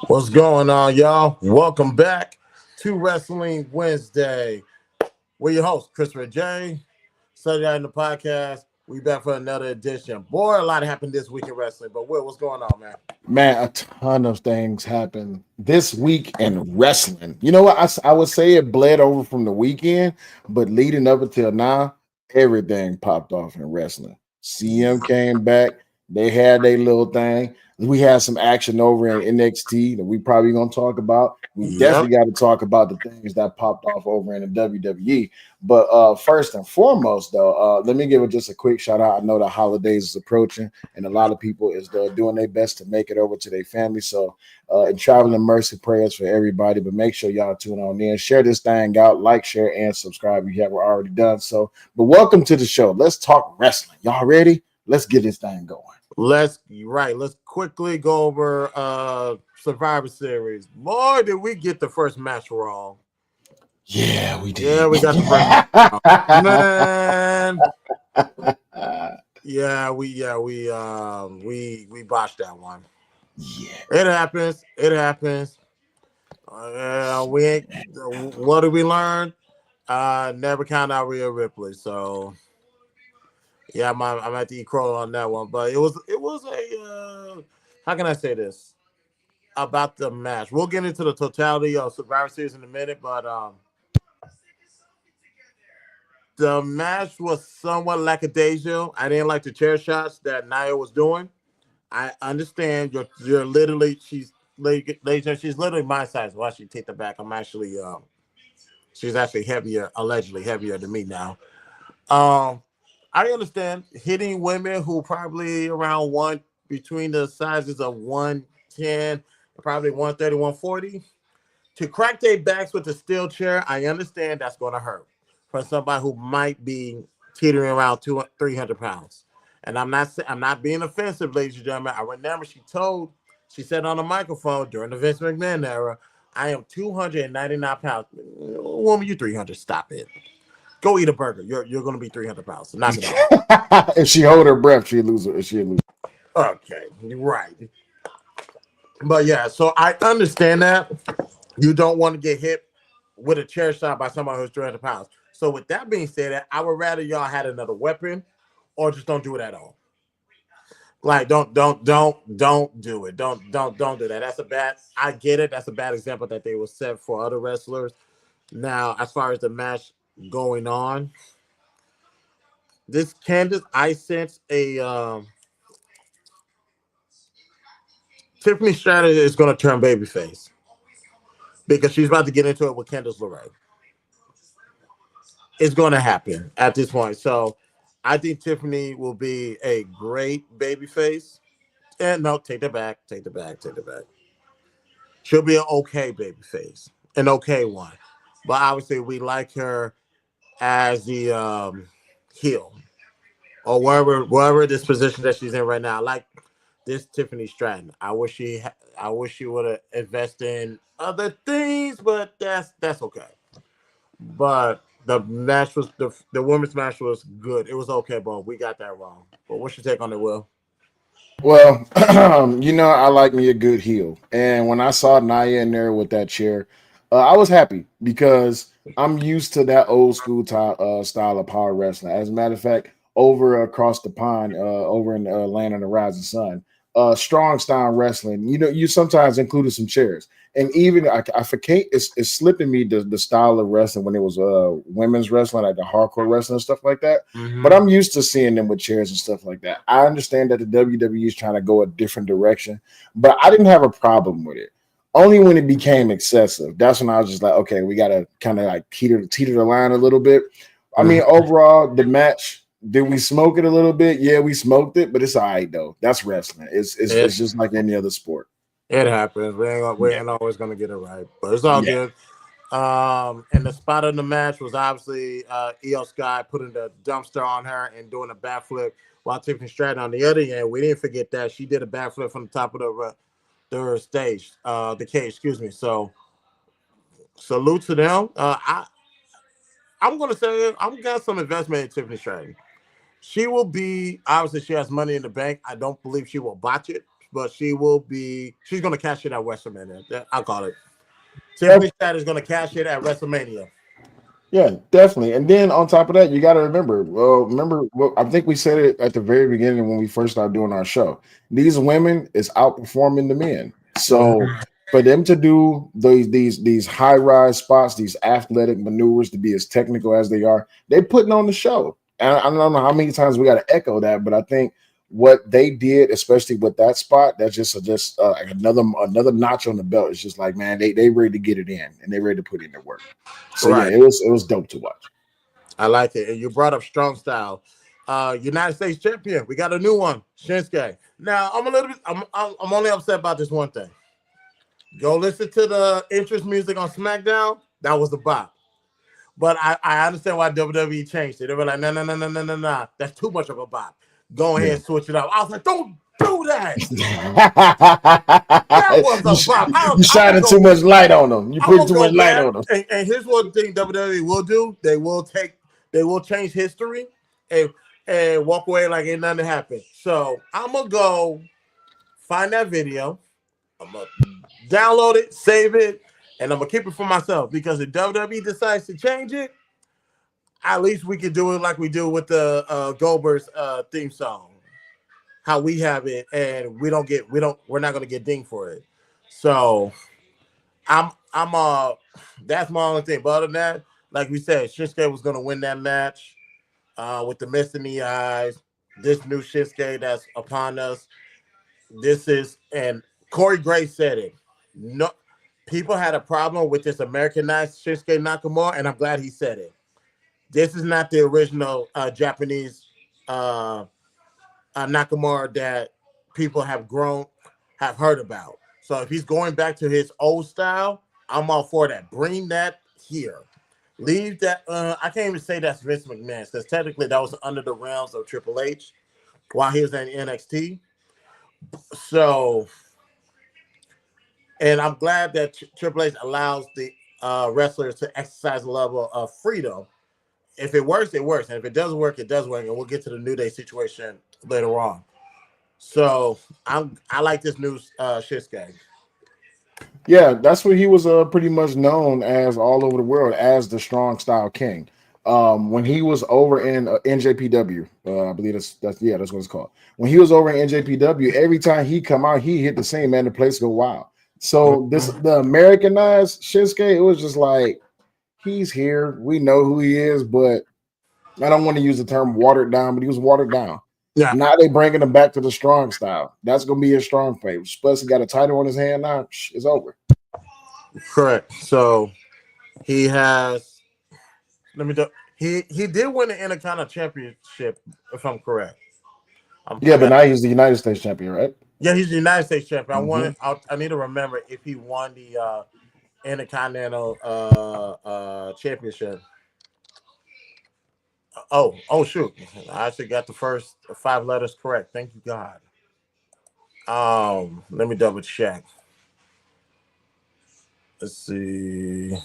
What's going on, y'all? Welcome back to Wrestling Wednesday. We're your hosts, Christopher J. Saturday night in the podcast. We back for another edition. Boy, a lot happened this week in wrestling. But Will, what's going on, man? Man, a ton of things happened this week in wrestling. You know what? I would say it bled over from the weekend, but leading up until now, everything popped off in wrestling. CM came back. They had their little thing. We had some action over in NXT that we probably gonna talk about. We Yep. definitely got to talk about the things that popped off over in the WWE. But first and foremost, though, let me give it just a quick shout out. I know the holidays is approaching and a lot of people is doing their best to make it over to their family. So, and traveling mercy prayers for everybody. But make sure y'all tune on in, share this thing out, like, share, and subscribe if you haven't already done so. But welcome to the show. Let's talk wrestling. Y'all ready? Let's get this thing going. Let's quickly go over Survivor Series. Boy, did we get the first match wrong. Yeah, we Yeah, did. we got the first match wrong. Man. We botched that one. Yeah. It happens. It happens. We ain't. What did we learn? Never count out Rhea Ripley. So yeah, I'm at the eat crow on that one. But it was a how can I say this about the match? We'll get into the totality of Survivor Series in a minute, but the match was somewhat lackadaisical. I didn't like the chair shots that Nia was doing. I understand you're literally she's literally my size. Well, she take the back. I'm actually she's actually heavier, allegedly heavier than me now. Um, I understand hitting women who probably around one between the sizes of 110, probably 130, 140 to crack their backs with a steel chair. I understand that's going to hurt for somebody who might be teetering around 300 pounds. And I'm not being offensive, ladies and gentlemen. I remember she said on the microphone during the Vince McMahon era, I am 299 pounds. Woman, you 300. Stop it. Go eat a burger. You're going to be 300 pounds. So knock it off. If she hold her breath, she lose her. She lose. Okay, right. But yeah, so I understand that you don't want to get hit with a chair shot by somebody who's 300 pounds. So with that being said, I would rather y'all had another weapon or just don't do it at all. Like don't do it. Don't do that. That's a bad. I get it. That's a bad example that they will set for other wrestlers. Now, as far as the match going on, this Candace, I sense a Tiffany Stratton is going to turn babyface because she's about to get into it with Candice LeRae. It's going to happen at this point. So I think Tiffany will be a great babyface. And no, take that back. Take that back. Take that back. She'll be an okay babyface, an okay one. But obviously, we like her as the heel or wherever this position that she's in right now. I like this Tiffany Stratton. I wish she would have invested in other things, but that's okay. But the match was the women's match was good. It was okay, but we got that wrong. But what's your take on it, Will? Well, I like me a good heel, and when I saw Naya in there with that chair, I was happy because I'm used to that old school style of power wrestling. As a matter of fact, over across the pond, over in Land of the Rising Sun, strong style wrestling. You sometimes included some chairs, and even I forget it's slipping me the style of wrestling when it was women's wrestling, like the hardcore wrestling and stuff like that. But Mm-hmm. I'm used to seeing them with chairs and stuff like that. I understand that the WWE is trying to go a different direction, but I didn't have a problem with it. Only when it became excessive. That's when I was just like, okay, we got to kind of like teeter the line a little bit. I mean, Mm-hmm. overall, the match, did we smoke it a little bit? Yeah, we smoked it, but it's all right though. That's wrestling. It's It just like any other sport. it happens. We Yeah. ain't always gonna get it right, but it's all Yeah. good. And the spot of the match was obviously Io Sky putting the dumpster on her and doing a backflip while Tiffany Stratton on the other end. We didn't forget that she did a backflip from the top of the stage, the cage. Excuse me. So salute to them. I'm gonna say I'm got some investment in Tiffany Stratton. She will be obviously she has money in the bank. I don't believe she will botch it but she's going to cash it at WrestleMania. I'll call it. Tiffany Stratton is going to cash it at WrestleMania. Yeah, definitely. And then on top of that, you got to remember. Well, remember, well, I think we said it at the very beginning when we first started doing our show. These women is outperforming the men. So Mhm. for them to do these high rise spots, these athletic maneuvers, to be as technical as they are, they putting on the show. And I don't know how many times we got to echo that, but I think what they did, especially with that spot, that's just like another notch on the belt. It's just like, man, they ready to get it in and they ready to put in their work. So yeah, Right. it was dope to watch. I like it. And you brought up strong style. United States champion. We got a new one, Shinsuke. Now I'm a little bit. I'm only upset about this one thing. Go listen to the interest music on SmackDown. That was the bop. But I understand why WWE changed it. They were like, no, no, no, no, no, no, no. That's too much of a bop. Go ahead Yeah. and switch it up. I was like, don't do that. you That was a bop. you I'm gonna shining too go. much light on them. You I'm putting gonna too go much light back. on them. And here's one thing WWE will do. They will change history and walk away like ain't nothing happened. So I'm gonna go find that video. I'm gonna download it, save it, and I'm gonna keep it for myself because if WWE decides to change it, at least we can do it like we do with the Goldberg's theme song, how we have it, and we're not gonna get dinged for it. So I'm that's my only thing. But other than that, like we said, Shinsuke was gonna win that match with the mist in the eyes. This new Shinsuke that's upon us. This is and Corey Gray said it. No, people had a problem with this Americanized Shinsuke Nakamura, and I'm glad he said it. This is not the original Japanese uh, Nakamura that people have heard about. So if he's going back to his old style, I'm all for that. Bring that here. Leave that. I can't even say that's Vince McMahon because technically that was under the realms of Triple H while he was in NXT. So, and I'm glad that Triple H allows the wrestlers to exercise a level of freedom. If it works, it works, and if it doesn't work, it does work. And we'll get to the New Day situation later on. So I like this new Shinsuke. Yeah, that's what he was pretty much known as all over the world as the strong style king. When he was over in NJPW, I believe that's what it's called. When he was over in NJPW, every time he come out, he hit the same man. The place go wild. So this Mhm. the Americanized Shinsuke, it was just like he's here. We know who he is, but I don't want to use the term watered down, but he was watered down. Yeah, Now they bringing him back to the strong style. That's gonna be his strong play. Plus, he got a title on his hand now. It's over. correct. So he has. Let me do. He did win the Intercontinental Championship, if I'm correct. Yeah, I but got. now he's the United States champion, right? Yeah, he's the United States champion. Hmm. I need to remember if he won the Intercontinental Championship. Oh shoot! I actually got the first five letters correct. Thank you, God. Let me double check. Let's see.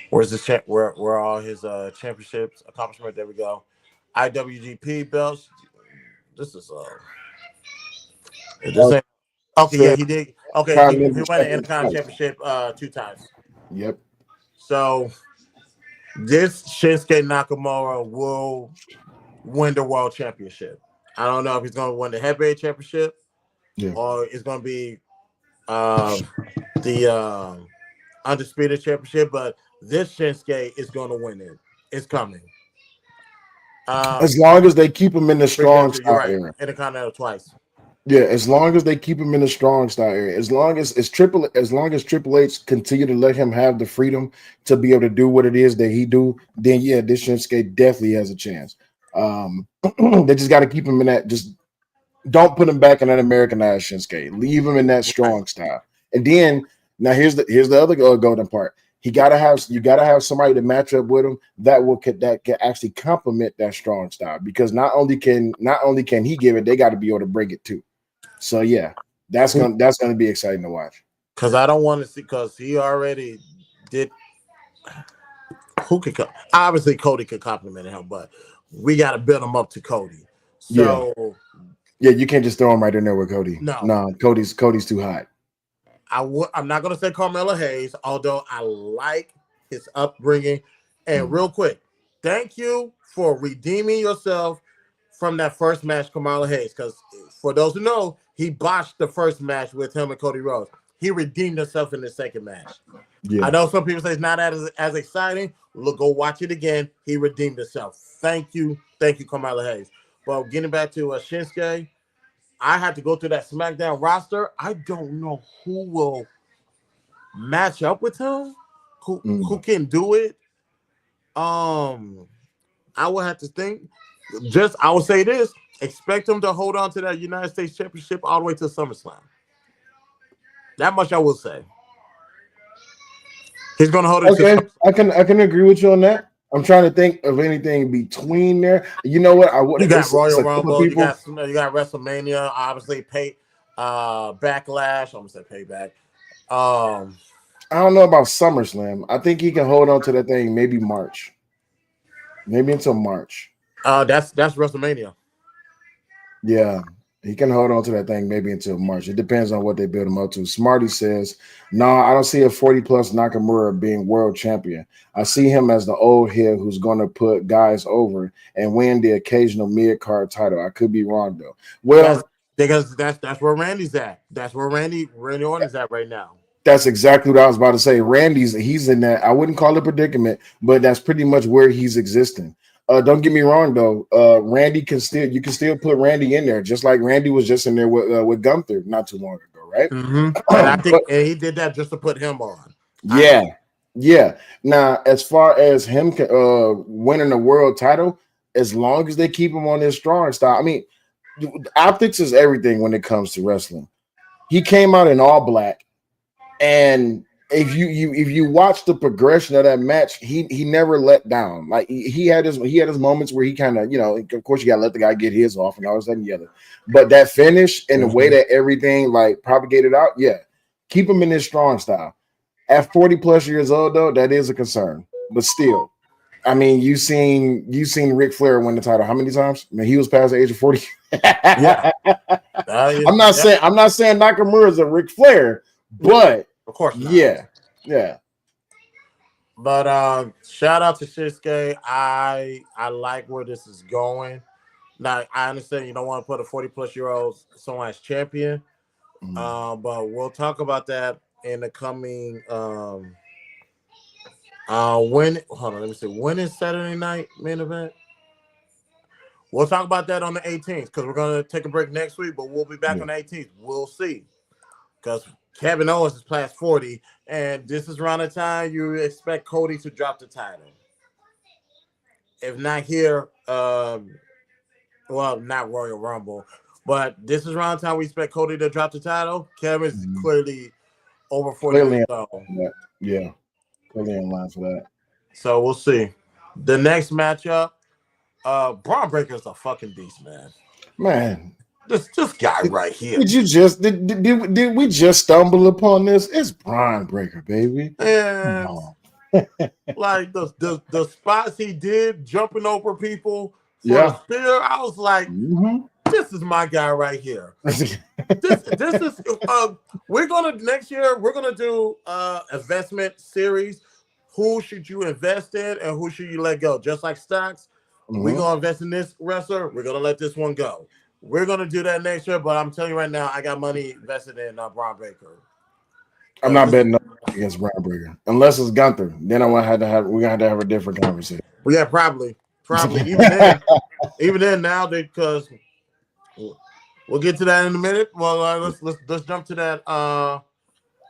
Where's the check? Where are all his championships accomplishment? There we go. IWGP belts. This is this ain't okay. Yeah, Said he did. Okay, he Continental won the champion Intercontinental twice. Championship two times. Yep. So this Shinsuke Nakamura will win the world championship. I don't know if he's going to win the heavyweight championship Yeah. or it's going to be um, the undisputed championship, but this Shinsuke is going to win it. It's coming. Um, As long as they keep him in the strong Redemption, you're style right. era. Intercontinental twice. Yeah, as long as they keep him in the strong style area, as long as Triple H continue to let him have the freedom to be able to do what it is that he do, then yeah, this Shinsuke definitely has a chance. Um, they just got to keep him in that. Just don't put him back in that Americanized Shinsuke. Leave him in that Right. strong style. And then now here's the other golden part. You gotta have somebody to match up with him that can actually complement that strong style because not only can he give it, they got to be able to bring it too. So yeah, that's gonna be exciting to watch. Because I don't want to see, because he already did. Who could, obviously, Cody could compliment him, but we got to build him up to Cody. Yeah, So Yeah, you can't just throw him right in there with Cody. No, No, Cody's too hot. I'm not gonna say Carmelo Hayes, although I like his upbringing. And Mm, real quick, thank you for redeeming yourself from that first match, Carmelo Hayes. Because for those who know, he botched the first match with him and Cody Rhodes. He redeemed himself in the second match. I yeah. know some people say it's not as exciting. Look, go watch it again. He redeemed himself. Thank you, Carmelo Hayes. But getting back to Shinsuke, I had to go through that SmackDown roster. I don't know who will match up with him, who Mm. can do it. Um, I would have to think. Just I would say this: expect him to hold on to that United States Championship all the way to SummerSlam. That much I will say. He's going to hold it to. Okay, I can agree with you on that. I'm trying to think of anything between there. You know what? I would. You got It's Royal a couple of Rumble. people. You got WrestleMania. Obviously, Backlash. I'm gonna say Payback. Um, I don't know about SummerSlam. I think he can hold on to that thing maybe March, maybe until March. that's WrestleMania. Yeah, he can hold on to that thing maybe until March. It depends on what they build him up to. Smarty says, "No, I don't see a 40 plus Nakamura being world champion. I see him as the old head who's going to put guys over and win the occasional mid card title. I could be wrong though. That's Well, because that's where Randy's at. That's where Randy Orton's at right now. that's exactly what I was about to say. He's in that. I wouldn't call it predicament, but that's pretty much where he's existing. Don't get me wrong though. Randy can still you can still put Randy in there, just like Randy was just in there with Gunther not too long ago, right? And I think But and he did that just to put him on. I yeah, yeah. Now, as far as him winning the world title, as long as they keep him on his strong style, I mean, optics is everything when it comes to wrestling. He came out in all black. And if you watch the progression of that match, he never let down. Like he had his moments where he kind of, of course you gotta let the guy get his off and all this and the other. But that finish and the way Mhm. that everything like propagated out, yeah, keep him in his strong style. At 40 plus years old, though, that is a concern. But still, I mean, you seen Ric Flair win the title how many times? I mean, he was past the age of 40. Yeah, yeah, I'm not saying Nakamura is a Ric Flair, but of course not. yeah, yeah. But shout out to Shinsuke. I like where this is going. Now I understand you don't want to put a 40-plus-year-old someone as champion. Mm, But we'll talk about that in the coming when hold on, let me see. When is Saturday night main event? We'll talk about that on the 18th because we're gonna take a break next week, but we'll be back yeah. on the 18th. We'll see. Because Kevin Owens is past 40, and this is around the time you expect Cody to drop the title. If not here, well, not Royal Rumble, but this is around the time we expect Cody to drop the title. Kevin's Mhm. clearly over 40 Clearly years in old. line for that. Yeah, clearly in line for that. So we'll see. The next matchup, Braun Breaker is a fucking beast, man. Man, This guy did, right here. did you just did we just stumble upon this? It's Braun Breaker, baby. Come And on. like the spots he did jumping over people for the Yeah. spear, I was like, Hmm. this is my guy right here. This is we're gonna next year we're gonna do investment series. Who should you invest in and who should you let go? Just like stocks, we're Hmm. gonna invest in this wrestler, we're gonna let this one go. We're gonna do that next year, but I'm telling you right now, I got money invested in Braun Baker. I'm Because not this betting no against Braun Breaker unless it's Gunther. Then I want to have we're gonna have to have a different conversation. yeah, probably even then now because we'll get to that in a minute. Well, let's jump to that.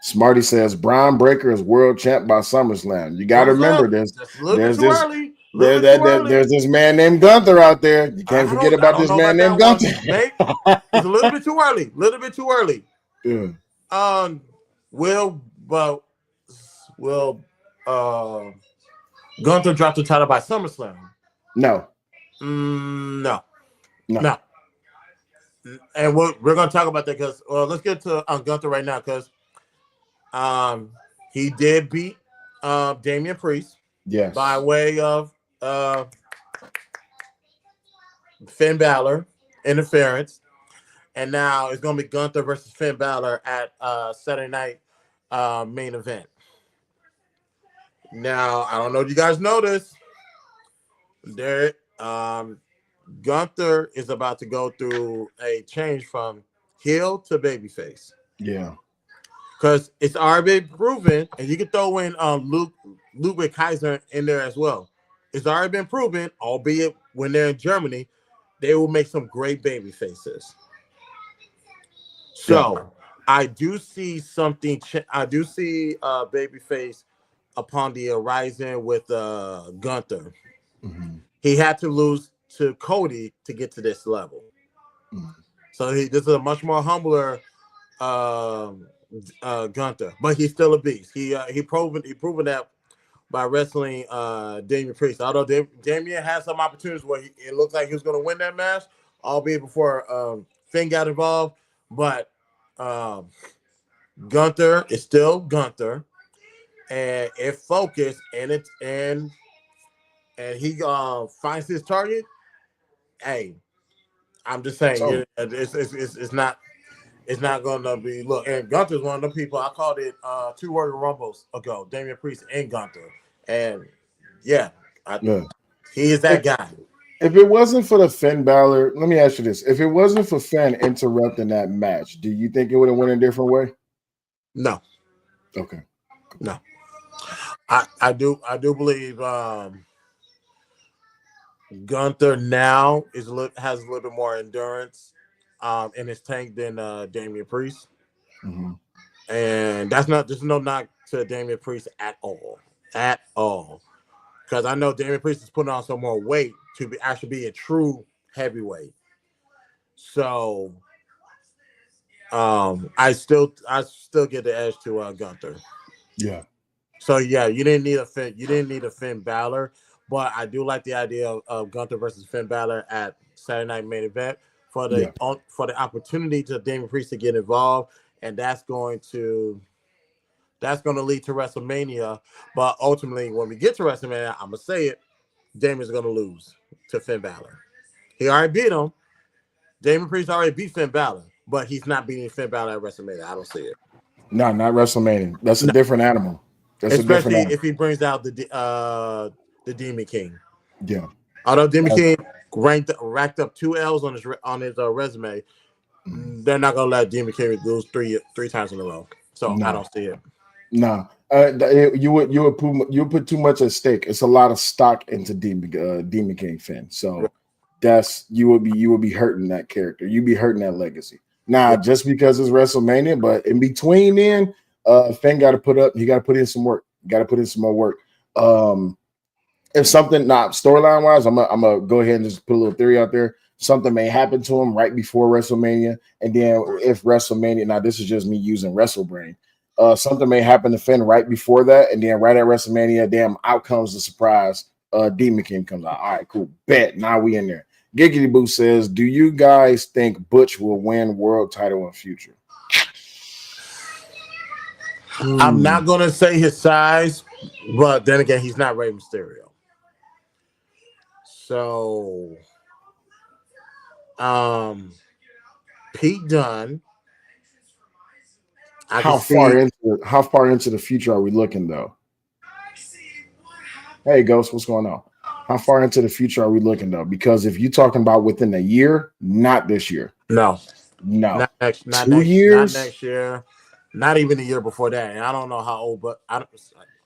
Smarty says Braun Breaker is world champ by SummerSlam. You got to remember SummerSlam, this. just a little bit There's too this. early. A little There bit too that, that early. there's this man named Gunther out there. You can't forget I about don't this know man about named that one. Gunther. Mate, it's a little bit too early. A little bit too early. Yeah. Um, will but will uh Gunther drop the title by SummerSlam? No, No, no. no. And we're gonna talk about that because let's get to Gunther right now because um he did beat Damian Priest by Yes. way of uh Finn Balor interference. and now it's gonna be Gunther versus Finn Balor at Saturday night main event. Now I don't know if you guys know this. There, Gunther is about to go through a change from heel to babyface Yeah. because it's already been proven, and you can throw in Ludwig Kaiser in there as well. It's already been proven, albeit when they're in Germany, they will make some great baby faces. Yeah. So I do see something. I do see babyface upon the horizon with Gunther. Mm-hmm. He had to lose to Cody to get to this level. Mm-hmm. So this is a much more humbler um, Gunther, but he's still a beast. He proven that by wrestling Damian Priest. Although Damian had some opportunities where it looked like he was going to win that match, albeit before Finn got involved. But um, Gunther is still Gunther, and if focused and he finds his target, hey, I'm just saying, So it's not going to be look. And Gunther's one of the people I called it two Royal Rumbles ago, Damian Priest and Gunther, and yeah, I, yeah. he is If that guy. if it wasn't for the Finn Balor, let me ask you this: if it wasn't for Finn interrupting that match, do you think it would have went a different way? No, Okay. no, I do believe Gunther now has a little bit more endurance in his tank than Damian Priest, Mm-hmm. and there's no knock to Damian Priest at all. Because I know Damian Priest is putting on some more weight to actually be a true heavyweight. So I still get the edge to Gunther. Yeah. So yeah, you didn't need a Finn Balor, but I do like the idea of Gunther versus Finn Balor at Saturday Night Main Event Yeah. for the opportunity to Damian Priest to get involved, and that's going to lead to WrestleMania. But ultimately, when we get to WrestleMania, I'm gonna say it, Damian's going to lose to Finn Balor. He already beat him. Damian Priest already beat Finn Balor, but he's not beating Finn Balor at WrestleMania. I don't see it. No, not WrestleMania. That's a No, different animal. That's a different especially animal. if he brings out the Demon King. Yeah. Although Demon Uh, King racked up two L's on his resume, mm, they're not gonna let Demon King lose three times in a row. So I no. don't see it. No. You would put too much at stake. It's a lot of stock into Demon King Finn. So that's you would be hurting that character. You'd be hurting that legacy. Now, Yeah. just because it's WrestleMania, but in between then, Finn he got to put in some work. Got to put in some more work. If something not storyline wise, I'm gonna go ahead and just put a little theory out there. Something may happen to him right before WrestleMania, and then if WrestleMania, now this is just me using WrestleBrain. Something may happen to Finn right before that, and then right at WrestleMania, damn, out comes the surprise. Demon King comes out. All right, cool. Bet. Now we in there. Giggity Boo says, "Do you guys think Butch will win world title in future?" I'm Hmm. not gonna say his size, but then again, he's not Rey Mysterio. So um Pete Dunne, I can see. How far into the future are we looking though? Hey, Ghost, what's going on? How far into the future are we looking though? Because if you're talking about within a year, not this year. No, No. not next, not Two next, not years? next year, not even the year before that. And I don't know how old, but I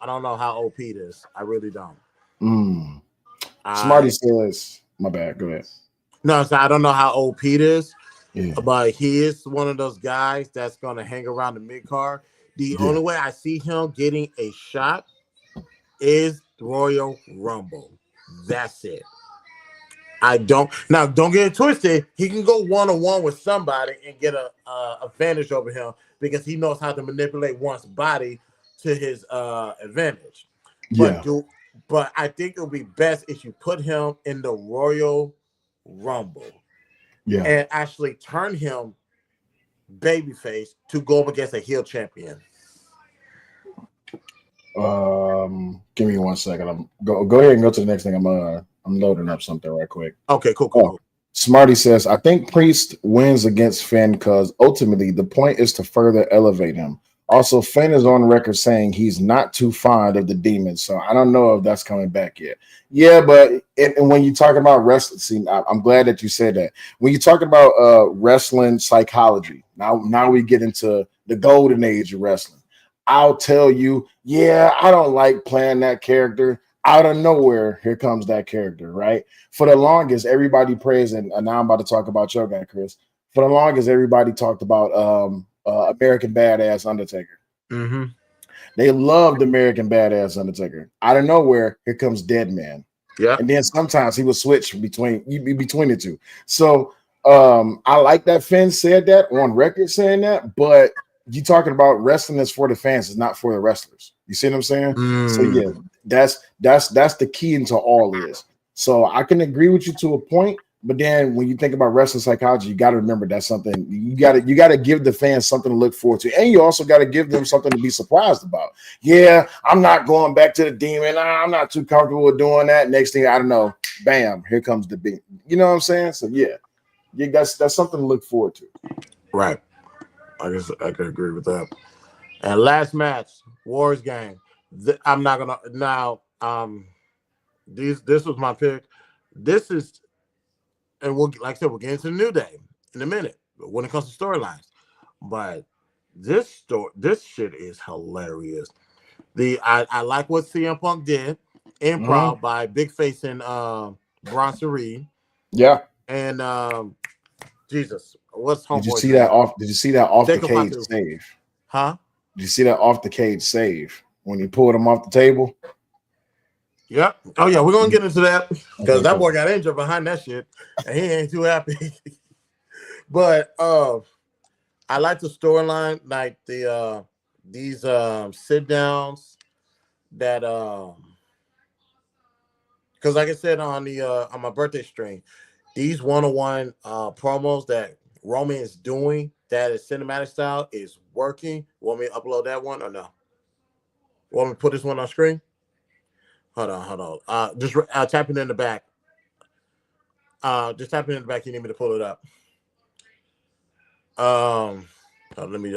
don't know how old Pete is. I really don't. Mm. Smarty I says, my bad. Go ahead. no, so I don't know how old Pete is, Yeah. but he is one of those guys that's gonna hang around the mid card. The Yeah. only way I see him getting a shot is Royal Rumble. That's it. I don't get it twisted. He can go one on one with somebody and get a advantage over him because he knows how to manipulate one's body to his advantage. But Yeah. do but I think it would be best if you put him in the Royal Rumble Yeah. and actually turn him babyface to go up against a heel champion. Give me 1 second. Go ahead and go to the next thing. I'm loading up something right quick. Okay, cool, cool, Oh, cool. Smarty says, I think Priest wins against Finn because ultimately the point is to further elevate him. Also, Finn is on record saying he's not too fond of the demons, so I don't know if that's coming back yet. Yeah, but and when you're talking about wrestling, see, I'm glad that you said that. When you're talking about wrestling psychology, now we get into the golden age of wrestling. I'll tell you, yeah, I don't like playing that character. Out of nowhere, here comes that character, right? For the longest, everybody praised, and now I'm about to talk about your guy, Chris. For the longest, everybody talked about American Badass Undertaker. Mm-hmm. They loved American Badass Undertaker. Out of nowhere, here comes Dead Man, Yep. and then sometimes he would switch between the two. So I like that Finn said that on record, saying that, but you talking about wrestling is for the fans, it's not for the wrestlers. You see what I'm saying? So yeah, Mm. that's the key into all this. So I can agree with you to a point, but then when you think about wrestling psychology, you got to remember that's something you got to give the fans something to look forward to, and you also got to give them something to be surprised about. Yeah, I'm not going back to the demon. I'm not too comfortable with doing that. Next thing I don't know, bam, here comes the beat. You know what I'm saying? So yeah, that's something to look forward to. Right. I guess I could agree with that. And last match, Wars game. I'm not gonna now. This was my pick. This is, and we'll like I said, we'll get into the New Day in a minute when it comes to storylines. But this shit is hilarious. I like what CM Punk did, Mhm. improv by Big Face and Bronson Reed, Yeah. and Jesus, what's Did you homeboy's see that name? off? Did you see that off the Jacob cage Fatu, save? huh? Did you see that off the cage save when he pulled him off the table? Yep. Oh yeah, we're gonna get into that because Okay, that boy cool. got injured behind that shit, and he ain't too happy. But I like the storyline, like these sit downs that because like I said on my birthday stream, these one on one promos that Roman is doing that is cinematic style is working. Want me to upload that one or no? Want me to put this one on screen? Hold on, hold on. Just tap it in the back. Just tap it in the back. You need me to pull it up. Let me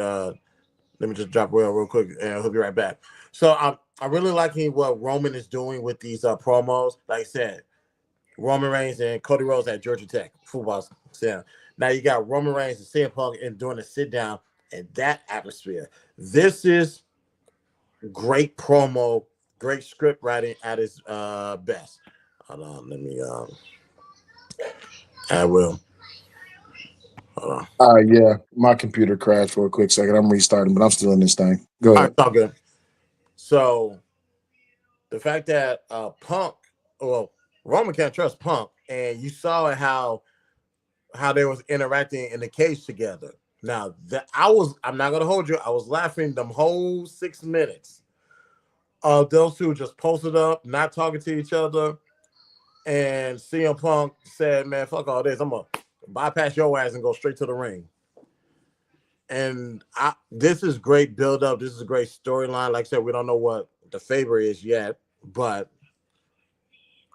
just drop real quick, and I'll be right back. So I really liking what Roman is doing with these promos. Like I said, Roman Reigns and Cody Rhodes at Georgia Tech football. Yeah. Now you got Roman Reigns and CM Punk and doing a sit down and that atmosphere. This is great promo, great script writing at its best. Hold on, let me I will. Hold on. Yeah, my computer crashed for a quick second. I'm restarting, but I'm still in this thing. Go All right, ahead. it's all good. So the fact that Punk, well, Roman can't trust Punk, and you saw it how they was interacting in the cage together. Now that I'm not gonna hold you. I was laughing them whole 6 minutes. Those two just posted up, not talking to each other, and CM Punk said, "Man, fuck all this. I'm gonna bypass your ass and go straight to the ring." And this is great build up. This is a great storyline. Like I said, we don't know what the favor is yet, but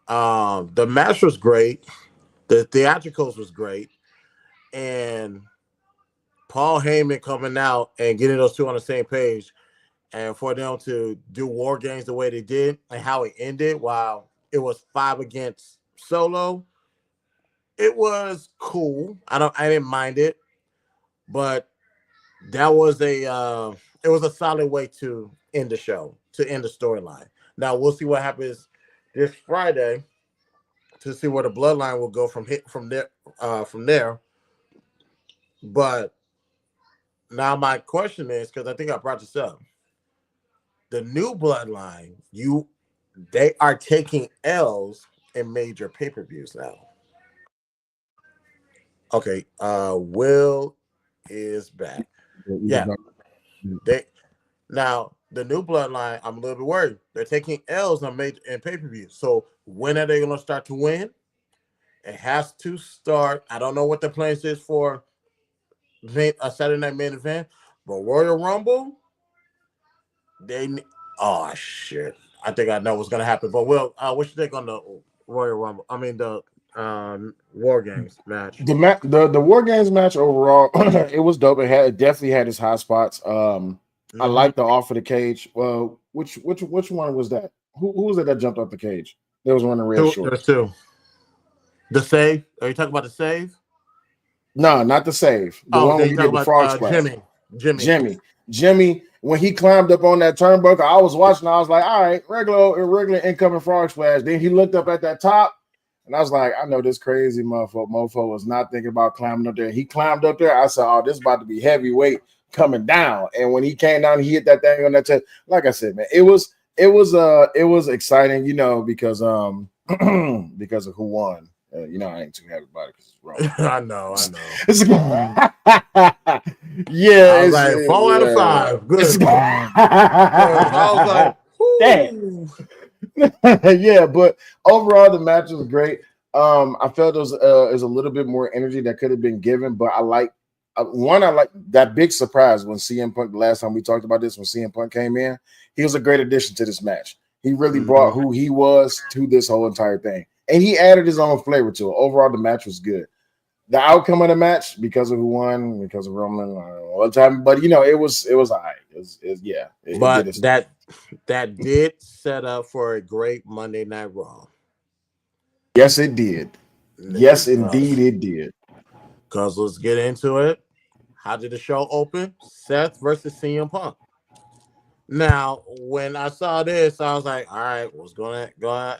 the match was great. The theatricals was great, and Paul Heyman coming out and getting those two on the same page, and for them to do War Games the way they did and how it ended, while it was 5 against Solo, it was cool. I didn't mind it, but that was it was a solid way to end the show, to end the storyline. Now we'll see what happens this Friday to see where the bloodline will go from there. But now my question is, because I think I brought this up, the new bloodline, they are taking L's in major pay-per-views now. Okay, Will is back. Yeah, they now the new bloodline. I'm a little bit worried. They're taking L's on major in pay-per-views. So when are they going to start to win? It has to start. I don't know what the plans is for a Saturday night main event, but Royal Rumble, they oh shit. I think I know what's gonna happen. But Will, what you think on the Royal Rumble? I mean the War Games match. The War Games match overall, it was dope. It definitely had its high spots. I Hmm. like the off of the cage. Well, which one was that? Who was it that jumped off the cage? There was one in red There's shorts. two. The save. Are you talking about the save? No, not the save. The Oh, one then where you he talk did the about frog splash. Jimmy. Jimmy. Jimmy, when he climbed up on that turnbuckle, I was watching. I was like, all right, regular incoming frog splash. Then he looked up at that top, and I was like, I know this crazy mofo was not thinking about climbing up there. He climbed up there. I said, oh, this is about to be heavyweight coming down. And when he came down, he hit that thing on that tip. Like I said, man, it was exciting, because because of who won. I ain't too happy about it because it's Roman. I know. I know. It's, I yeah, was like 4 out of 5. Good. Because I was like, damn. whoo. Yeah, but overall the match was great. I felt there was a little bit more energy that could have been given, but I like that big surprise when CM Punk, the last time we talked about this, when CM Punk came in, he was a great addition to this match. He really brought Mhm. who he was to this whole entire thing, and he added his own flavor to it. Overall, the match was good. The outcome of the match, because of who won, because of Roman, all the time, but it was all right. It did But its thing. that did set up for a great Monday Night Raw. Yes, it did. Yes, indeed, it did. Because let's get into it. How did the show open? Seth versus CM Punk. Now, when I saw this, I was like, all right, what's gonna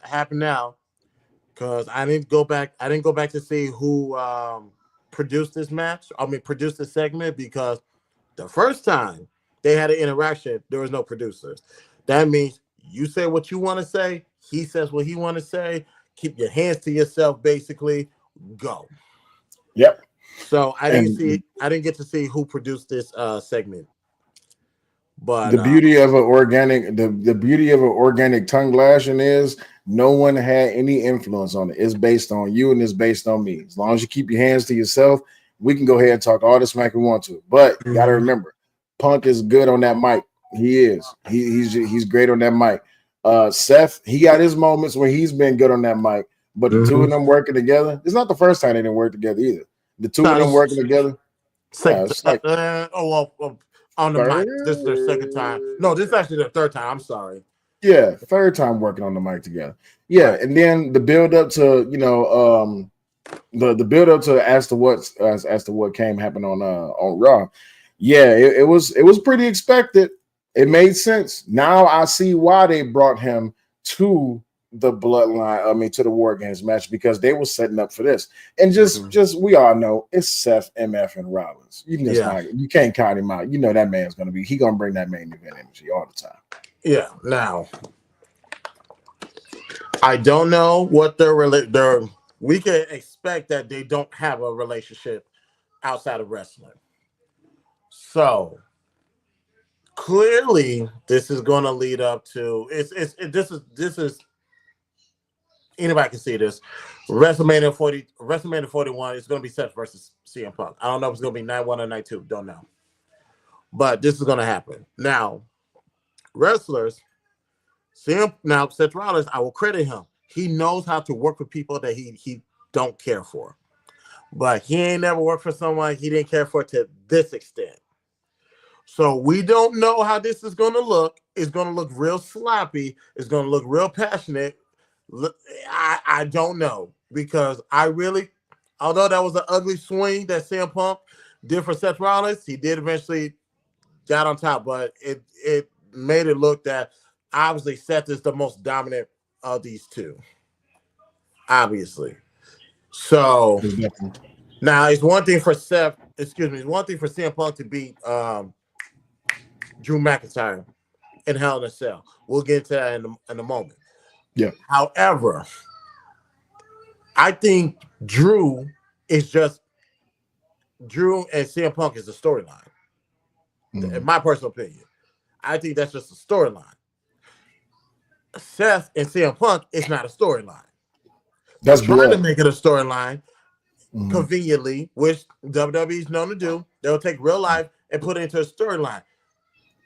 happen now? Because I didn't go back. I didn't go back to see who produced this match. I mean, produced this segment because the first time they had an interaction, there was no producers. That means you say what you want to say. He says what he want to say. Keep your hands to yourself. Basically, go. Yep. So I didn't And see. I didn't get to see who produced this segment, but the beauty of the beauty of an organic tongue lashing is no one had any influence on it. It's based on you and it's based on me. As long as you keep your hands to yourself, we can go ahead and talk all the smack we want to. But you got to Mhm. remember, Punk is good on that mic. He is. He's great on that mic. Seth, he got his moments where he's been good on that mic. But the two Mhm. of them working together, it's not the first time they didn't work together either. The two of No, them this working together, yeah, second. it's like On the mic. This is their second time. No, this is third. actually their third time. I'm sorry. Yeah, third time working on the mic together. Yeah, Right. and then the build up to the build up to as to what came happen on Raw. Yeah, it was pretty expected. It made sense. Now I see why they brought him to the bloodline. I mean, to the War Games match because they were setting up for this. And just Mhm. just we all know it's Seth, MF, and Rollins. Yeah. You can't count him out. You know that man's gonna bring that main event energy all the time. Yeah. Now I don't know what their. We can expect that they don't have a relationship outside of wrestling. So clearly, this is going to lead up to this is anybody can see this. WrestleMania 41 is going to be Seth versus CM Punk. I don't know if it's going to be night one or night two. Don't know, but this is going to happen. Now, wrestlers, CM now Seth Rollins, I will credit him. He knows how to work with people that he don't care for. But he ain't never worked for someone he didn't care for to this extent. So we don't know how this is going to look. It's going to look real sloppy. It's going to look real passionate. I don't know because I really, although that was an ugly swing that CM Punk did for Seth Rollins, he did eventually got on top, but it made it look that obviously Seth is the most dominant of these two, obviously. So Most definitely. now it's one thing for Seth, excuse me, it's one thing for CM Punk to beat Drew McIntyre in Hell in a Cell. We'll get into that in a moment. Yeah. However, I think is just Drew and CM Punk is a storyline. In Mhm. my personal opinion, I think that's just a storyline. Seth and CM Punk is not a storyline. They're That's trying to blood. make it a storyline Mhm. conveniently, which WWE is known to do. They'll take real life and put it into a storyline.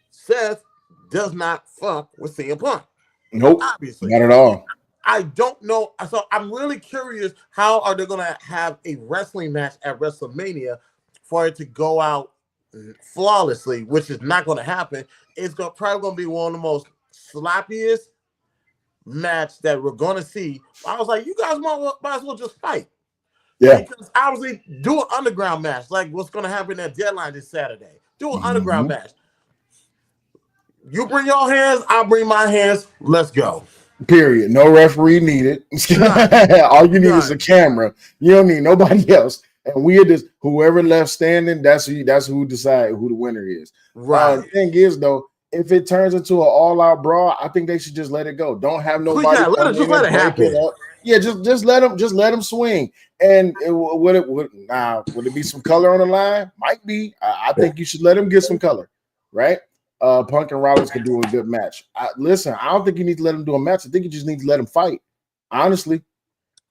Seth does not fuck with CM Punk, Nope, obviously. not at all. I don't know. So I'm really curious. How are they going to have a wrestling match at WrestleMania for it to go out flawlessly, which is not going to happen? Probably going to be one of the most sloppiest match that we're going to see. I was like, you guys might as well just fight. Yeah. Because obviously, do an underground match like what's going to happen at Deadline this Saturday. Do an underground Mhm. match. You bring your hands, I'll bring my hands. Let's go. Period. No referee needed. None. All you need is a None. camera. You don't need nobody else. And we are just whoever left standing. That's who decide who the winner is. Right. Thing is though, if it turns into an all-out brawl, I think they should just let it go. Don't have Please, nobody yeah, come just in let and it break it happen. up. Yeah, just let them swing. And would it be some color on the line? Might be. I think you should let him get some color, right? Punk and Rollins could do a good match. Listen, I don't think you need to let him do a match. I think you just need to let him fight. Honestly,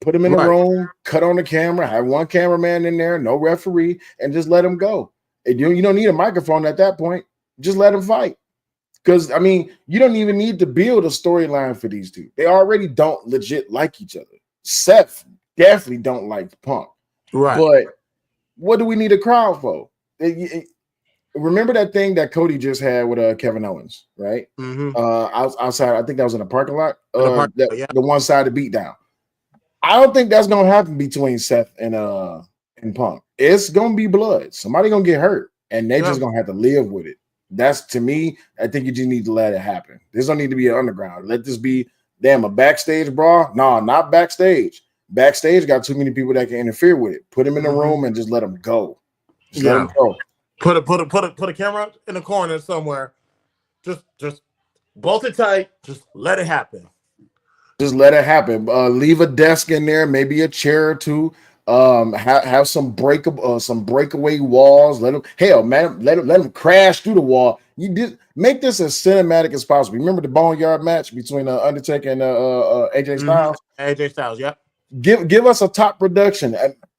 put him in the Right. room, cut on the camera, have one cameraman in there, no referee, and just let him go. And you don't need a microphone at that point. Just let him fight. Because I mean, you don't even need to build a storyline for these two. They already don't legit like each other. Seth definitely don't like Punk. Right. But what do we need a crowd for? Remember that thing that Cody just had with Kevin Owens, right? Mm-hmm. Outside, I think that was in the parking lot. In the park. The Yeah. one sided beatdown. I don't think that's gonna happen between Seth and Punk. It's gonna be blood. Somebody gonna get hurt, and they're Yeah. just gonna have to live with it. That's to me. I think you just need to let it happen. This don't need to be an underground. Let this be damn a backstage brawl. No, not backstage. Backstage got too many people that can interfere with it. Put them in the Mm-hmm. room and just let them go. Just let them Yeah. go. Put a camera in the corner somewhere. Just bolt it tight. Just let it happen. Just let it happen. Leave a desk in there, maybe a chair or two. Have some breakaway walls. Let them hell, man. Let them crash through the wall. You did make this as cinematic as possible. Remember the Boneyard match between Undertaker and AJ Mm-hmm. Styles? AJ Styles. Yep. Give us a top production.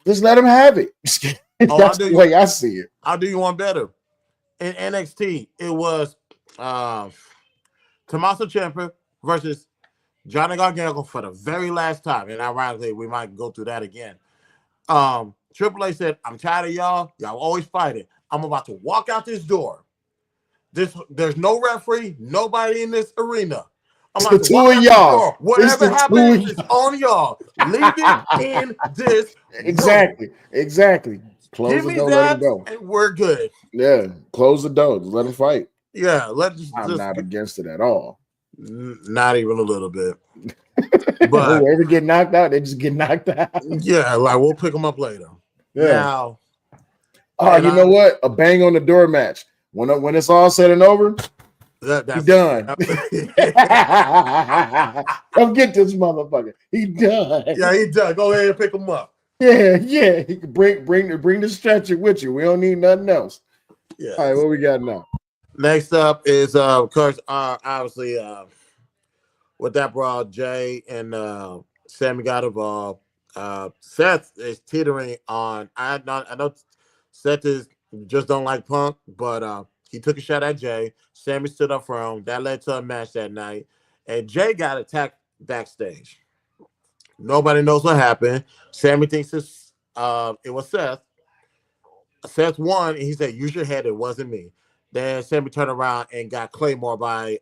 Just let them have it. Oh, That's the way I see it. I'll do you one better. In NXT, it was Tommaso Ciampa versus Johnny Gargano for the very last time. And ironically, we might go through that again. Triple H said, I'm tired of y'all. Y'all always fighting. I'm about to walk out this door. There's no referee, nobody in this arena. I'm It's about the to two walk of out this y'all. door. It's Whatever the two happens of is on y'all. Leave it y'all. in this room. Exactly. Close Give the me door, let them that, go. and we're good. Yeah, close the door. Just let them fight. Yeah, let's I'm just not against it at all. not even a little bit. But Whoever get knocked out, they just get knocked out. yeah, like we'll pick them up later. Yeah. Now, Oh, and you know I what? A bang on the door match. When it's all said and over, he that's done. yep. Come get this motherfucker. He done. Yeah, he does. Go ahead and pick them up. Yeah. He can bring the stretcher with you. We don't need nothing else. All right, Yes. what we got now? Next up is of course obviously with that brawl, Jay and Sammy got involved. Seth is teetering on. I know Seth is just don't like Punk, but he took a shot at Jay. Sammy stood up for him. That led to a match that night, and Jay got attacked backstage. Nobody knows what happened. Sammy thinks it was Seth. Seth won, and he said, "Use your head. It wasn't me." Then Sammy turned around and got Claymore by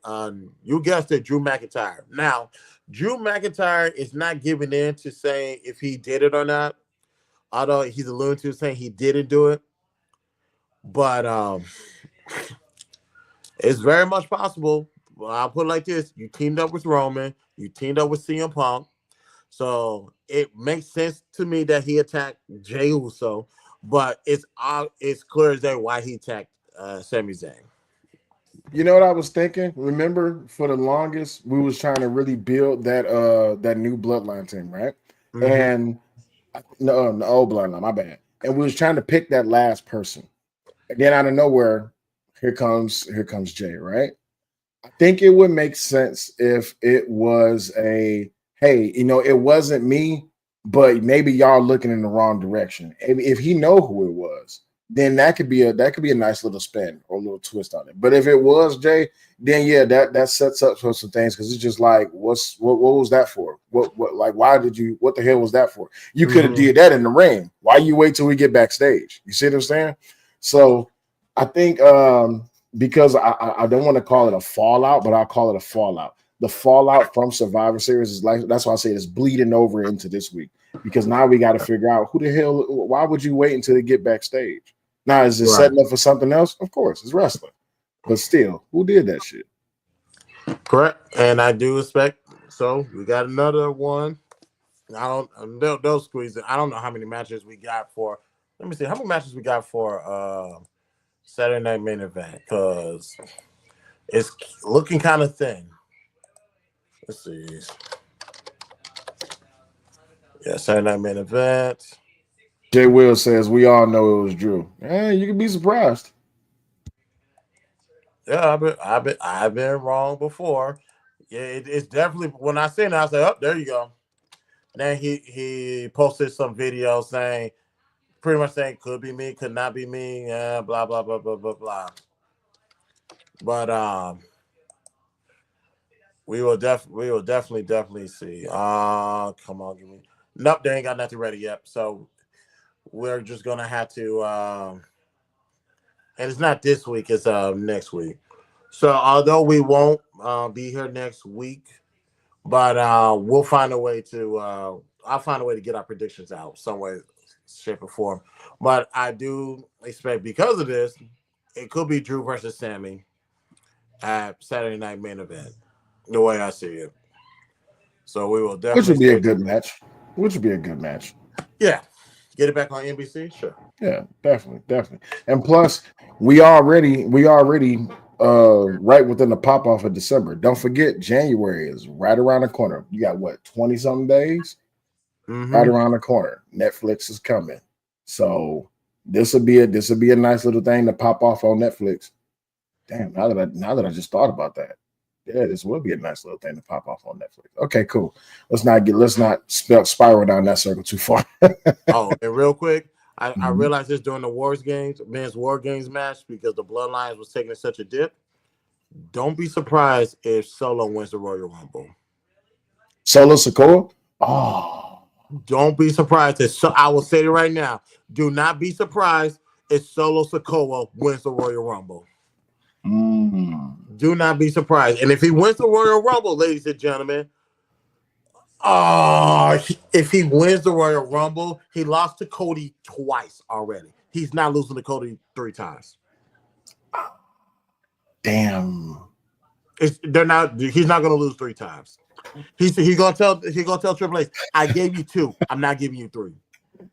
you guessed it, Drew McIntyre. Now, Drew McIntyre is not giving in to saying if he did it or not, although he's alluding to saying he didn't do it. But it's very much possible. Well, I'll put it like this: you teamed up with Roman, you teamed up with CM Punk, so it makes sense to me that he attacked Jey Uso, but it's clear as day why he attacked Sami Zayn. You know what I was thinking? Remember, for the longest, we was trying to really build that new bloodline team, right? Mm-hmm. And no, the old bloodline, my bad. And we was trying to pick that last person. And then out of nowhere, here comes Jay, right? I think it would make sense if it was a hey, it wasn't me, but maybe y'all looking in the wrong direction. If he know who it was, then that could be a nice little spin or a little twist on it. But if it was Jay, then yeah, that sets up for some things because it's just like, what was that for? What like why did you? What the hell was that for? You could have Hmm. did that in the ring. Why you wait till we get backstage? You see what I'm saying? So I think because I don't want to call it a fallout, but I'll call it a fallout. The fallout from Survivor Series is like that's why I say it's bleeding over into this week because now we got to figure out who the hell. Why would you wait until they get backstage? Now, is it Right. setting up for something else? Of course, it's wrestling. But still, who did that shit? Correct. And I do expect. So we got another one. I don't. They'll squeeze it. I don't know how many matches we got for. Let me see how many matches we got for Saturday Night Main Event because it's looking kind of thin. Let's see. Yeah, Saturday Night Main Event. Jay Will says we all know it was Drew. You can be surprised. Yeah, I've been wrong before. Yeah, it's definitely when I seen it, I said, "Oh, there you go." Then he posted some video saying, pretty much saying, "Could be me, could not be me," blah blah blah blah blah blah. But we will definitely see. Come on, give me. Nope, they ain't got nothing ready yet. So we're just gonna have to. And it's not this week; it's next week. So although we won't be here next week, but we'll find a way to. I'll find a way to get our predictions out some way, shape, or form. But I do expect because of this, it could be Drew versus Sammy at Saturday Night Main Event. The way I see it, so we will Which definitely would be a stay good tuned. match. Which would be a good match. Yeah, get it back on NBC. Sure. Yeah, definitely, definitely. And plus, we already right within the pop off of December. Don't forget, January is right around the corner. You got what, 20 something days? Right Mm-hmm. around the corner. Netflix is coming. So this will be a nice little thing to pop off on Netflix. Damn, now that I just thought about that. Yeah, this will be a nice little thing to pop off on Netflix. Okay, cool. Let's not spiral down that circle too far. Oh, and real quick, I Mhm. realized this during the Wars games, men's War Games match, because the Bloodlines was taking such a dip. Don't be surprised if Solo wins the Royal Rumble. Solo Sokoa. Oh, Don't be surprised if I will say it right now. Do not be surprised if Solo Sokoa wins the Royal Rumble. mm. Do not be surprised. And if he wins the Royal Rumble, ladies and gentlemen, if he wins the Royal Rumble, he lost to Cody twice already. He's not losing to Cody three times. Damn. They're not. He's not going to lose three times. He's gonna tell Triple H, I gave you two. I'm not giving you three.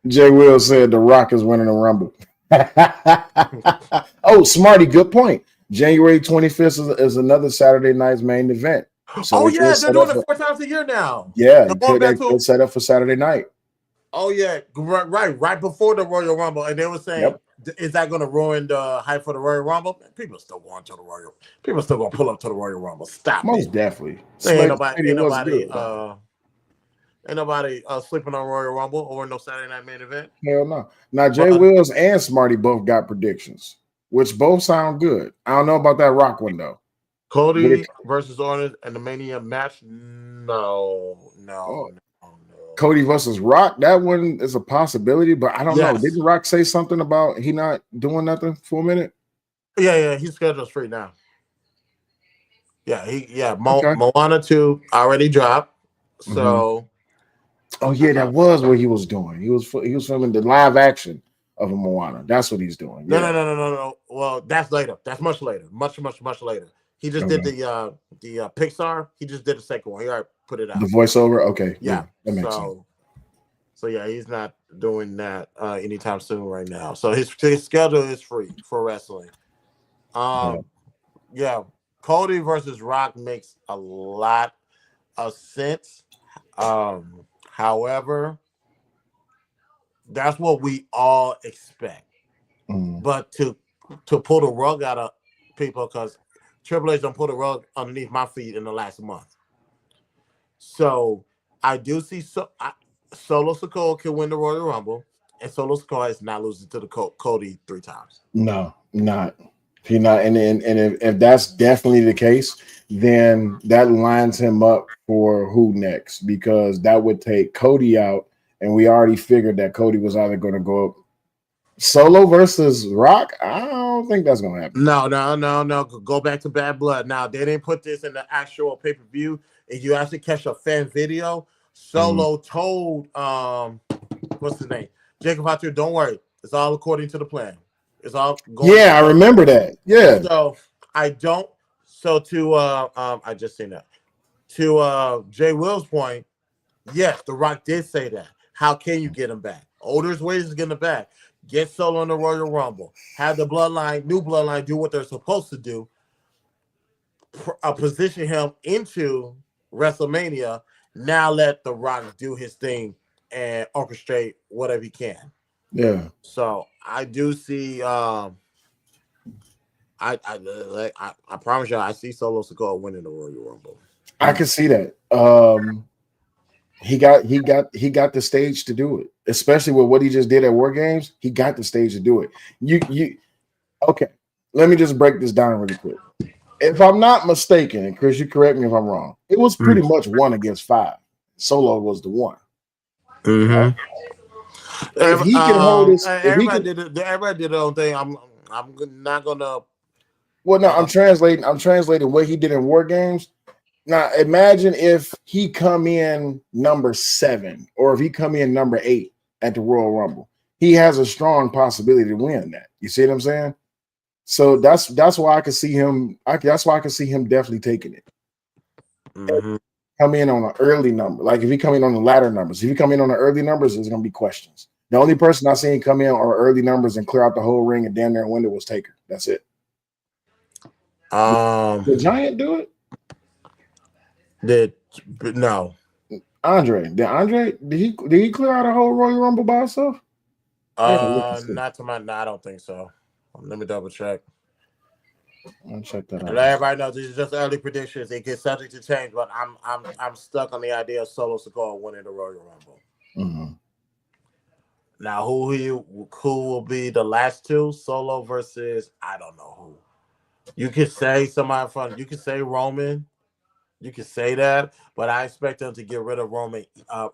Jay Will said The Rock is winning the Rumble. Oh, Smarty, good point. January 25th is another Saturday night's main event. So Oh it could yeah, they're set up doing it for, 4 times a year now. yeah, They're it going could, back it to could set up for Saturday night. Oh yeah, right before the Royal Rumble, and they were saying, Yep, "Is that going to ruin the hype for the Royal Rumble?" Man, people still going to the Royal. People still going to pull up to the Royal Rumble. Stop it. most definitely. There ain't Smack nobody, ain't Stadium was nobody, good. sleeping on Royal Rumble or no Saturday Night Main Event. Hell no. Now, Jay But Wills and Smarty both got predictions, which both sound good. I don't know about that Rock one, though. Would it, Cody versus Orton and the Mania match? No, no, oh, no, no. Cody versus Rock, that one is a possibility, but I don't know. Yes, Didn't Rock say something about he not doing nothing for a minute? yeah. He's scheduled straight now. Okay. Moana 2 already dropped. Hmm. So Oh yeah, that was what he was doing. He was filming the live action of a Moana. That's what he's doing. no, no, Yeah. no, no, no, no. Well, that's later. That's much later. Much later. He just did Okay. the Pixar. He just did the second one. He already put it The out. voiceover. Okay. Yeah. Yeah, that makes sense. So yeah, he's not doing that anytime soon right now. So his schedule is free for wrestling. Yeah. Um, yeah, Cody versus Rock makes a lot of sense. However, that's what we all expect. Mm. But to pull the rug out of people because Triple H don't put a rug underneath my feet in the last month. So I do see Solo Sikoa can win the Royal Rumble. and Solo Sikoa is not losing to the Cody 3 times. No, not. He not, and if that's definitely the case, then that lines him up for who next, because that would take Cody out, and we already figured that Cody was either going to go up Solo versus Rock. I don't think that's going to happen. No, no, no, no. Go back to Bad Blood. Now they didn't put this in the actual pay per view. If you actually catch a fan video, Mhm. Solo told what's his name, Jacob out there, don't worry, it's all according to the plan. It's all going Yeah, I according to the remember plan. that. Yeah, So I don't. So to I just seen that. To Jay Will's point, yes, The Rock did say that. How can you get him back? Oldest ways is getting him back. Get Solo in the Royal Rumble. Have the bloodline, new bloodline, do what they're supposed to do. Position him into WrestleMania. Now let The Rock do his thing and orchestrate whatever he can. yeah. So I do see. I promise you, I see Solo Sikoa winning the Royal Rumble. I can see that. He got the stage to do it, especially with what he just did at War Games. He got the stage to do it. You okay? Let me just break this down really quick. If I'm not mistaken, and Chris, you correct me if I'm wrong, it was pretty much 1 against 5. Solo was the one. Right? Mm-hmm. If he can hold this, if he Everybody can, did it. Everybody did their own thing. I'm not gonna. well, no, Uh, I'm translating what he did in War Games. Now, imagine if he come in number 7, or if he come in number 8 at the Royal Rumble. He has a strong possibility to win that. You see what I'm saying? So that's why I can see him. That's why I can see him definitely taking it. mm-hmm. Come in on an early number. Like if he come in on the latter numbers, if he come in on the early numbers, there's gonna be questions. The only person I seen come in on early numbers and clear out the whole ring and damn near win it was Taker. That's it. Um. The Giant do it? Did no. Andre. Did Andre did he clear out a whole Royal Rumble by himself? I gotta look and see. Not to my. No, I don't think so. Let me double check. I'll check that And out. let everybody know this is just early predictions. It gets subject to change, but I'm stuck on the idea of Solo Sikoa winning the Royal Rumble. Mm-hmm. Now, who will be the last two? Solo versus I don't know who. You could say somebody from. You could say Roman. You could say that, but I expect them to get rid of Roman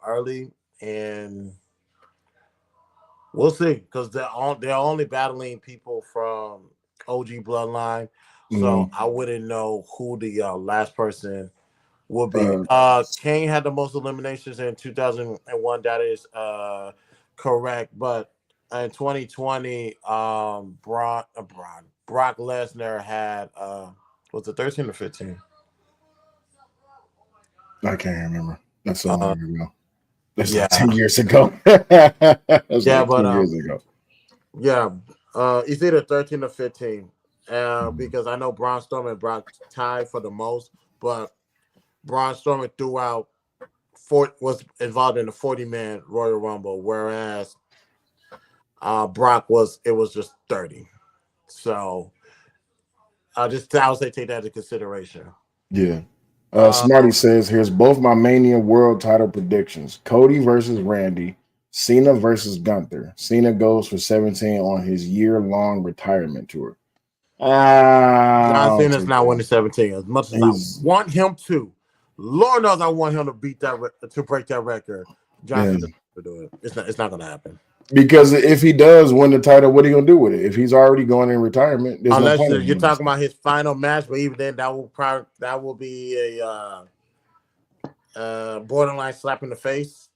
early, and we'll see because they're only battling people from OG bloodline. So Mm-hmm. I wouldn't know who the last person will be. Uh, Kane had the most eliminations in 2001. That is correct, but in 2020, Brock Lesnar had was it 13 or 15? I can't remember. That's so long Uh, ago. That's like yeah, 10 years ago. That's yeah, like but 10 years ago. yeah, it's either 13 or 15. Because I know Braun Strowman and Brock tied for the most, but Braun Strowman threw out was involved in the 40-man Royal Rumble, whereas Brock was just 30. So I would say take that into consideration. Yeah. Smarty Um, says, here's both my Mania World title predictions. Cody versus Randy, Cena versus Gunther. Cena goes for 17 on his year-long retirement tour. John I'll Cena's take not that. winning 17 as much as I He's want him to. Lord knows I want him to beat to break that record. John yeah. Cena to do it. It's not going to happen. Because if he does win the title, what are you gonna do with it? If he's already going in retirement, there's no Unless point in you're him winning talking stuff. about his final match, but even then, that will be a borderline slap in the face.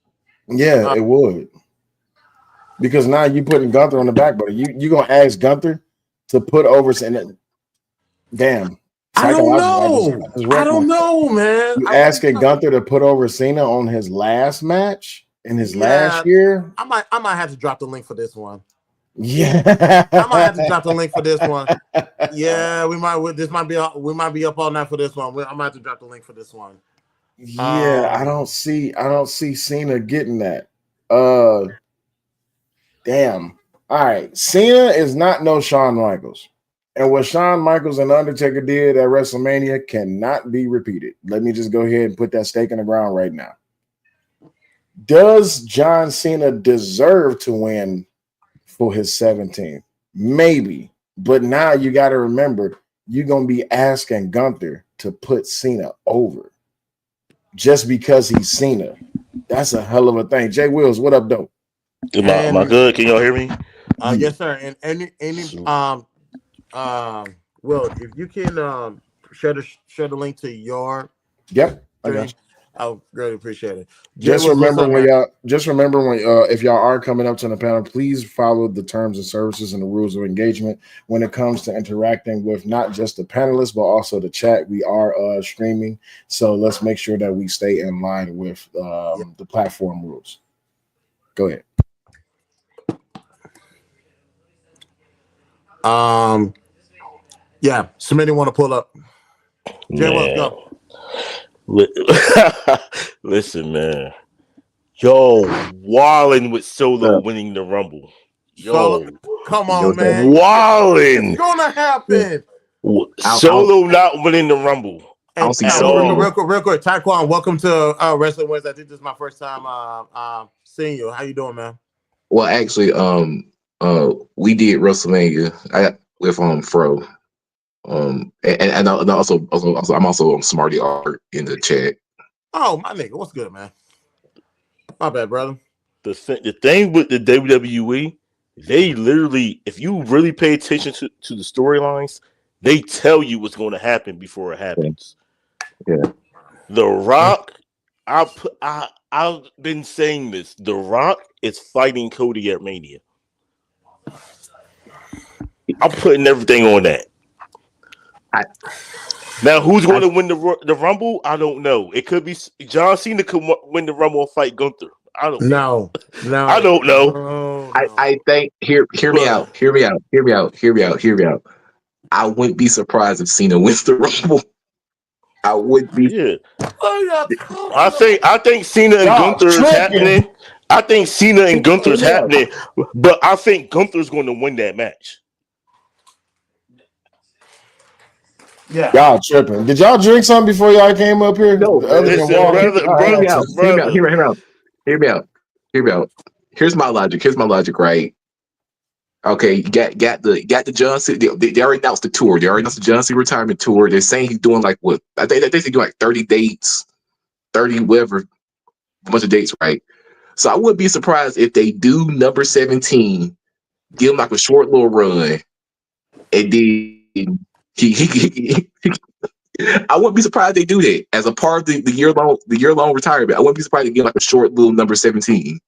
Yeah, Uh, it would. Because now you putting Gunther on the back, but you gonna ask Gunther to put over and damn I don't psychologically, know. I just I wrecked don't myself. know, man. You I really asking don't. Gunther to put over Cena on his last match in his last Yeah, year? I might have to drop the link for this one. I might have to Yeah. drop the link for this one. Yeah, we might. This might be. We might be up all night for this one. I might have to drop the link for this one. Yeah, I Um, don't see Cena getting that. Uh damn. All right. Cena is not no Shawn Michaels. And what Shawn Michaels and Undertaker did at WrestleMania cannot be repeated. Let me just go ahead and put that stake in the ground right now. Does John Cena deserve to win for his 17th? Maybe. But now you got to remember, you're going to be asking Gunther to put Cena over just because he's Cena. That's a hell of a thing. Jay Wills, what up, though? Am I And good? Can y'all hear me? Yeah. yes, sir. And any So, Will, if you can share the link to your Yep, I got stream, you. I would really appreciate it. Jay Just Wills, what's remember up, when man? y'all just remember when if y'all are coming up to the panel, please follow the terms and services and the rules of engagement when it comes to interacting with not just the panelists but also the chat. We are streaming, so let's make sure that we stay in line with Yeah. the platform rules. Go ahead. Um, yeah. Somebody want to pull up? Jay Wills, man, go. li- listen, man. Yo, wildin' with Solo Uh, winning the Rumble. Solo, Yo, come yo, on, what's up? man. It's wildin'. gonna Yeah. happen. I Solo not winning the Rumble don't And see at Solo either. all. real quick, Taekwon, welcome to Wrestling Wednesday. I think this is my first time seeing you. How you doing, man? Well, actually, we did WrestleMania. I with Fro. And also, I'm also on Smarty Art in the chat. Oh, my nigga, what's good, man? My bad, brother. The thing with the WWE, they literally, if you really pay attention to the storylines, they tell you what's going to happen before it Yeah, happens. yeah. The Rock, I've been saying this. The Rock is fighting Cody at Mania. I'm putting everything on that. I, Now, who's going I, to win the Rumble? I don't know. It could be John Cena could win the Rumble and fight Gunther. I don't know. No, I no, don't know. no, I no. think hear me But out. Hear me out. Hear me out. Hear me out. Hear me out. I wouldn't be surprised if Cena wins the Rumble. I would be. yeah, What are y'all talking about? I think Cena and Y'all Gunther is tripping. happening. I think Cena and Gunther Hear is me out. happening, but I think Gunther's going to win that match. Yeah. Y'all tripping. Did y'all drink something before y'all came up here No, other than Listen, water? brother, hear me brother, out. Hear me out. brother. Hear me out. Hear me out. Hear me out. Here's my logic. Here's my logic. Right. Okay, you got the John Cena. They already announced the tour. They already announced the John Cena retirement tour. They're saying he's doing like what? I think they do like 30 dates, 30 whatever, a bunch of dates, right? So I wouldn't be surprised if they do number 17, give him like a short little run, and then I wouldn't be surprised they do that as a part of the year long retirement. I wouldn't be surprised to give like a short little number 17.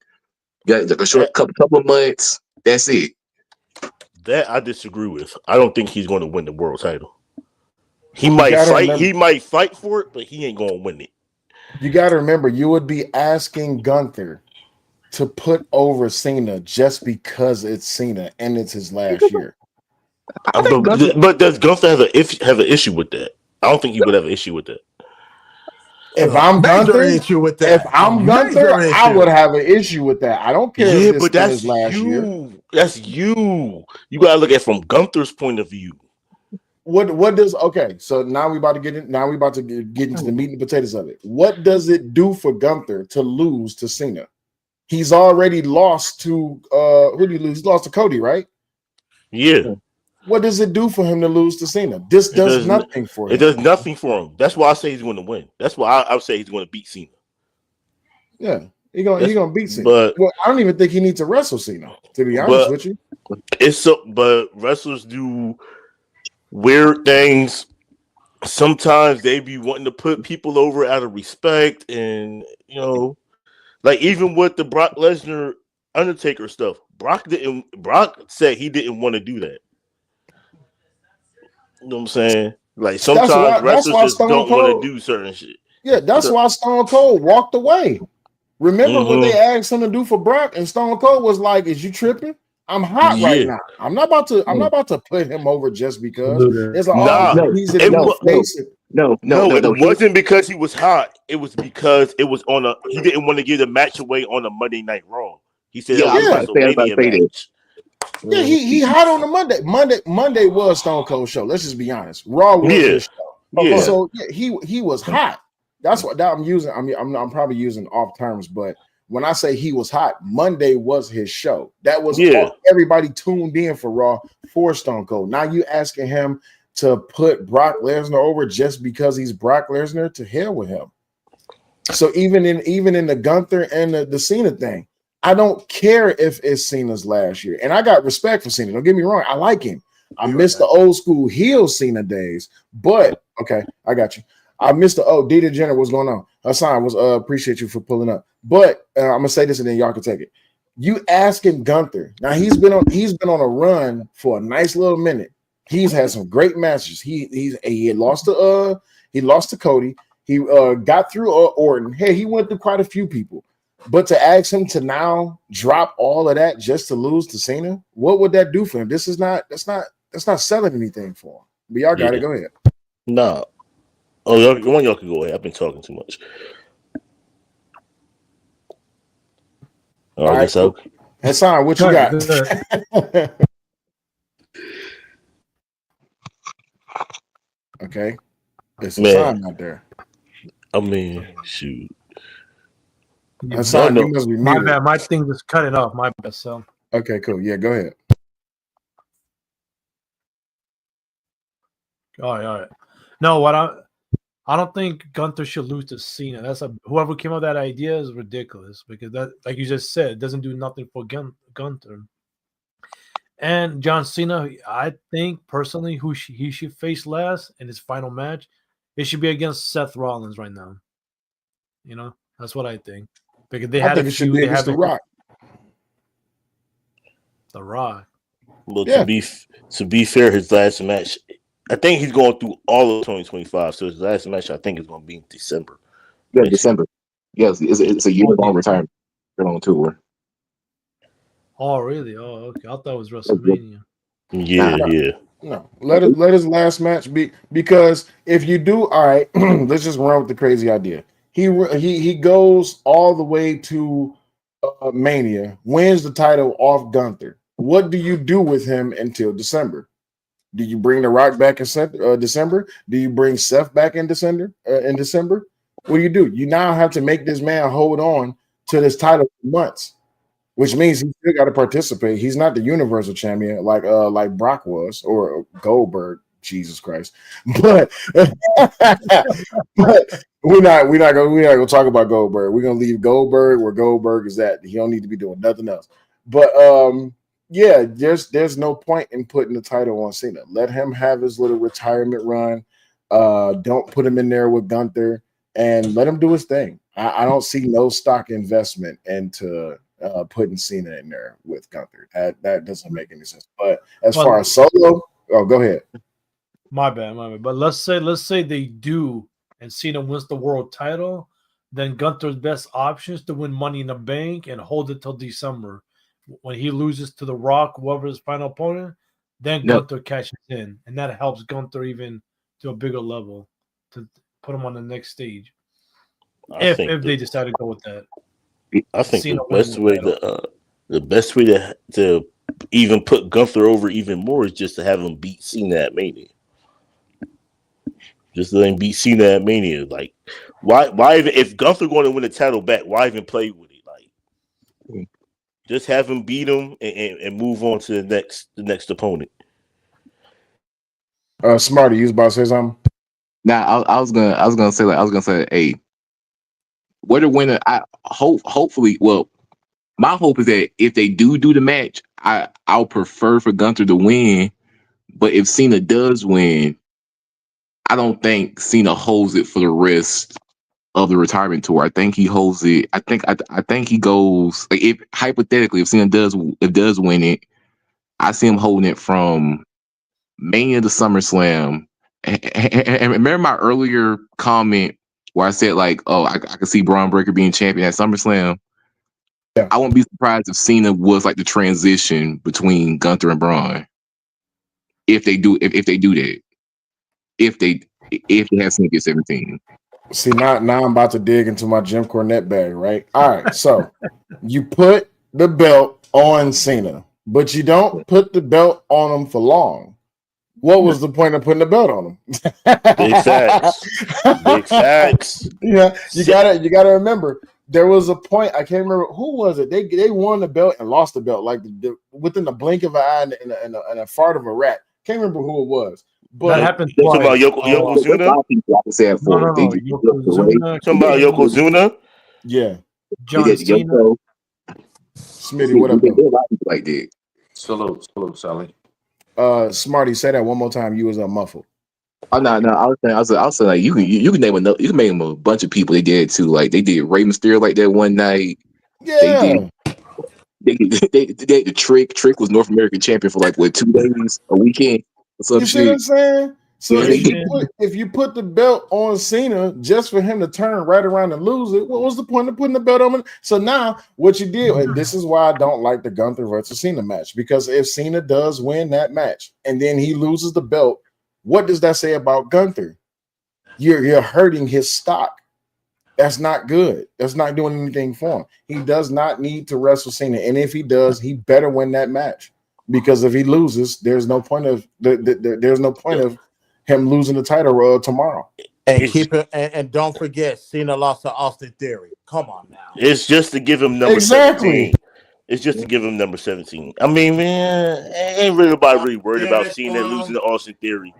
Got like a short That couple of months. That's it. that I disagree with. I don't think he's going to win the world title. He You might gotta fight. remember. He might fight for it, but he ain't going to win it. You gotta remember. You would be asking Gunther to put over Cena just because it's Cena and it's his last year. I think Gunther. But does Gunther have an issue with that? I don't think he would have an issue with that. If A I'm major Gunther, issue with if that. A I'm major Gunther, I issue. would have an issue with that. I don't care if Yeah, this but in that's his last year. you. That's you. You gotta look at it from Gunther's point of view. What does okay? So now we about to get in. Now we about to get into the meat and potatoes of it. What does it do for Gunther to lose to Cena? He's already lost to who did he lose? He lost to Cody, right? Yeah, What does it do for him to lose to Cena? This it does does. nothing for It him. does nothing for him. That's why I say he's going to win. That's why I would say he's going to beat Cena. Yeah, he That's gonna beat Cena. but Well, I don't even think he needs to wrestle Cena. To be honest but with you, it's so. But wrestlers do weird things. Sometimes they be wanting to put people over out of respect, and like even with the Brock Lesnar Undertaker stuff, Brock didn't. Brock said he didn't want to do that. You know what I'm saying? Like that's sometimes why. That's wrestlers why just Stone don't want to Cold. do certain shit. Yeah, that's So, why Stone Cold walked away. Remember what they mm-hmm. asked him to do for Brock, and Stone Cold was like, "Is you tripping? I'm hot right Yeah, now. I'm not about to. I'm not No, about to put him over just because." It's like, oh, nah. no, he's in a It new no, was no, face. no, no, no. no, It no. wasn't because he was hot. It was because it was on a. He didn't want to give the match away on a Monday Night Raw. He said it Yeah, was a Yeah, I was about to WrestleMania say that. match. yeah. He hot on the Monday. Monday was Stone Cold show. Let's just be honest. Raw was Yeah, his show. Hold yeah. So yeah, he was hot. That's what that I'm using. I mean, I'm probably using off terms, but When I say he was hot, Monday was his show. That was Yeah. everybody tuned in for Raw for Stone Cold. Now you asking him to put Brock Lesnar over just because he's Brock Lesnar? To hell with him. So even in the Gunther and the Cena thing, I don't care if it's Cena's last year. And I got respect for Cena. Don't get me wrong. I like him. I miss the old school heel Cena days. But okay, I got you. I missed the Dita Jenner. What's going on? Hassan was appreciate you for pulling up. But I'm gonna say this and then y'all can take it. You asking Gunther. Now he's been on a run for a nice little minute. He's had some great matches. He lost to Cody. He got through Orton. Hey, he went through quite a few people. But to ask him to now drop all of that just to lose to Cena, what would that do for him? That's not selling anything for him. But y'all got it. Go ahead. Nah. Oh, y'all can go ahead. I've been talking too much. All right, so Hassan, what you got? Okay. It's Hassan out there. I mean, shoot. Hassan, you must be muted. My bad. My thing just cut it off. My bad. So. Okay, cool. Yeah, go ahead. All right. No, I don't think Gunther should lose to Cena. Whoever came up with that idea is ridiculous because that, like you just said, it doesn't do nothing for Gunther. And John Cena, I think personally, he should face last in his final match, it should be against Seth Rollins right now. You know, that's what I think. Because they had it should be against The Rock. The Rock. Well, to be fair, his last match, I think he's going through all of 2025. So his last match, I think, is going to be in December. Yeah, December. Yes, it's a year-long retirement. They're on tour. Oh, really? Oh, okay. I thought it was WrestleMania. Yeah. No, let his last match be, because if you do, all right, let's just run with the crazy idea. He goes all the way to Mania, wins the title off Gunther. What do you do with him until December? Do you bring The Rock back in December? Do you bring Seth back in December? What do? You now have to make this man hold on to this title for months, which means he still got to participate. He's not the Universal Champion like Brock was or Goldberg. Jesus Christ! But we're not gonna talk about Goldberg. We're gonna leave Goldberg where Goldberg is at. He don't need to be doing nothing else. But yeah, there's no point in putting the title on Cena. Let him have his little retirement run. Don't put him in there with Gunther and let him do his thing. I don't see no stock investment into putting Cena in there with Gunther. That doesn't make any sense. But as far as Solo, go ahead. My bad. But let's say they do and Cena wins the world title, then Gunther's best option is to win Money in the Bank and hold it till December. When he loses to The Rock, whoever his final opponent, then Gunther catches in, and that helps Gunther even to a bigger level to put him on the next stage. If they decide to go with that, I think the best way to even put Gunther over even more is just to have him beat Cena at Mania. Just let him beat Cena at Mania. Like, why even, if Gunther going to win the title back, why even play with it? Like, just have him beat him and move on to the next opponent. Smarty, you was about to say something? Nah, I was gonna say, hey, what a winner! Hopefully, well, my hope is that if they do the match, I'll prefer for Gunther to win. But if Cena does win, I don't think Cena holds it for the rest of the retirement tour. I think he holds it. I think he goes, like, if hypothetically, if Cena does win it, I see him holding it from Mania to SummerSlam. And remember my earlier comment where I said, like, oh, I could see Braun Breaker being champion at SummerSlam. Yeah. I wouldn't be surprised if Cena was like the transition between Gunther and Braun. If they do that. If they have Cena get 17. See, now I'm about to dig into my Jim Cornette bag, right? All right, so you put the belt on Cena, but you don't put the belt on him for long. What was the point of putting the belt on him? Big facts. Yeah, you gotta remember, there was a point, I can't remember who was it. They won the belt and lost the belt like within the blink of an eye and a fart of a rat. Can't remember who it was, That but happened You talking about twice. That's a Yokozuna? lot of people I can say it No, for. no, They no. did the race. Yokozuna, Talking about Yokozuna? yeah, They John did the Cena. Yoko. Smitty, They what up did though? a lot of people like that. Salute, Sally. Smarty, say that one more time. You was muffled. Oh no, I was saying like you can name you can name a bunch of people they did too. Like they did Rey Mysterio like that one night. They did Yeah, they did the Trick. Trick was North American champion for like what 2 days, a weekend or some you see what I'm shit. saying? So Yeah, they if you did. Christian. put the belt on Cena just for him to turn right around and lose it, what was the point of putting the belt on him? So now what you did, and this is why I don't like the Gunther versus Cena match, because if Cena does win that match and then he loses the belt, what does that say about Gunther? You're hurting his stock. That's not good. That's not doing anything for him. He does not need to wrestle Cena, and if he does, he better win that match, because if he loses, there's no point of there's no point of him losing the title tomorrow. And It's keep it, and don't forget, Cena lost to Austin Theory. Come on now. it's just to give him number Exactly. 17. It's just to give him number 17. I mean, man, ain't really nobody really worried Give about it Cena to losing him. to Austin Theory.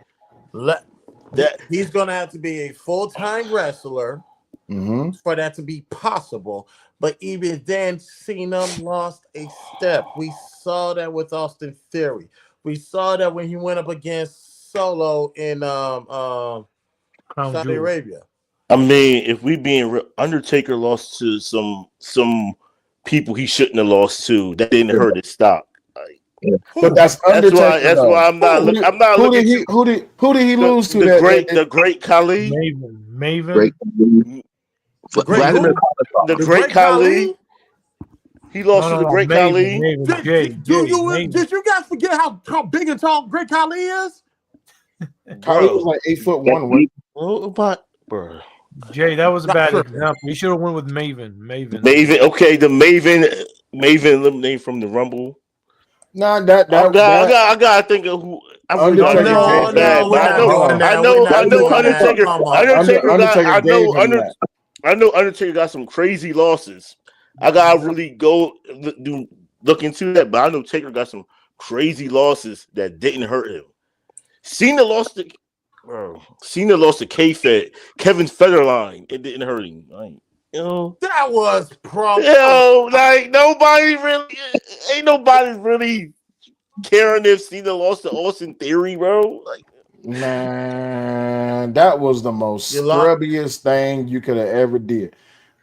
Let, That he's gonna have to be a full-time wrestler Mm-hmm. for that to be possible. But even then, Cena lost a step. We saw that with Austin Theory. We saw that when he went up against Solo in Crown Saudi Jewel. Arabia. I mean, if we being real, Undertaker lost to some people he shouldn't have lost to. That didn't hurt his stock. Like, Yeah. But Who? that's Undertaker that's though. why I'm not Who? I'm not Who looking did he to who did he lose to the great Khali. Great. Maven. The great Vladimir who? The Kozlov. The great great Khali. Khali? He No, lost to no, the no. great Maven. Khali. Maven. Jay. Maven. Did you guys forget how big and tall Great Khali is? Kali was Bro. like 8'1", That's what? deep. What about bro? Jay, that was a Not bad tripping. example. You should have went with Maven. Maven, okay, the Maven eliminated from the Rumble. Nah, that I that got, I that got, I got to think of who. I really got to Undertaker think of No, gave who's him. no, bad, we're but Hold I on, not know, hold doing on. I that. We're know, I not know doing that. Undertaker. Come on. Undertaker I know Undertaker got some crazy losses. I gotta really go look into that, but I know Taker got some crazy losses that didn't hurt him. Cena lost to, bro. Cena lost to Kevin Federline. It didn't hurt him. Like, you know. That was Like nobody really, ain't nobody really caring if Cena lost to Austin Theory, bro. Like, Man, that was the you most lost. scrubbiest thing you could have ever did.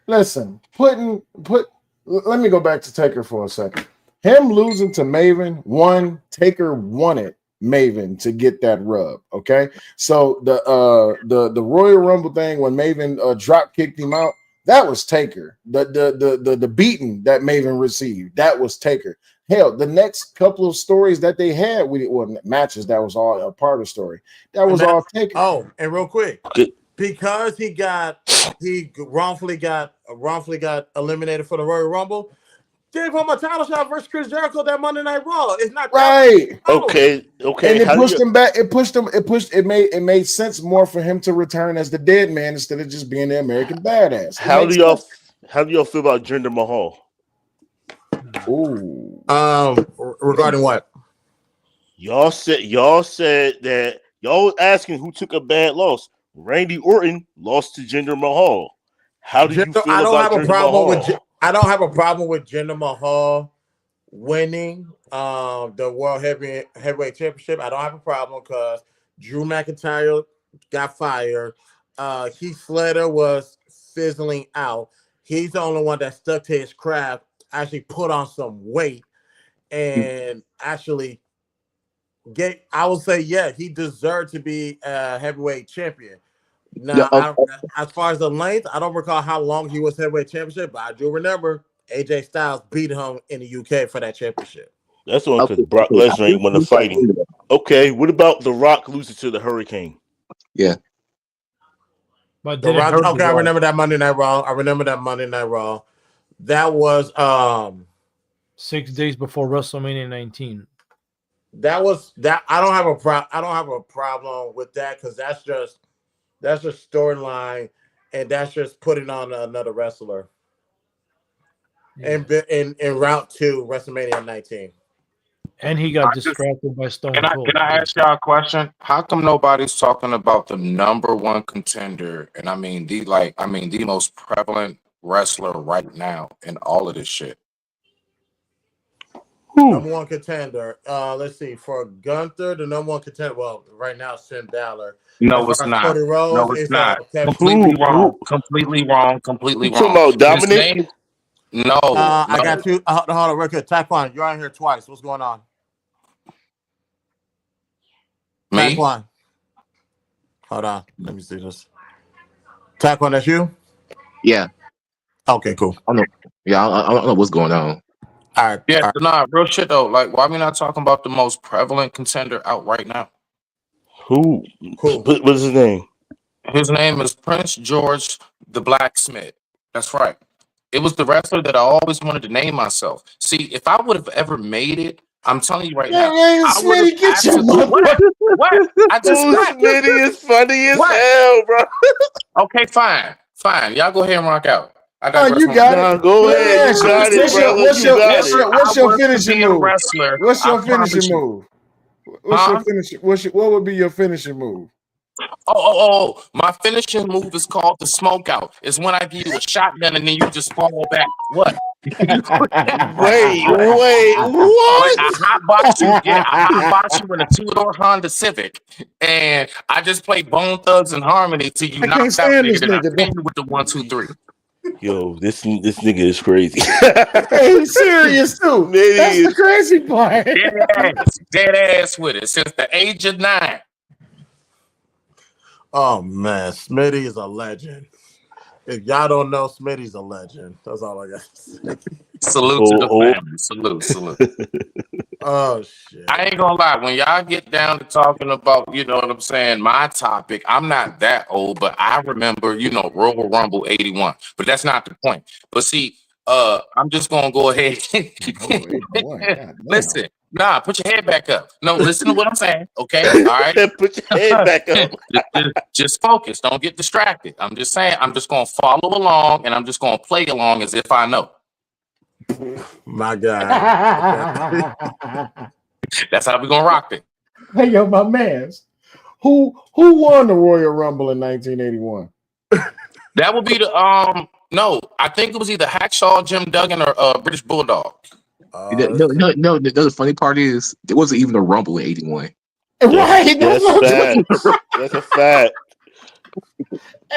Listen, let me go back to Taker for a second. Him losing to Maven, Taker wanted Maven to get that rub. Okay. So the Royal Rumble thing when Maven drop kicked him out, that was Taker. The beating that Maven received, that was Taker. Hell, the next couple of stories that they had with it, well, matches, that was all a part of the story. That was all Taker. Oh, and real quick, okay. because he wrongfully got eliminated for the Royal Rumble, gave him a title shot versus Chris Jericho that Monday Night Raw. It's not that Right. title. And it How do pushed you? him back. It made sense more for him to return as the dead man instead of just being the American badass. It How do makes y'all? sense. How do y'all feel about Jinder Mahal? Ooh. Regarding what? Y'all said that y'all was asking who took a bad loss. Randy Orton lost to Jinder Mahal. How do you I feel don't about have a Jinder problem with. Mahal? I don't have a problem with Jinder Mahal winning the World Heavyweight Championship. I don't have a problem because Drew McIntyre got fired. Heath Slater was fizzling out. He's the only one that stuck to his craft, actually put on some weight, and actually I would say, yeah, he deserved to be a heavyweight champion. Yeah, Now, as far as the length, I don't recall how long he was heavyweight championship, but I do remember AJ Styles beat him in the UK for that championship. That's only because okay, Brock okay. Lesnar ain't want to fight him. Okay, what about The Rock losing to the Hurricane? Yeah, But The didn't Rock. hurt his Okay, I life. remember that Monday Night Raw. That was 6 days before WrestleMania 19. that. I don't have a problem with that because that's just storyline, and that's just putting on another wrestler. in route to WrestleMania 19. And he got distracted by Stone Cold. Can I ask y'all a question? How come nobody's talking about the number one contender? And I mean the most prevalent wrestler right now in all of this shit. Number one contender. Let's see. For Gunther, the number one contender. Well, right now, Finn Balor. No, As it's far as not. Cody Rhodes, No, it's it's not. Kevin. Completely wrong. Completely wrong. Completely You talking wrong. about His Dominic? name? No, I no. got you. Hold on, real quick. Taekwon, you're on here twice. What's going on? Me? Taekwon. Hold on. Let me see this. Taekwon, that's you? Yeah, Okay, cool. I don't know. Yeah, I don't know what's going on. All right. Yeah, All right. nah, real shit though. Like, why we not talking about the most prevalent contender out right now? Who? Cool. What's his name? His name is Prince George the Blacksmith. That's right. It was the wrestler that I always wanted to name myself. See, if I would have ever made it, I'm telling you right now, Man, I would have Smitty, get your absolutely mother. what? I just Oh, what? Smitty is funny as What? hell, bro. Okay, fine. Y'all go ahead and rock out. I Oh, digress. you got it. Nah, go Let me ahead. You ask you, got it, brother. what's You your got it. what's your finishing be a move? wrestler, What's your I promise finishing you. move? Huh? What would be your finishing move? Oh. My finishing move is called the smoke out. It's when I give you a shotgun and then you just fall back. What? Wait, Like what? I hotbox you, yeah, I hotbox you in a two-door Honda Civic, and I just play Bone Thugs and Harmony till you I can't knocked out, stand nigga. this Then I nigga. pin you with the 1, 2, 3. Yo, this nigga is crazy. Hey, he's serious too. Smitty That's the is crazy part. Dead ass with it since the age of 9. Oh man, Smitty is a legend. If y'all don't know, Smitty's a legend. That's all I got to say. Salute to the family. Salute. Oh shit. I ain't gonna lie, when y'all get down to talking about, you know what I'm saying, my topic, I'm not that old, but I remember, Royal Rumble 81. But that's not the point. But see, I'm just gonna go ahead. Rumble 81. God damn. Listen, put your head back up. No, listen to what I'm saying, okay? All right. Put your head back up. Just focus. Don't get distracted. I'm just saying, I'm just gonna follow along and I'm just gonna play along as if I know. My God. That's how we're gonna rock it. Hey, yo, my mans. Who won the Royal Rumble in 1981? That would be the no, I think it was either Hacksaw Jim Duggan or British Bulldog. No. The funny part is it wasn't even a Rumble in '81. Right, That's a fact.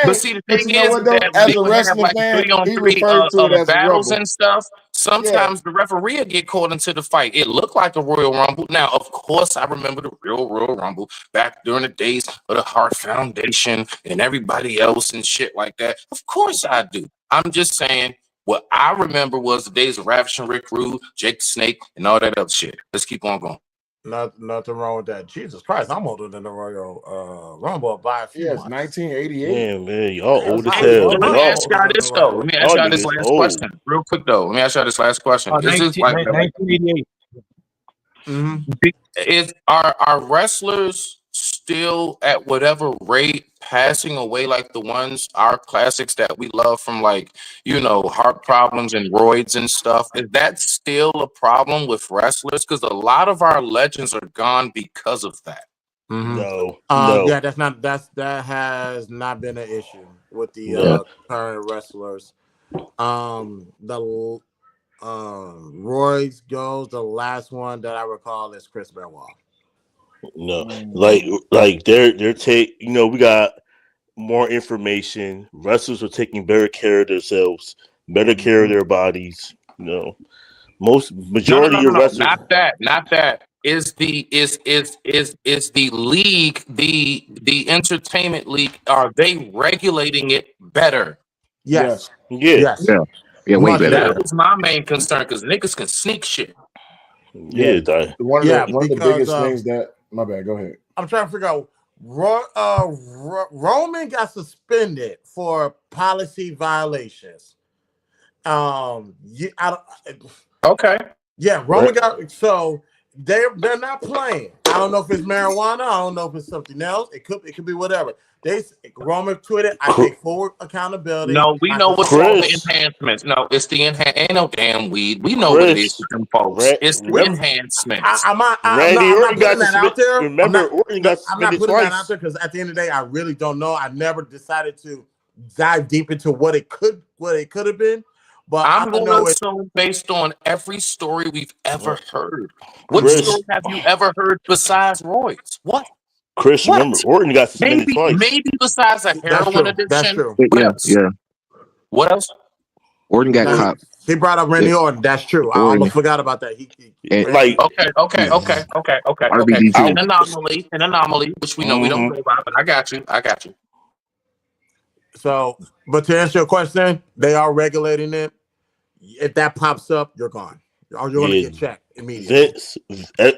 But see, the But thing you know is what though? that when As they a would have wrestling like fan, 3-on-3 he referred to it as a battles rumble. and stuff, sometimes the referee would get called into the fight. It looked like a Royal Rumble. Now, of course, I remember the real Royal Rumble back during the days of the Hart Foundation and everybody else and shit like that. Of course I do. I'm just saying what I remember was the days of Ravishing Rick Rude, Jake the Snake, and all that other shit. Let's keep on going. Nothing wrong with that. Jesus Christ, I'm older than the Royal Rumble by a few Yes, months. 1988. Damn, man, y'all old as That's hell. Let me older. ask y'all this though. Let me ask y'all this last old. question, real quick though. Let me ask y'all this last question. Is this like 1988. Are wrestlers still at whatever rate passing away like the ones our classics that we love from heart problems and roids and stuff? Is that still a problem with wrestlers? Because a lot of our legends are gone because of that. No. Yeah, that has not been an issue with the current wrestlers. The Roy's goes. The last one that I recall is Chris Benoit. No, like they're take. We got more information. Wrestlers are taking better care of themselves, better care of their bodies. Majority of wrestlers. Not that. Is the league, the entertainment league, are they regulating it better? Yes. Yeah. Way better. That was my main concern because niggas can sneak shit. Yeah. One of the biggest things that my bad. Go ahead. I'm trying to figure out. Roman got suspended for policy violations. Okay. Yeah, Roman got, so they're not playing. I don't know if it's marijuana. I don't know if it's something else. It could be whatever. Roman tweeted, I take full accountability. No, we My know what's all the Chris, enhancements. No, it's the ain't no damn weed. We know what it is Chris, with them folks. It's the which enhancements. Randy I'm not Orton got putting that out suspended. there. Remember, Orton got I'm not suspended putting that out twice. there because at the end of the day, I really don't know. I never decided to dive deep into what it could have been. But I'm I going know to it. assume based on every story we've ever heard. What story Chris, have you ever heard besides Roy's? What? Remember, What? Orton got suspended Maybe, twice. maybe besides a That's heroin true. That's addiction. true. What Yeah, else? yeah. What else? Orton got No, Or- caught. he brought up Randy Orton. That's true. I Orton almost forgot about that. and Like, Okay. RVD2. An anomaly, which we know we don't mhm. know about, but I got you. So, but to answer your question, they are regulating it. If that pops up, you're gone. Or you're going to Yeah, get checked immediately. Vince,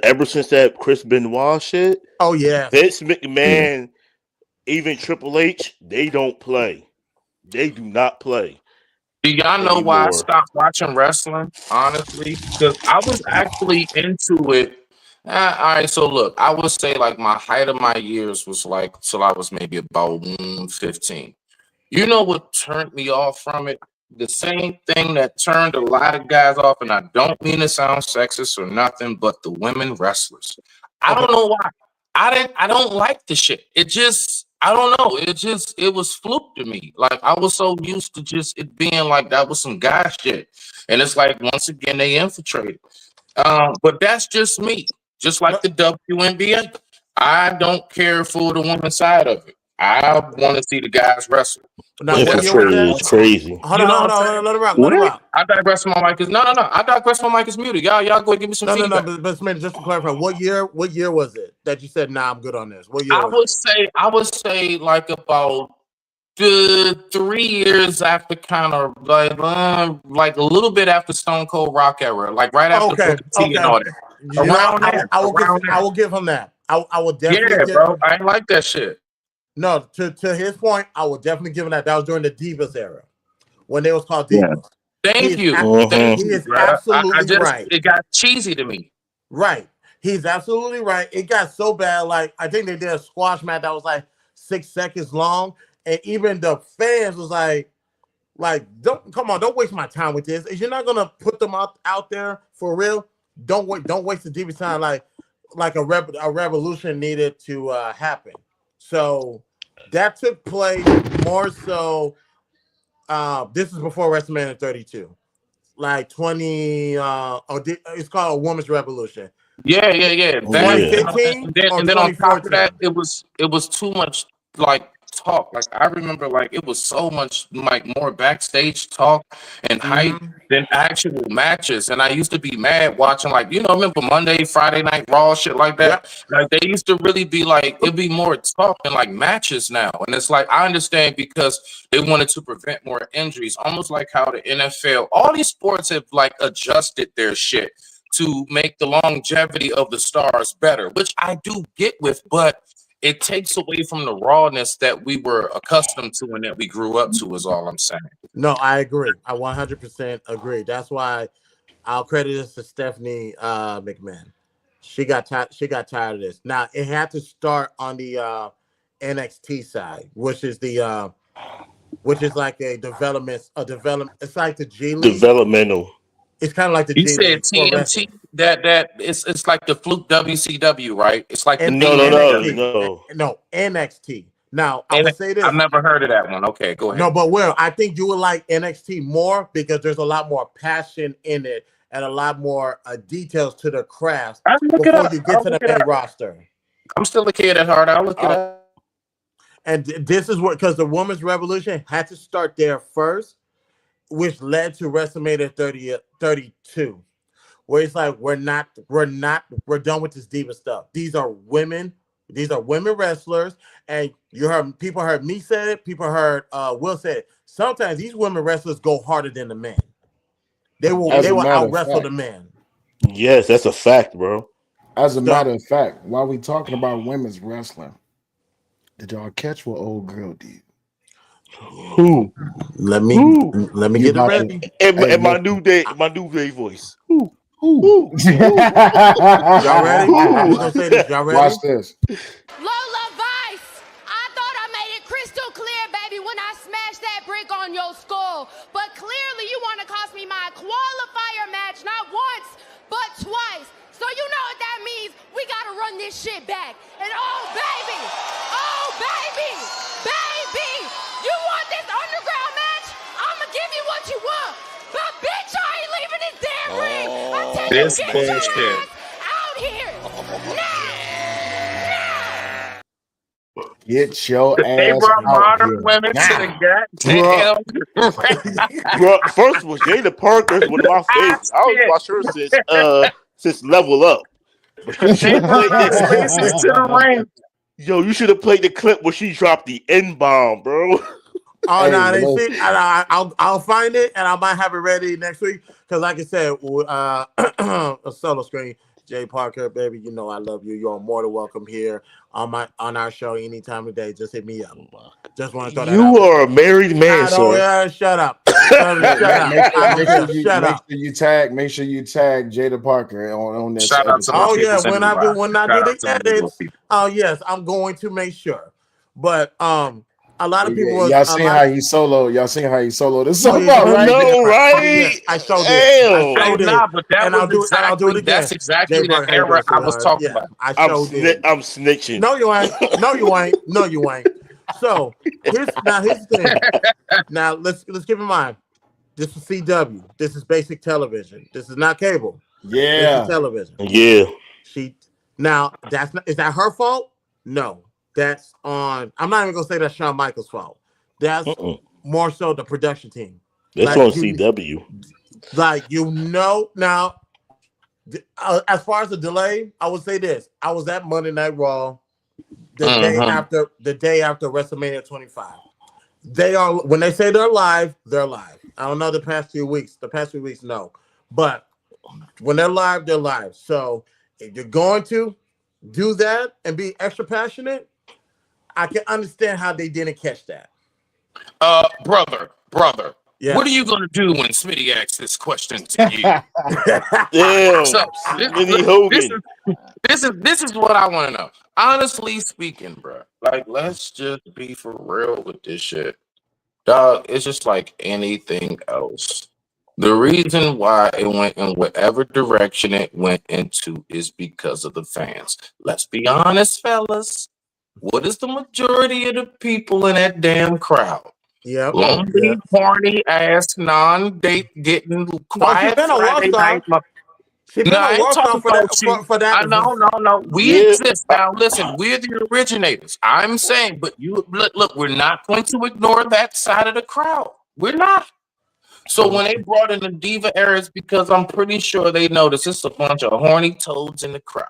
ever since that Chris Benoit shit, Oh, yeah. Vince McMahon, even Triple H, they don't play. They do not play Do y'all know why I anymore. stopped watching wrestling? Honestly, because I was actually into it. All right, so look, I would say like my height of my years was like till I was maybe about 15. You know what turned me off from it? The same thing that turned a lot of guys off, and I don't mean to sound sexist or nothing, but the women wrestlers. I Okay. don't know why. I don't like the shit. It just I don't know. It was fluke to me. Like I was so used to just it being like that was some guy shit. And it's like once again they infiltrated. But that's just me. Just like the WNBA. I don't care for the women's side of it. I want to see the guys wrestle. Now, But what that's year was Infiltrator that? is crazy. Hold you on, know hold what I'm on, saying? let it rock, let it What? rock. I digress. My mic is no. I digress. My mic is muted. Y'all go ahead, give me some No, feedback. but Smith, just to clarify, what year was it that you said, nah, I'm good on this? What year I was would it? say like about 3 years after kind of like a little bit after Stone Cold Rock era, like right after Okay, Booker T and okay. all that. You know, Around there. Around I there. will give him that. I will definitely Yeah, give. bro. I ain't like that shit. No, to his point, I will definitely give him that. That was during the Divas era when they was called Yeah. Divas. Thank you. Mhm. Thank He you, is bro. I absolutely just right. it got cheesy to me. Right. He's absolutely right. It got so bad. Like, I think they did a squash match that was like 6 seconds long. And even the fans was like, don't waste my time with this. If you're not gonna put them out there for real, don't waste the TV time like a revolution needed to happen. So that took place more so. This is before WrestleMania 32, like 20. It's called a Women's Revolution. Yeah. That Yeah. 2015 or and then on top of 2014. that, it was too much like talk. Like I remember like it was so much like more backstage talk and hype Mm-hmm. than actual matches. And I used to be mad watching like, remember Monday, Friday night Raw, shit like Yep. that. Like they used to really be like it'd be more talk than like matches now. And it's like I understand because they wanted to prevent more injuries, almost like how the NFL, all these sports have like adjusted their shit to make the longevity of the stars better, which I do get with, but it takes away from the rawness that we were accustomed to and that we grew up to, is all I'm saying. No, I agree. I 100% agree. That's why I'll credit this to Stephanie McMahon. She got tired. She got tired of this. Now it had to start on the NXT side, which is like a development. It's like the G League. Developmental. It's kind of like the You G said League for TNT, wrestling. that it's like the fluke WCW, right? It's like the And No, TNT. No, NXT. Now I And will say I've this. never heard of that one. Okay, go ahead. No, but I think you would like NXT more because there's a lot more passion in it and a lot more details to the craft I'll look it before up. you get to the main roster. I'm still a kid at heart. I'll look it up. And this is what, because the women's revolution had to start there first, which led to WrestleMania 32, where it's like we're done with this diva stuff. These are women wrestlers, and people heard me say it, people heard Will say it. Sometimes these women wrestlers go harder than the men. They will matter out of wrestle fact, the men. Yes, that's a fact, bro. as a So matter of fact, while we talking about women's wrestling, did y'all catch what old girl did? Who? let me Who? let me You get it about to ready. hey And my listen, new day voice. Who? Ooh. Y'all ready? I'm just gonna say this. Y'all ready? Watch this. Lola Vice, I thought I made it crystal clear, baby, when I smashed that brick on your skull. But clearly you want to cost me my qualifier match not once, but twice. So you know what that means. We got to run this shit back. And oh, baby, you want this underground match? I'ma give you what you want. But bitch, I ain't leaving this damn ring until you This get your bullshit. ass out here. Now. Get your They ass brought out modern here women to the now. goddamn. Bro, first of all, Jada Parker is one of my favorites. I was watching her since Level Up. But you should They have brought played the spaces to the ring. Yo, you should have played the clip where she dropped the N bomb, bro. Oh Hey, no, they see. listen. I'll find it and I might have it ready next week. Because like I said, a solo screen. Jay Parker, baby, you know I love you. You're more than welcome here on our show anytime of day. Just hit me up. Just want to throw that out You there. are a married man, I don't. sir. Shut up. Hey, Shut up. I don't care. Shut up. Make sure you tag Jada Parker on this Shout out to my Oh episode. yeah, peoples everywhere. when I do Shout the out to my little edits, people. oh yes, I'm going to make sure. But a lot of people Yeah, was y'all a seen lot. how he solo? Y'all seen how he soloed this Oh song yeah, out, you I right? did that know, part. Oh yes, right? I showed it. I Damn. Hey, showed it, nah, but that and was I'll do it exactly again. Jay the Parker, how you era doing, I was sweetheart? talking Yeah, about. I showed it. I'm snitching. No, you ain't. No, you ain't. No, you ain't. So here's the thing. Now let's keep in mind. This is CW. This is basic television. This is not cable. This is Yeah. television. Yeah. She now that's not, is that her fault? No, that's on. I'm not even gonna say that's Shawn Michaels' fault. That's Mm-mm. more so the production team. That's Like on you, CW. now. As far as the delay, I would say this: I was at Monday Night Raw Mm-hmm. the day after WrestleMania 25. They are when they say they're live, they're live. I don't know the past few weeks. The past few weeks, no, but when they're live, they're live. So if you're going to do that and be extra passionate, I can understand how they didn't catch that. Brother, what are Yes. you gonna do when Smitty asks this question to you? So Damn. Smitty this Hogan. this is what I want to know. Honestly speaking, bro, like let's just be for real with this shit. Dog, it's just like anything else. The reason why it went in whatever direction it went into is because of the fans. Let's be honest, fellas. What is the majority of the people in that damn crowd? Yep. Lonely, horny ass, non-date, getting No, she quiet been a world Friday night. star. She No, been a I ain't world star talking for about that you. for that. I know, no. We Yeah. exist now. Listen, we're the originators. I'm saying, but you look. We're not going to ignore that side of the crowd. We're not. So when they brought in the diva era, it's because I'm pretty sure they noticed it's a bunch of horny toads in the crowd.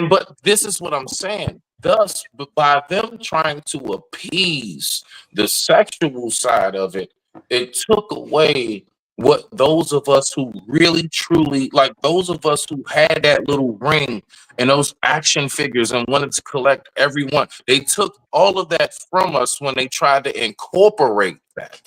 But this is what I'm saying. Thus, by them trying to appease the sexual side of it, it took away what those of us who really truly like those of us who had that little ring and those action figures and wanted to collect everyone. They took all of that from us when they tried to incorporate that.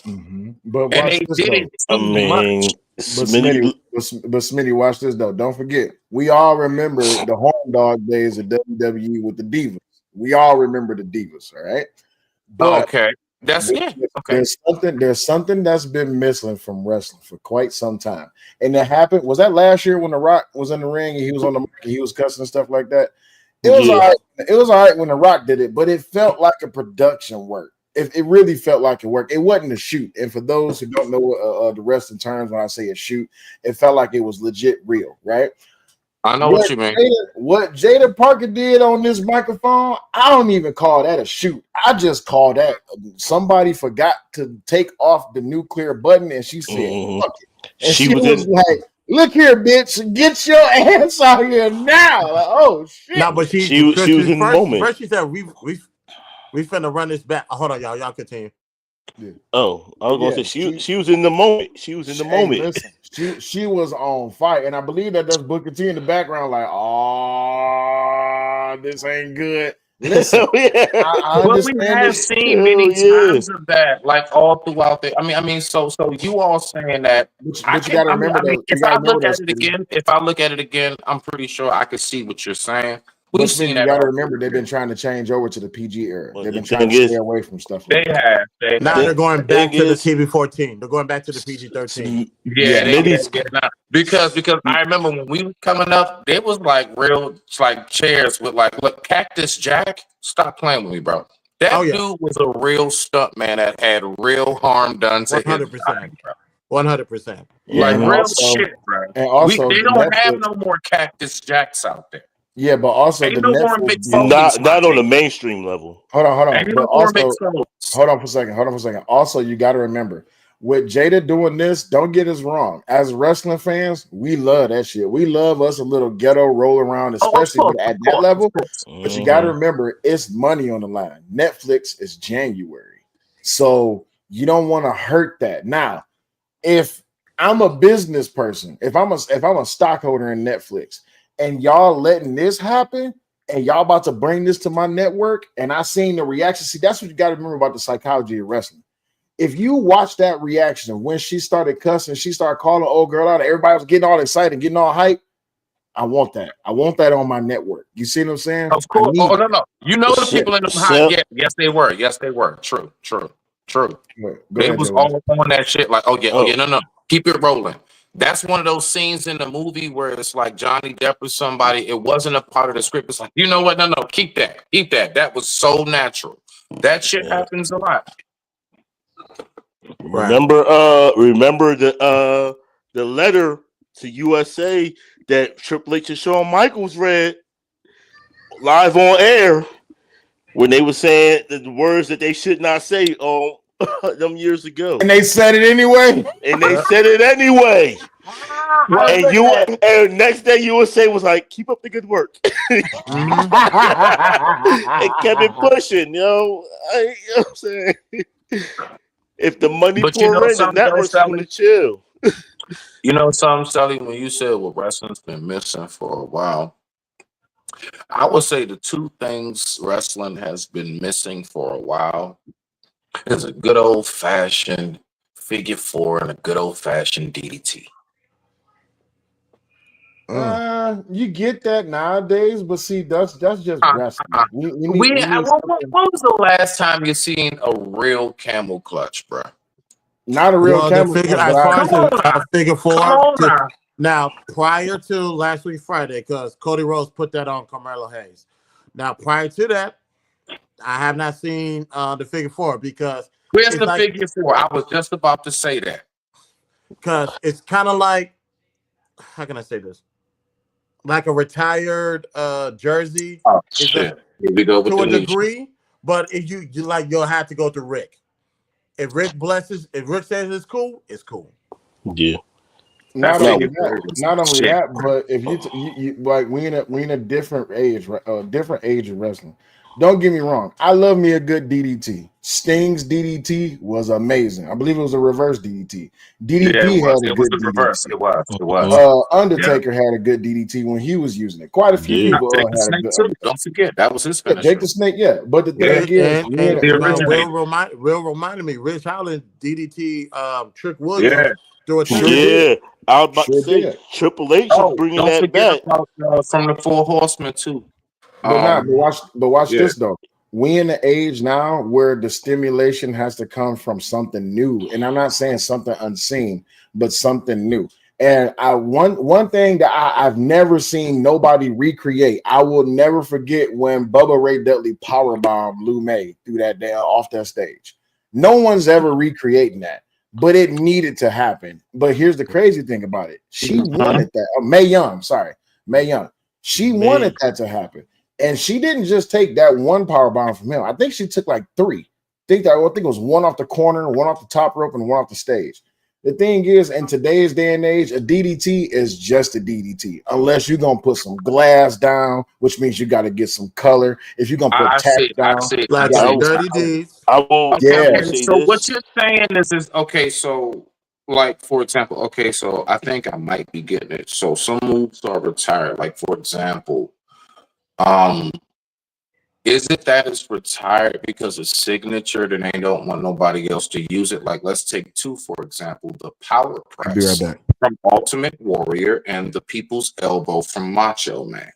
But And watch they this did though. it I too much. mean, But Smitty, Smitty. but Smitty, watch this though. Don't forget, we all remember the home dog days of WWE with the Divas. We all remember the Divas, all right? But Okay. That's yeah. Okay. there's something that's been missing from wrestling for quite some time. And it happened. Was that last year when The Rock was in the ring and he was on the mic and he was cussing and stuff like that? It was all Yeah. right. It was all right when The Rock did it, but it felt like a production work. It really felt like it worked. It wasn't a shoot. And for those who don't know the wrestling terms, when I say a shoot, it felt like it was legit real, right? I know what you mean. What Jada Parker did on this microphone, I don't even call that a shoot. I just call that somebody forgot to take off the nuclear button and she said, Mhm. fuck it. And She she was was in. like, look here, bitch, get your ass out here now. Like, oh, shit. No, but She was in the moment. First she said we finna run this back. Oh, hold on, y'all. Y'all continue. Yeah. Oh, I was Yeah, gonna say she was in the moment. She was in the Hey, moment. listen, she was on fire, and I believe that's Booker T in the background, like, oh, this ain't good. Listen, Hell yeah. I But we understand have this. seen Hell many yeah. times of that, like all throughout the. So you all saying that I But you can. got to remember though. You If got to I remember look though, at it Speedy. again, if I look at it again, I'm pretty sure I can see what you're saying. We've But seen Speedy, you that got to all through remember they've the been years. trying to change over to the PG era. But They've the been trying thing to stay is, away from stuff They like that. have. They Now have. they're going thing back to the is, TV-14. They're going back to the PG-13. Yeah, Yeah. they Smitty's yeah. Nah. Because I remember when we were coming up, there was like real like chairs with like look Cactus Jack. Stop playing with me, bro. Oh That yeah, dude was a real stunt man that had real harm done to his 100%, body, bro. 100%. Like And mm-hmm. real also, shit, bro. and also They the don't have Netflix. no more Cactus Jacks out there. Yeah, but also Ain't the no more Netflix Mick deal. Foley's, my not on G. the mainstream level. Hold Ain't on. But no more Mick also, Foley's. hold on for a second. Hold on for a second. Also, you got to remember with Jada doing this, don't get us wrong. As wrestling fans, we love that shit. We love us a little ghetto roll around, Oh, of especially course, but of at that course, of level. course. But you got to Mm-hmm. remember, it's money on the line. Netflix is January. So you don't want to hurt that. Now, if I'm a business person, if I'm a stockholder in Netflix and y'all letting this happen and y'all about to bring this to my network and I seen the reaction, see that's what you got to remember about the psychology of wrestling. If you watch that reaction of when she started cussing, she started calling old girl out, everybody was getting all excited, getting all hype. I want that. I want that on my network. You see what I'm saying? Of I course. Oh need no, it. no. You know the Se- people in them hot. se- Yeah, yes they were. Yes they were. True. Go They ahead, was Joe. all on that shit. Like, oh yeah, oh, no. Keep it rolling. That's one of those scenes in the movie where it's like Johnny Depp or somebody. It wasn't a part of the script. It's like, you know what? No, keep that. Keep that. That was so natural. That shit yeah. happens a lot. Right. Remember the letter to USA that Triple H and Shawn Michaels read live on air when they were saying the words that they should not say on them years ago, And they said it anyway. and they Yeah. said it anyway. I And remember and next day USA was like, "Keep up the good work," Mm-hmm. and kept it pushing. You know what I'm saying? If the money But you know pour in, the something though, networks is going Sally? to chill. You know something, Sally, when you said what wrestling's been missing for a while, I would say the two things wrestling has been missing for a while is a good old fashioned figure four and a good old fashioned DDT. You get that nowadays, but see, that's just wrestling. We need When something, was the last time you seen a real camel clutch, bro? not a real Well, the camel figure clutch, but as far Come as on the now. figure Come four. on now. Now, prior to last week Friday, because Cody Rhodes put that on Carmelo Hayes. Now, prior to that, I have not seen the figure four because Where's it's the like figure four? I was just about to say that. it's kind of like, how can I say this? Like a retired jersey. Oh It's a, shit. Here we go with to the a new shit. degree, but if you like, you'll have to go to Rick. If Rick says it's cool, it's cool. Yeah. That not No. only figure that, four was not only shit. that, but if you like, we in a different age, different age of wrestling. Don't get me wrong, I love me a good DDT. Sting's DDT was amazing. I believe it was a reverse DDT. Yeah, it DDP was. had a It was good the reverse. DDT. It was. It was. Mhm. Yeah. Undertaker had a good DDT when he was using it. Quite a few Yeah. people Take the had a snake good. too. Don't forget that was his Yeah, Jake finisher. the Snake, yeah. But the Yeah. thing is, And The Will originator. reminded me, Rich Holland DDT Trick Yeah. Williams through a sure turnbuckle. did, Yeah. I was about to sure say did. Triple H is Oh, bringing don't that forget back. about from the Four Horsemen too. But not, Um, but watch yeah. this though. We in the age now where the stimulation has to come from something new, and I'm not saying something unseen, but something new. And one thing that I've never seen nobody recreate. I will never forget when Bubba Ray Dudley powerbombed Lou May through that day off that stage. No one's ever recreating that, but it needed to happen. But here's the crazy thing about it: she Mhm. wanted that. Mae Young, sorry, Mae Young. She wanted Me. that to happen. And she didn't just take that one power bomb from him. I think she took like three. I think it was one off the corner, one off the top rope, and one off the stage. The thing is, in today's day and age, a DDT is just a DDT, unless you're gonna put some glass down, which means you got to get some color. If you're gonna put I tack see. I down, see. you I Like got the to I, get some Dirty color. Deeds. I will Okay. say So what this. you're saying is okay. So, like for example, okay. So I think I might be getting it. So some moves are retired. Like for example, um, Is it that it's retired because of signature and they don't want nobody else to use it? Like, let's take two, for example, the power I'll be right press back. from Ultimate Warrior and the People's Elbow from Macho Man.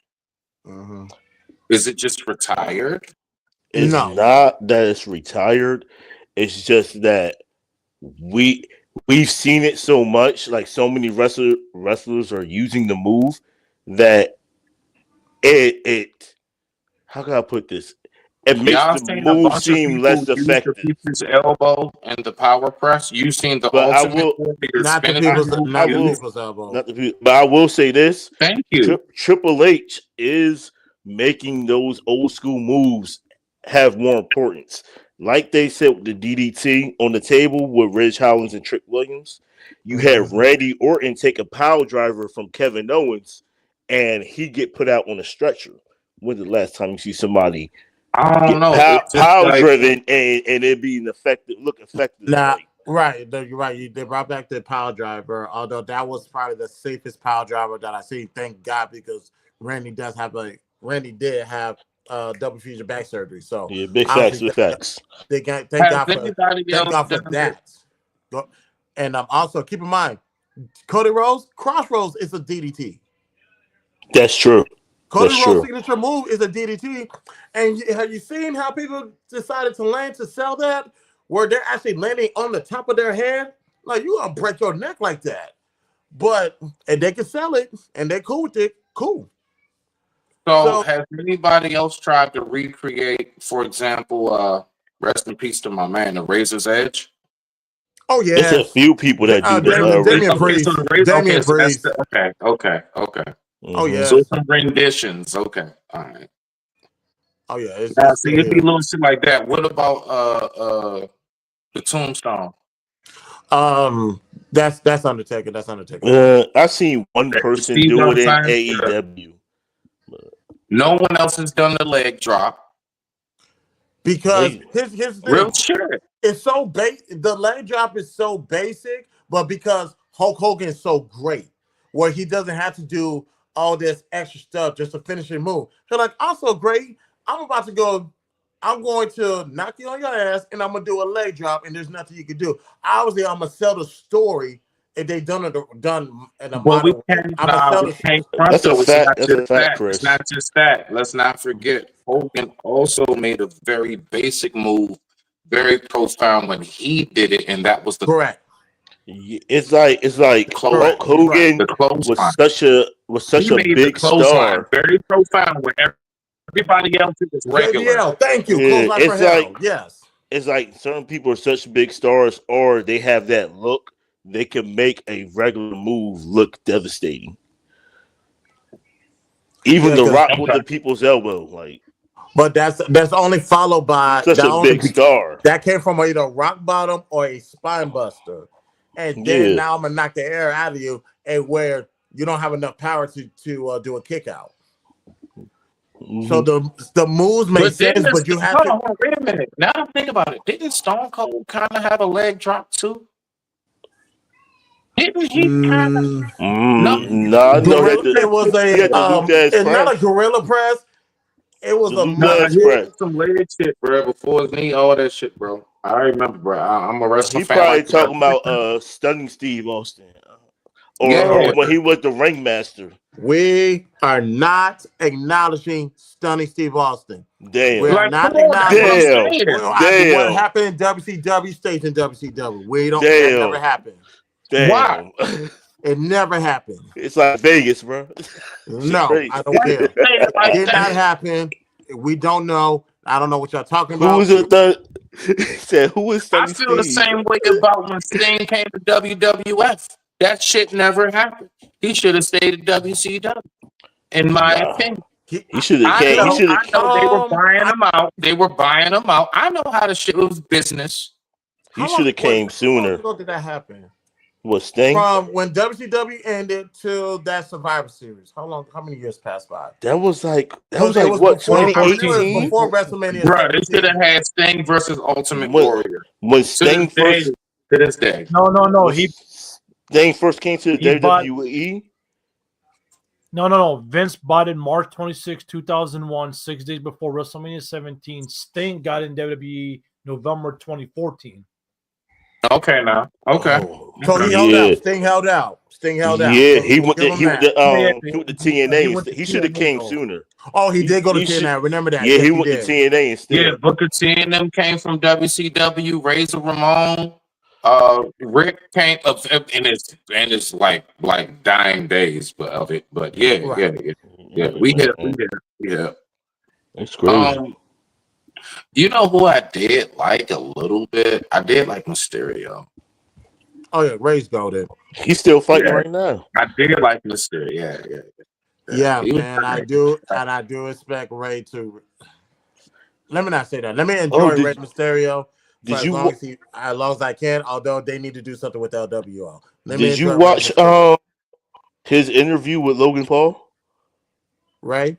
Is it just retired? It's No. not that it's retired. It's just that we've seen it so much, like so many wrestlers are using the move that it how can I put this? It makes Y'all the seen a move bunch of seem people less use the effective. People's Elbow and the power press? You seen the But I Ultimate will Warrior Not the finishing people's, move I not the will use? people's elbow. not the people, but I will say this: Thank you. Triple H is making those old school moves have more importance. Like they said with the DDT on the table with Ridge Hollins and Trick Williams, you had Randy Orton take a power driver from Kevin Owens, and he get put out on a stretcher. When's the last time you see somebody I don't get know. It's just power like, driven and it being effective, look effective? Now, Like, right, you're right. They brought back the power driver, although that was probably the safest power driver that I see. Thank God, because Randy did have double fusion back surgery, so yeah, big I don't facts, think big facts. thank has God for anybody thank else God for done it? that. And also keep in mind, Cody Rhodes Crossroads is a DDT. That's true. Cody That's Rhodes' true. signature move is a DDT. And have you seen how people decided to land to sell that? Where they're actually landing on the top of their head? Like, you gonna break your neck like that. But and they can sell it and they're cool with it. Cool. So So has anybody else tried to recreate, for example, rest in peace to my man, the Razor's Edge? oh It's a yes. few people that do the Damian razor. Okay, so Priest. the Razor. Okay, Damian so that's Priest. the okay. Oh Mm-hmm. So yes. some renditions. Okay, all right. Oh yeah, Now, it's see, still it'd be here. little shit like that. What about the Tombstone? That's Undertaker. That's Undertaker. I seen one person See what do I'm it in saying? Yeah. AEW. No one else has done the leg drop. Because his Real thing. shit. It's so basic. The leg drop is so basic, but because Hulk Hogan is so great, where he doesn't have to do all this extra stuff just to finish a move. He's like, I'm so great. I'm about to go. I'm going to knock you on your ass, and I'm gonna do a leg drop, and there's nothing you can do. Obviously, I'm gonna sell the story if they done in a But we modern way. can't I'm gonna sell we the. can't front That's a though. It's fact. not That's just a fact, that. It's Chris. not just that. Let's not forget Hogan also made a very basic move, very profound when he did it, and that was the Correct. It's like close Hulk Correct. He's right. Hogan the clothesline. was He such a made the big clothesline star. very profound when everybody else it was regular. JBL, thank you. Close Yeah, line for hell. Yes. it's like certain people are such big stars, or they have that look. They can make a regular move look devastating. Even Yeah, The because Rock with Okay. the people's elbow, like but that's only followed he's by such that a big only star. that came from either rock bottom or a spine buster, and then Yeah. now I'm gonna knock the air out of you, and where you don't have enough power to do a kick out. So Hmm. the moves make But sense, but you have to. hold on, wait a minute. Now I think about it. Didn't Stone Cold kind of have a leg drop too? Didn't he kind of? Mm, No, No, I know gorilla. It was he had the Luke Dez it's not a press, gorilla press. It was the a Luke nah, Dez he mid. press. had some leg shit, bro. Before his knee, all that shit, bro. I remember, bro. I'm a wrestling He fan probably like that. talking about stunning Steve Austin, or Yeah, when he was the ringmaster. We are not acknowledging stunning Steve Austin. We Damn, are like come not on, that's what I'm acknowledging damn, saying. what damn, happened in WCW stays in WCW. We don't. That never damn, happened. Why? damn. It never happened. It's like Vegas, bro. Shit No, I crazy. don't Why you care. say it like Did not that? happen. We don't know. I don't know what y'all talking Who about. is it that he said? Who is I Stunning feel the Steve? same way about when Sting came to WWF. That shit never happened. He should have stayed at WCW, in my Nah, opinion. he should have I came. He know, should I have. know they were buying I, them out. They were buying them out. I know how the shit was business. He should have came how long sooner. ago did that happen? What Sting? From when WCW ended to that Survivor Series. How long? How many years passed by? That was like It was what before. I remember it was 2018 before WrestleMania Bro, they should 17. have had Sting versus Ultimate when Warrior. when To this day, to this day. No. when He Sting first came to the he bought WWE. No. Vince bought it March 26, 2001, 6 days before WrestleMania 17. Sting got in WWE November 2014. Okay, now. Okay. Oh, So he held yeah. out. Sting held out. Sting held out. Yeah, So we'll give him that. he went to TNA He went instead. to He should have TNA came though. sooner. Oh, he did go to He should, TNA. Remember that? yeah, Yes, he he went to did. TNA Yeah, instead. Booker T and them came from WCW. Razor Ramon, Rick came up in his like dying days, but of it. But yeah. We hit. That's crazy. You know who I did like a little bit? I did like Mysterio. Oh yeah, Ray's golden. He's still fighting Yeah, right now. I did like Mysterio. Yeah. Yeah, He was and I do expect Ray to. Let me not say that. Let me Oh, enjoy Rey Mysterio for did as you long as I can. Although they need to do something with LWO. Let me did you enjoy Rey watch Mysterio. his interview with Logan Paul? Ray,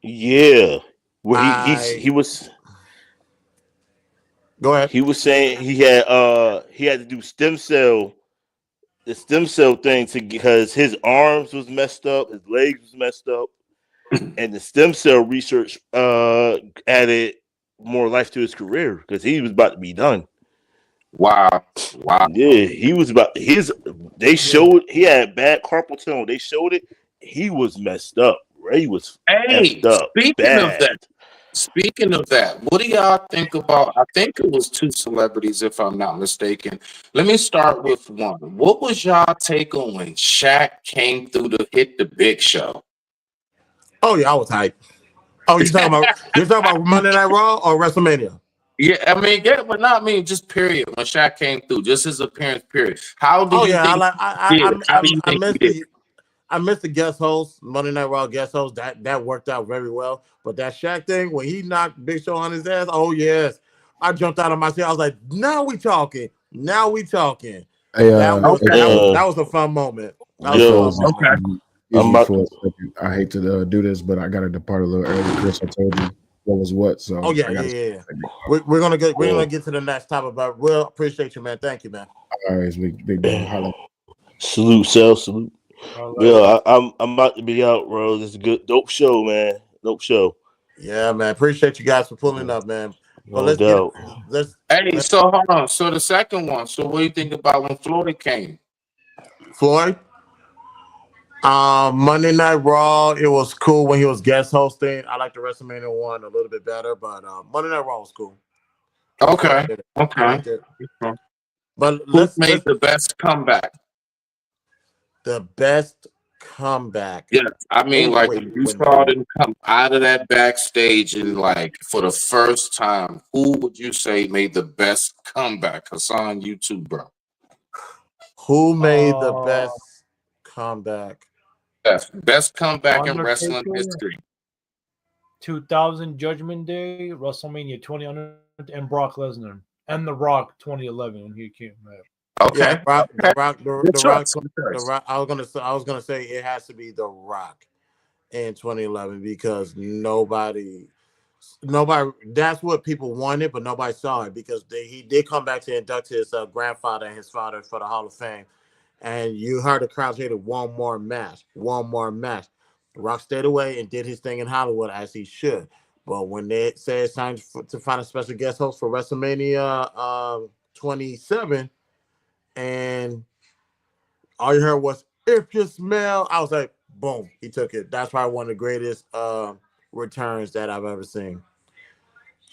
Yeah, where I he was go ahead. saying he had to do the stem cell thing because his arms was messed up, his legs was messed up, and the stem cell research added more life to his career because he was about to be done. wow. Yeah, he was about his. They showed he had bad carpal tunnel. They showed it. He was messed up. Ray was Hey, effed up bad. speaking of that, what do y'all think about? I think it was two celebrities, if I'm not mistaken. Let me start with one. What was y'all take on when Shaq came through to hit the Big Show? Oh yeah, I was hyped. Oh, you're talking about Monday Night Raw or WrestleMania? Yeah, I mean, yeah, but not me. Just period. When Shaq came through, just his appearance. Period. How do Oh you yeah, think he did? How do you I think he missed did? the guest host, Monday Night Raw guest host. That worked out very well. But that Shaq thing when he knocked Big Show on his ass, oh yes, I jumped out of my seat. I was like, now we talking. Now we talking. Hey, Okay. That was a fun moment. That was a Yo, fun moment. Okay. I'm Excuse about. me for a second. I hate to do this, but I got to depart a little early. Chris, I told you what was what, so Oh yeah, I got to. yeah. We're gonna get to the next topic, but we'll appreciate you, man. Thank you, man. All right, big dog. Holla. Salute, Cell, salute. Like, Yeah, I'm about to be out, bro. This is a good, dope show, man. Dope show. Yeah, man. Appreciate you guys for pulling up, man. But No doubt. Hey, so hold on. So the second one. So what do you think about when Floyd came? Floyd. Monday Night Raw. It was cool when he was guest hosting. I like the WrestleMania one a little bit better, but Monday Night Raw was cool. Okay. I liked it. But Who made the best comeback? the best comeback. Yeah, I mean, like Wait, when you saw them come out of that backstage and like for the first time, who would you say made the best comeback? Hassan, you too, bro. Who made the best comeback? Best comeback in Undertaker, wrestling history. 2000 Judgment Day, WrestleMania 20, and Brock Lesnar, and The Rock 2011 when he came out. Okay. Yeah, Okay. the Rock. I was gonna say it has to be The Rock in 2011 because nobody. That's what people wanted, but nobody saw it because he did come back to induct his grandfather and his father for the Hall of Fame, and you heard the crowd say one more match. The Rock stayed away and did his thing in Hollywood as he should. But when they said it's time to find a special guest host for WrestleMania 27, and all you heard was "If you smell," I was like, boom, he took it. That's probably one of the greatest returns that I've ever seen.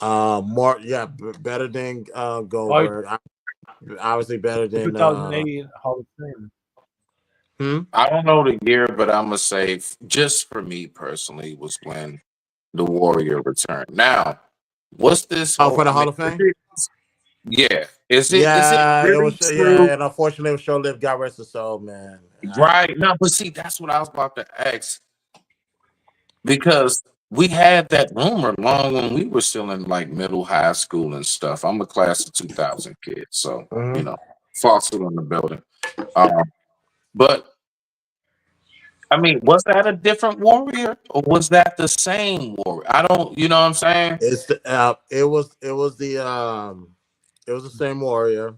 Better than Goldberg. Obviously better than 2008 Hall of Fame. I don't know the year, but I'm gonna say just for me personally was when the Warrior returned. Now, what's this? for the Hall of Fame? Yeah. Is it Yeah, really it was. true? Yeah, and unfortunately, it was short-lived. God rest his soul, man. Right. No, but see, that's what I was about to ask. Because we had that rumor long when we were still in like middle high school and stuff. I'm a class of 2000 kid, so you know, fossil in the building. But I mean, was that a different Warrior or was that the same Warrior? I don't, you know what I'm saying? It was the same Warrior.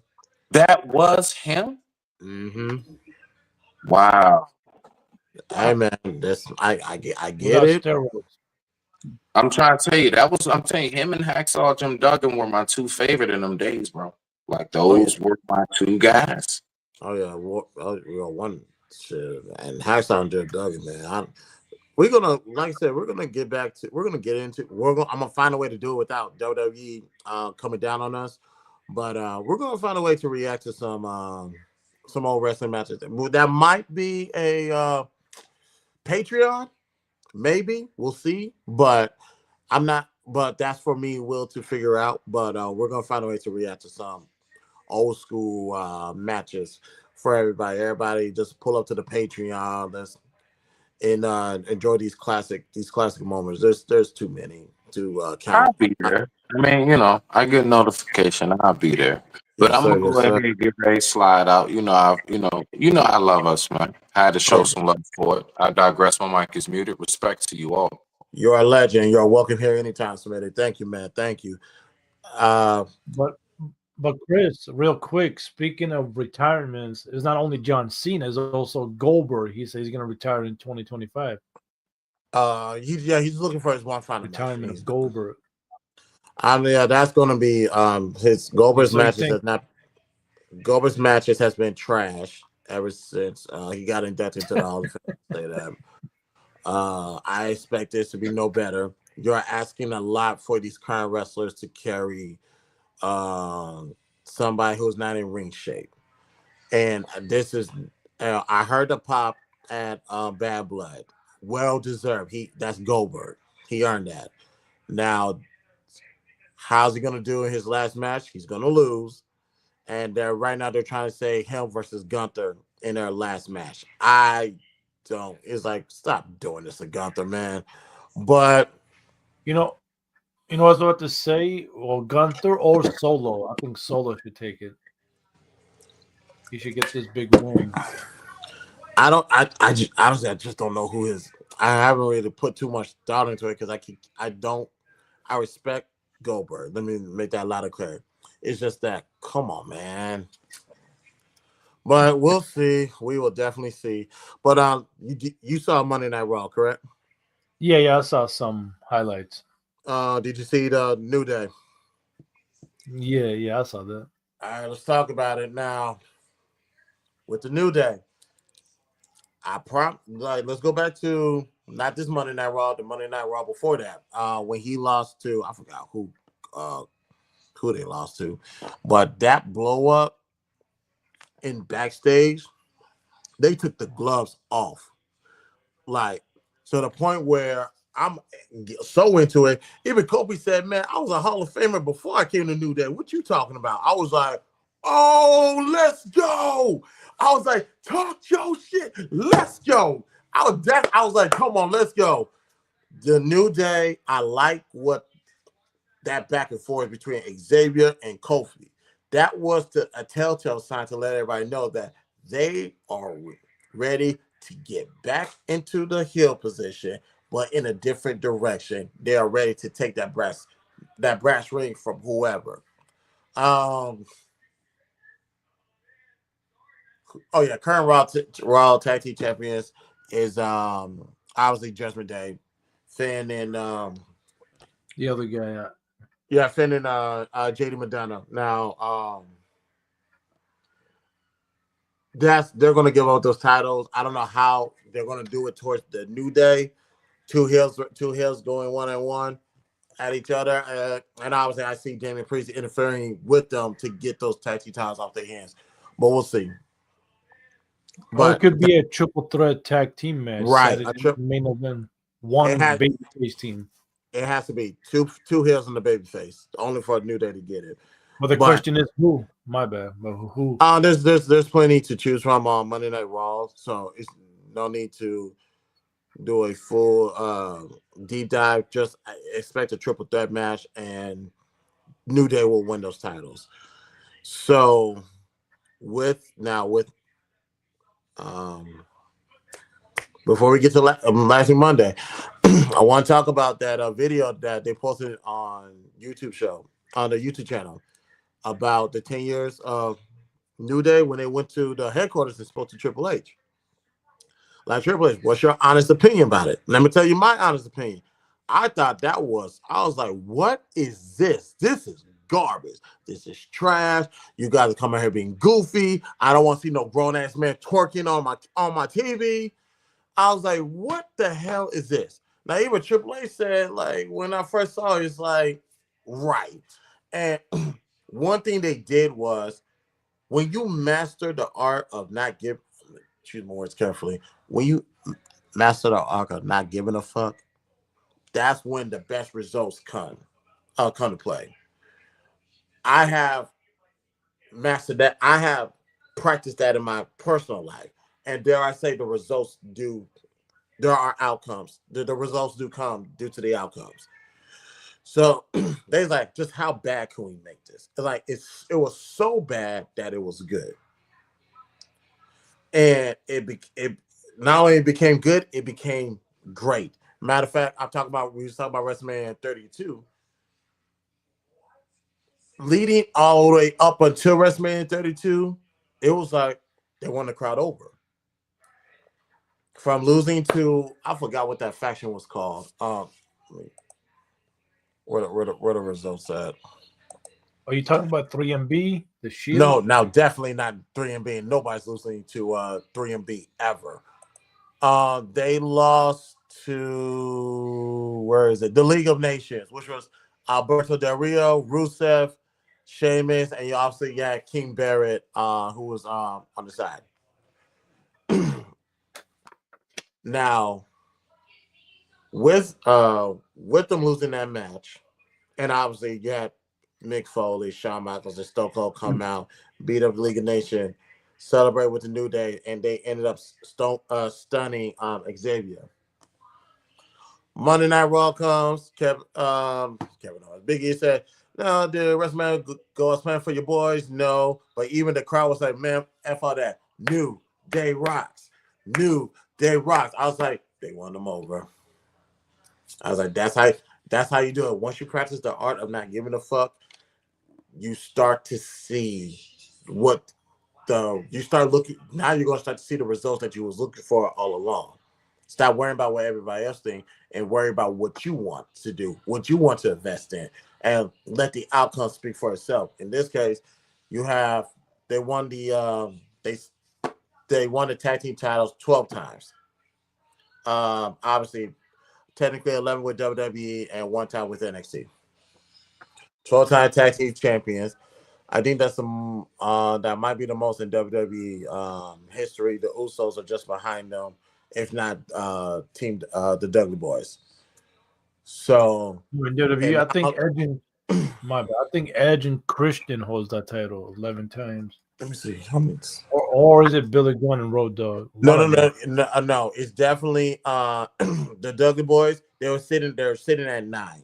That was him. Mm-hmm. Wow. Hey man, this I get without it. steroids. I'm trying to tell you, I'm telling you, him and Hacksaw Jim Duggan were my two favorite in them days, bro. Like Oh yeah, those were my two guys. oh yeah. One shit, and Hacksaw Jim Duggan, man. We're gonna, like I said, we're gonna get back to. We're gonna get into. I'm gonna find a way to do it without WWE coming down on us. But we're gonna find a way to react to some old wrestling matches. That might be a Patreon, maybe we'll see. But I'm not. But that's for me, Will, to figure out. But we're gonna find a way to react to some old school matches for everybody. Everybody, just pull up to the Patreon. Let's and enjoy these classic moments. There's too many to count. I'll be there. I mean, I get notification. I'll be there. But Yes, I'm sir. gonna go Yes, ahead sir. and get ready to slide out. I love us, man. I had to Oh, show yeah. some love for it. I digress. My mic is muted. Respect to you all. You're a legend. You're welcome here anytime, Smitty. Thank you, man. Thank you. Uh, But Chris, real quick, speaking of retirements, it's not only John Cena, it's also Goldberg. He says he's going to retire in 2025. he's looking for his one final match. Retirement of Goldberg. Yeah, that's going to be his So you think Goldberg's matches has been trash ever since he got inducted into the Hall of Fame. Say that. I expect this to be no better. You're asking a lot for these current wrestlers to carry somebody who's not in ring shape. And this is, I heard the pop at Bad Blood. Well deserved. That's Goldberg. He earned that. Now, how's he gonna do in his last match? He's gonna lose. And right now they're trying to say him versus Gunther in their last match. I don't. It's like, stop doing this to Gunther, man. But you know what I was about to say? Well, Gunther or Solo. I think Solo should take it. He should get this big win. I don't. I just honestly, I just don't know who is. I haven't really put too much thought into it because I don't. I respect Goldberg. Let me make that a lot of clear. It's just that, come on, man. But we'll see. We will definitely see. But you saw Monday Night Raw, correct? Yeah, I saw some highlights. Did you see the New Day? Yeah, I saw that. All right, let's talk about it now. With the New Day, let's go back to not this Monday Night Raw, the Monday Night Raw before that. When he lost to, I forgot who they lost to, but that blow up in backstage, they took the gloves off, like to the point where I'm so into it. Even Kobe said, "Man, I was a Hall of Famer before I came to New Day. What you talking about?" I was like, "Oh, let's go!" I was like, "Talk your shit, let's go." I was like, "Come on, let's go." The New Day, I like what that back and forth between Xavier and Kofi. That was a telltale sign to let everybody know that they are ready to get back into the heel position, but in a different direction. They are ready to take that brass ring from whoever. Oh yeah, current Raw Tag Team Champions is obviously Judgment Day. Finn and The other guy. yeah, Finn and JD Madonna. Now they're gonna give out those titles. I don't know how they're gonna do it towards the New Day. Two heels going 1-on-1 at each other. And obviously I see Damian Priest interfering with them to get those tag team titles off their hands. But we'll see. Or it But could be a triple threat tag team match. right, Saturday main event. One babyface team. It has to be two heels in the babyface, only for a New Day to get it. But the question is who? My bad. But who? There's plenty to choose from on Monday Night Raw, so it's no need to do a full deep dive. Just expect a triple threat match, and New Day will win those titles. So before we get to last Monday, I want to talk about that video that they posted on the YouTube channel about the 10 years of New Day when they went to the headquarters and spoke to Triple H. Like Triple H, what's your honest opinion about it? Let me tell you my honest opinion. I thought I was like, what is this? This is garbage. This is trash. You guys are coming here being goofy. I don't want to see no grown ass man twerking on my TV. I was like, what the hell is this? Now, even Triple H said, like, when I first saw it, it's like, right. And one thing they did was when you master the art of not giving, choose my words carefully, when you master the art of not giving a fuck, that's when the best results come to play. I have mastered that. I have practiced that in my personal life. And dare I say the results do there are outcomes. The results do come due to the outcomes. So they like, just how bad can we make this? Like it was so bad that it was good, and it not only became good, it became great. Matter of fact, we was talking about WrestleMania 32, leading all the way up until WrestleMania 32. It was like they won the crowd over. From losing to, I forgot what that faction was called. Where the results at? Are you talking about 3MB, the No, Shield? now definitely not 3MB. And nobody's listening to 3MB ever. They lost to, where is it? The League of Nations, which was Alberto Del Rio, Rusev, Sheamus, and you obviously got King Barrett, who was on the side. Now, with them losing that match, and obviously you had Mick Foley, Shawn Michaels, and Stone Cold come out, beat up the League of Nations, celebrate with the New Day, and they ended up stunning Xavier. Monday Night Raw comes. Kevin Owens. Big E said, "No, the WrestleMania go as planned for your boys." No, but even the crowd was like, "Man, f all that. New Day rocks. New Day rocks." I was like, they won them over. I was like, that's how you do it. Once you practice the art of not giving a fuck, you start to see what you start looking. Now you're gonna start to see the results that you was looking for all along. Stop worrying about what everybody else thinks and worry about what you want to do, what you want to invest in, and let the outcome speak for itself. In this case, you have they won they won the tag team titles 12 times. Obviously, technically 11 with WWE and 1 time with NXT. 12-time tag team champions. I think that might be the most in WWE history. The Usos are just behind them, if not the Dudley Boys. So, In WWE, and I think now, Edge and my bad. I think Edge and Christian holds that title 11 times. let me see how many. Or is it Billy Gunn and Road Dogg? No. It's definitely the Dudley Boys. They were sitting at 9.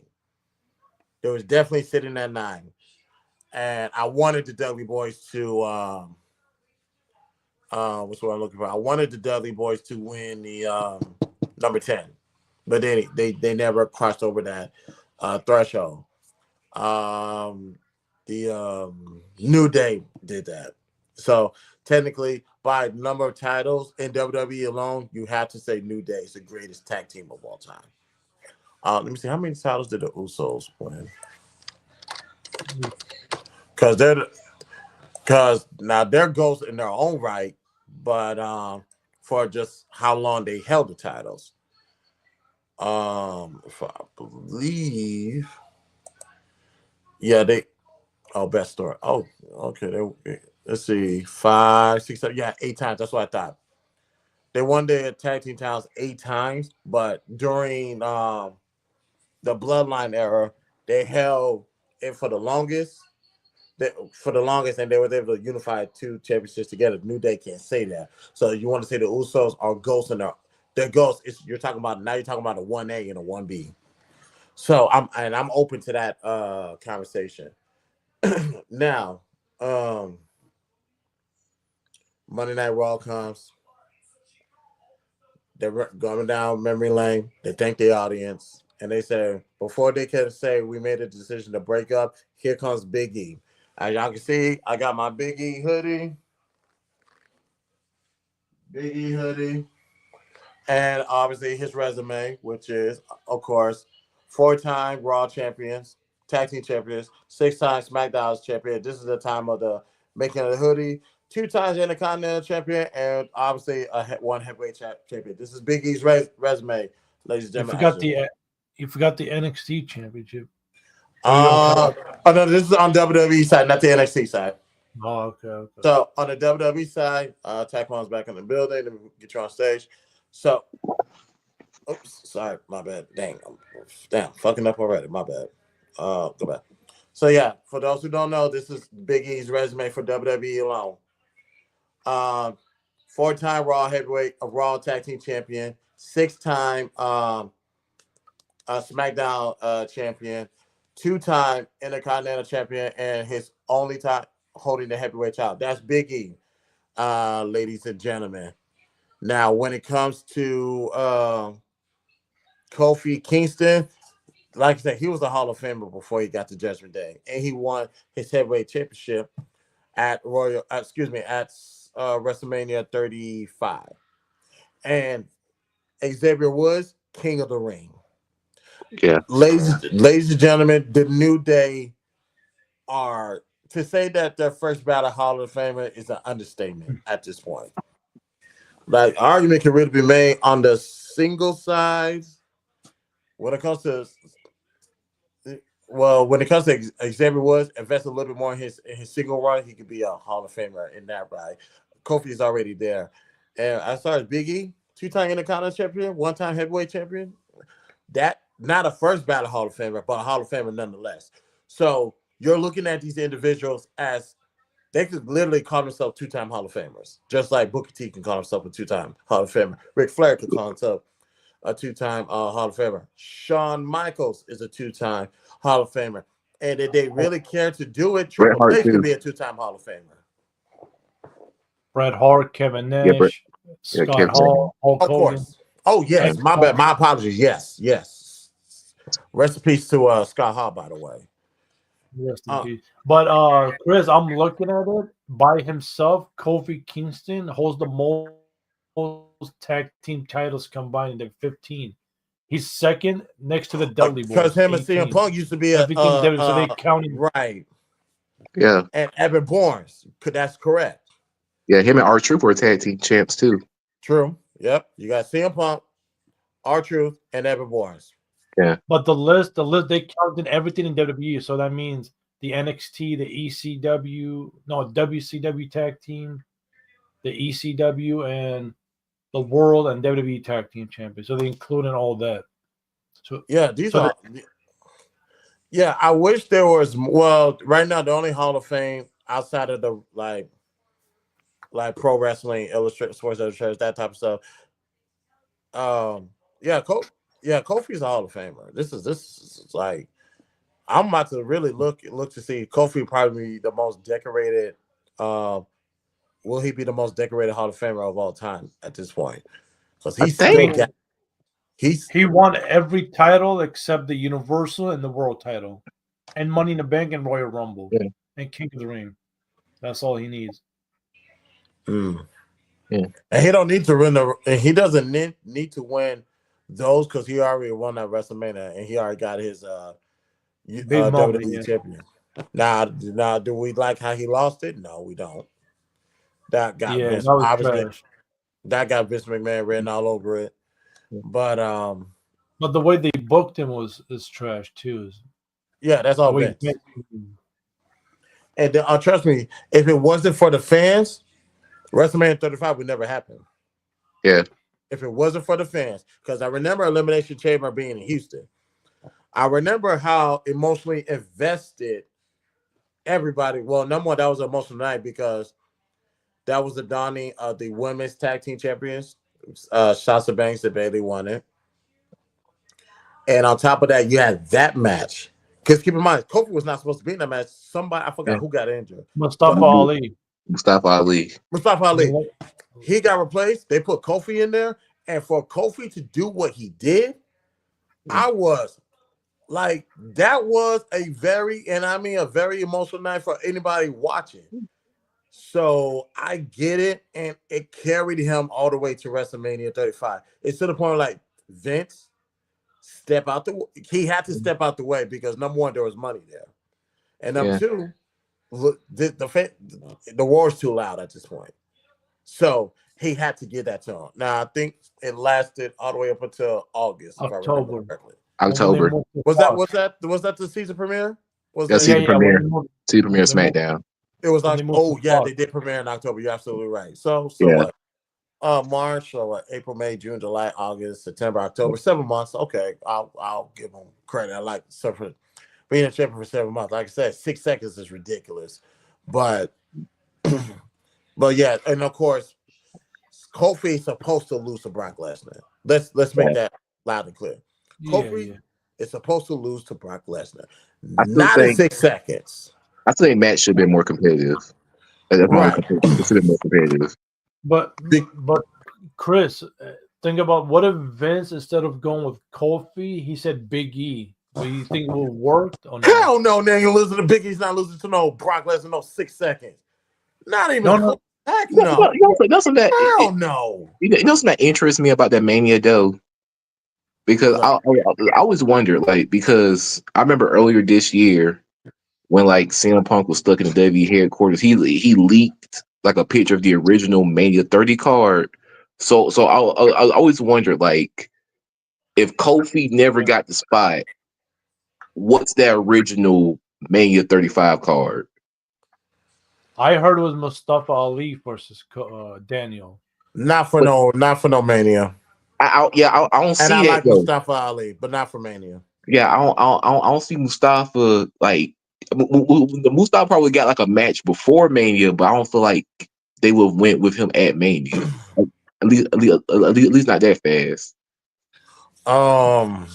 They was definitely sitting at 9, and I wanted the Dudley Boys to what's what I'm looking for. I wanted the Dudley Boys to win the number 10, but then they never crossed over that threshold. The New Day did that. So technically, by number of titles in WWE alone, you have to say New Day is the greatest tag team of all time. Let me see, how many titles did the Usos win? Because now they're ghosts in their own right, but for just how long they held the titles. If I believe, yeah, best story. Oh, okay. Let's see, 5, 6, 7, yeah, 8 times. That's what I thought. They won their tag team titles 8 times, but during the Bloodline era, they held it for the longest. And they were able to unify 2 championships together. New Day can't say that. So you want to say the Usos are ghosts, and they're ghosts. You're talking about a 1A and a 1B. So I'm open to that conversation. Now, Monday Night Raw comes. They're going down memory lane. They thank the audience, and they say, before they can say we made a decision to break up, here comes Big E. As y'all can see, I got my Big E hoodie. Big E hoodie. And obviously his resume, which is, of course, 4-time Raw champions, tag team champions, 6-time SmackDown champion. This is the time of the making of the hoodie. 2 times Intercontinental champion, and obviously one heavyweight champion. This is Big E's resume, ladies and You gentlemen. forgot the NXT championship. Oh no, this is on WWE side, not the NXT side. Oh, okay. So on the WWE side, Taquan's back in the building. Let me get you on stage. So, oops, sorry, my bad. Damn, fucking up already. My bad. Go back. So yeah, for those who don't know, this is Big E's resume for WWE alone. 4-time Raw tag team champion, 6-time SmackDown champion, 2-time Intercontinental champion, and his only time holding the heavyweight title. That's Big E, ladies and gentlemen. Now, when it comes to Kofi Kingston, like I said, he was a Hall of Famer before he got to Judgment Day, and he won his heavyweight championship at WrestleMania 35. And Xavier Woods, King of the Ring. Yeah. Ladies and gentlemen, the New Day are, to say that their first battle Hall of Famer is an understatement at this point. Like, argument can really be made on the single side when it comes to Xavier Woods, invest a little bit more in his single run, he could be a Hall of Famer in that ride. Kofi is already there. And as far as Big E, 2-time Intercontinental champion, 1-time heavyweight champion, that not a first battle Hall of Famer, but a Hall of Famer nonetheless. So you're looking at these individuals as they could literally call themselves 2-time Hall of Famers, just like Booker T can call himself a 2-time Hall of Famer. Ric Flair could call himself a 2-time Hall of Famer. Shawn Michaels is a 2-time Hall of Famer. And if they really care to do it, Triple H could be a 2-time Hall of Famer. Bret Hart, Kevin Nash, Scott Hall, Hulk Hogan. Course. Oh, yes. My bad. My apologies. Yes. Rest in peace to Scott Hall, by the way. Rest in peace. But Chris, I'm looking at it. By himself, Kofi Kingston holds the most tag team titles combined. They're 15. He's second next to the Dudley Boys. Because him and CM Punk used to be so they count him. Right. Yeah. And Evan Bourne. That's correct. Yeah, him and R-Truth were tag team champs too. True. Yep. You got CM Punk, R-Truth, and Evan Bourne. Yeah. But the list, they counted everything in WWE. So that means the NXT, the WCW tag team, the ECW, and the World and WWE tag team champions. So they included all that. So yeah, yeah, I wish there was. Well, right now the only Hall of Fame outside of the like Pro Wrestling Illustrated, Sports Illustrated, that type of stuff. Kofi's a Hall of Famer. This is like, I'm about to really look to see Kofi probably be the most decorated. Will he be the most decorated Hall of Famer of all time at this point? Because he won every title except the Universal and the World title, and Money in the Bank and Royal Rumble, and King of the Ring. That's all he needs. Yeah. And he don't need to win he doesn't need to win those because he already won that WrestleMania and he already got his WWE champion. Now, do we like how he lost it? No, we don't. That got Vince McMahon written all over it. But the way they booked him is trash too. Yeah, that's all Vince. And trust me, if it wasn't for the fans, WrestleMania 35 would never happen. Yeah. If it wasn't for the fans, because I remember Elimination Chamber being in Houston. I remember how emotionally invested everybody. Well, number one, that was an emotional night because that was the dawning of the women's tag team champions. Sasha Banks and Bayley won it. And on top of that, you had that match. Because keep in mind, Kofi was not supposed to be in that match. Somebody, I forgot who got injured. Mustafa Ali. He got replaced. They put Kofi in there. And for Kofi to do what he did, I was like, that was a very emotional night for anybody watching. So I get it, and it carried him all the way to WrestleMania 35. It's to the point where, like, Vince step out the he had to step out the way because number one, there was money there, and number Yeah, two, look, the war's too loud at this point. So he had to get that to him. Now I think it lasted all the way up until August, if I remember October. correctly. When they October. moved to Was that Fox. was that was that the season premiere? Was Yeah, that see Yeah, the yeah. When premiere. they moved, See the premiere when of they moved, SmackDown. it was when like, they moved to oh yeah, Fox. they did premiere in October. You're absolutely right. So Yeah. what? March or what? April, May, June, July, August, September, October, 7 months. Okay, I'll give them credit. I like for being a champion for 7 months. Like I said, 6 seconds is ridiculous, but but yeah, and of course, Kofi's supposed to lose to Brock Lesnar. Let's make Yeah. that loud and clear. Yeah, Kofi yeah. is supposed to lose to Brock Lesnar, I still not in think 6 seconds. I still think match should have been more competitive. That's my only Right. complaint. It should have been more competitive. But Be- but Chris, think about what if Vince instead of going with Kofi, he said Big E. Do you think it will work or no? Hell no, nigga. You losing to Big E's not losing to no Brock Lesnar, no 6 seconds. Not even No, no. close. Heck You know, no. that's something that Hell no. you know something that interests me about that Mania though, because What? I always wondered like because I remember earlier this year when like CM Punk was stuck in the WWE headquarters, he leaked like a picture of the original Mania 30 card. So I always wondered like if Kofi never got the spot, what's that original Mania 35 card? I heard it was Mustafa Ali versus Daniel. But Not for no Mania. I don't And I see that like though. Mustafa Ali, but not for Mania. Yeah, I don't see Mustafa like the Mustafa probably got like a match before Mania, but I don't feel like they would have went with him at Mania. Like, at least not that fast. Um,